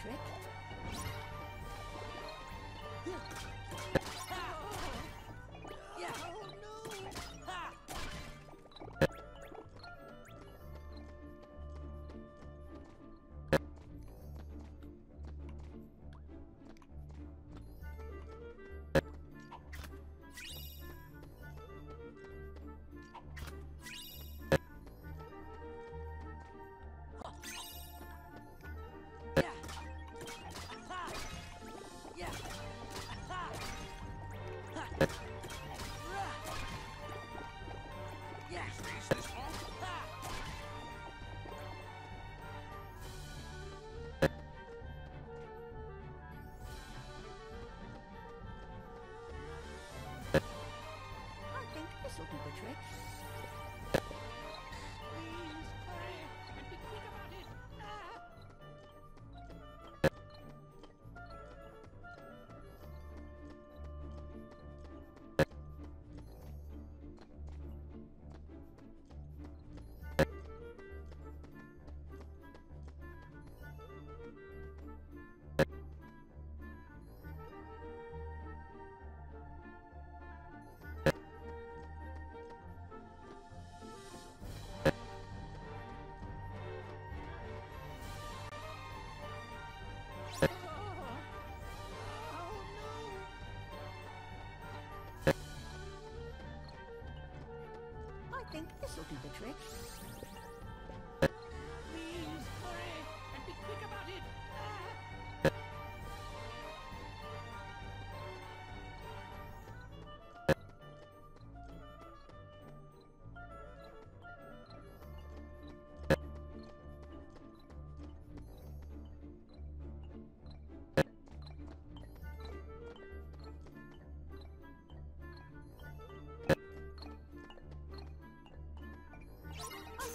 trick. I think this'll do the trick. Please, hurry and be quick about it. I think this'll do the trick. Please, hurry and be quick about it. I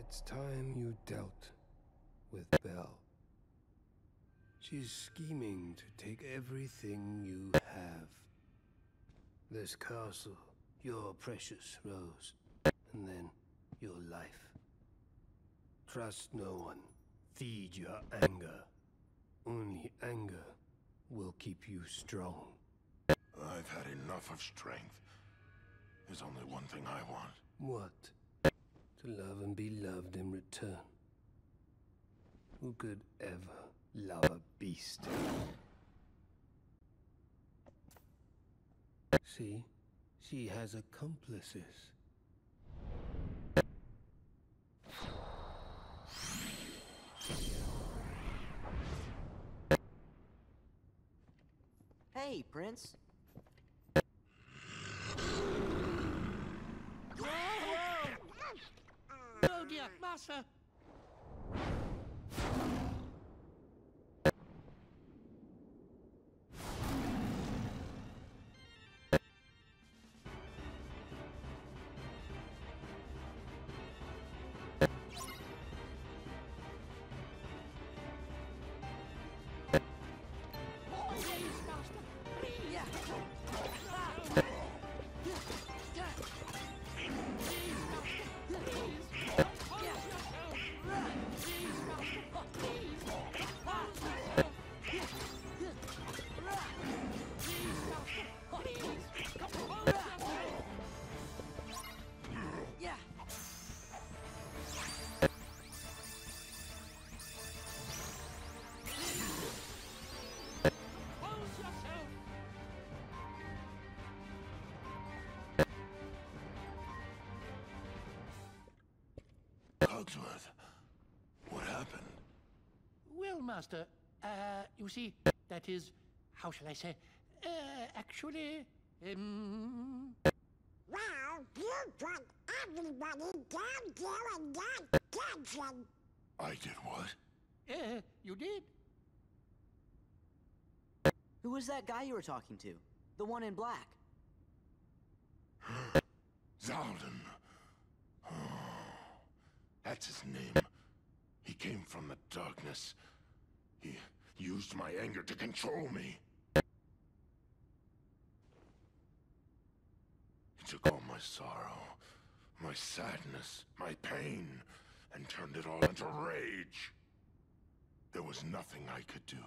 It's time you dealt with Belle. She's scheming to take everything you have. This castle, your precious Rose, and then your life. Trust no one. Feed your anger. Only anger will keep you strong. I've had enough of strength. There's only one thing I want. What? To love and be loved in return. Who could ever love a beast? See? She has accomplices. Hey, Prince. Oh dear, Master! Cogsworth, what happened? Well, Master, you see, that is, how shall I say, actually, Well, you put everybody down there in that dungeon. I did what? You did. Who was that guy you were talking to? The one in black. Zaldin. Oh, that's his name. He came from the darkness. He used my anger to control me. He took all my sorrow, my sadness, my pain, and turned it all into rage. There was nothing I could do.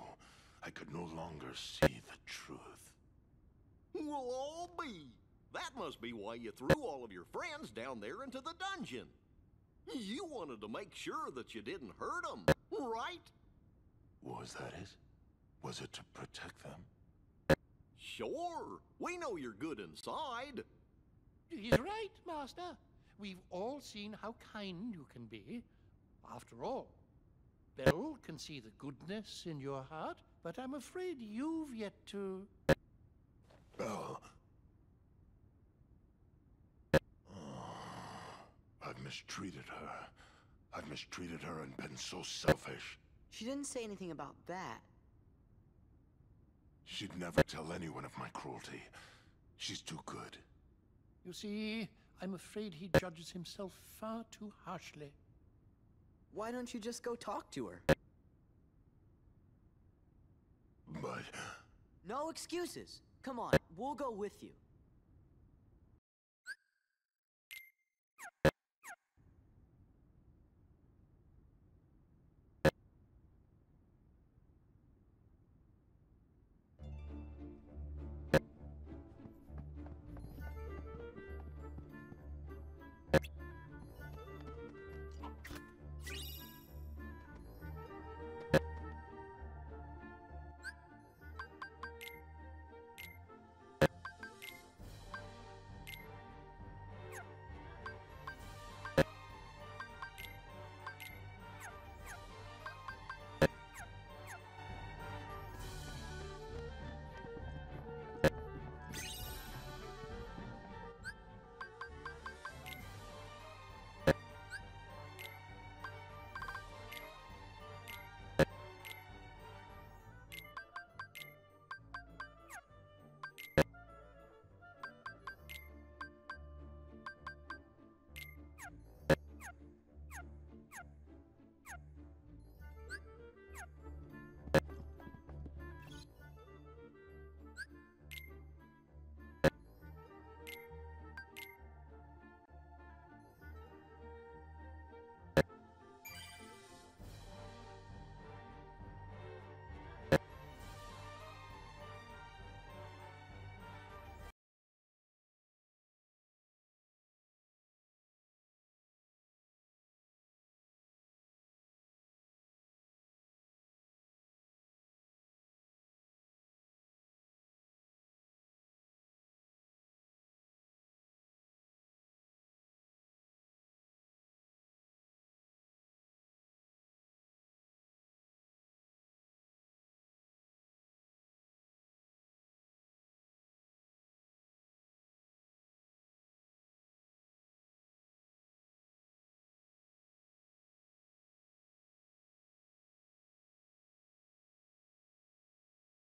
I could no longer see the truth. We'll all be. That must be why you threw all of your friends down there into the dungeon. You wanted to make sure that you didn't hurt them, right? Was that it? Was it to protect them? Sure. We know you're good inside. He's right, Master. We've all seen how kind you can be. After all, Belle can see the goodness in your heart, but I'm afraid you've yet to... Belle. I've mistreated her. I've mistreated her and been so selfish. She didn't say anything about that. She'd never tell anyone of my cruelty. She's too good. You see, I'm afraid he judges himself far too harshly. Why don't you just go talk to her? But... No excuses. Come on, we'll go with you.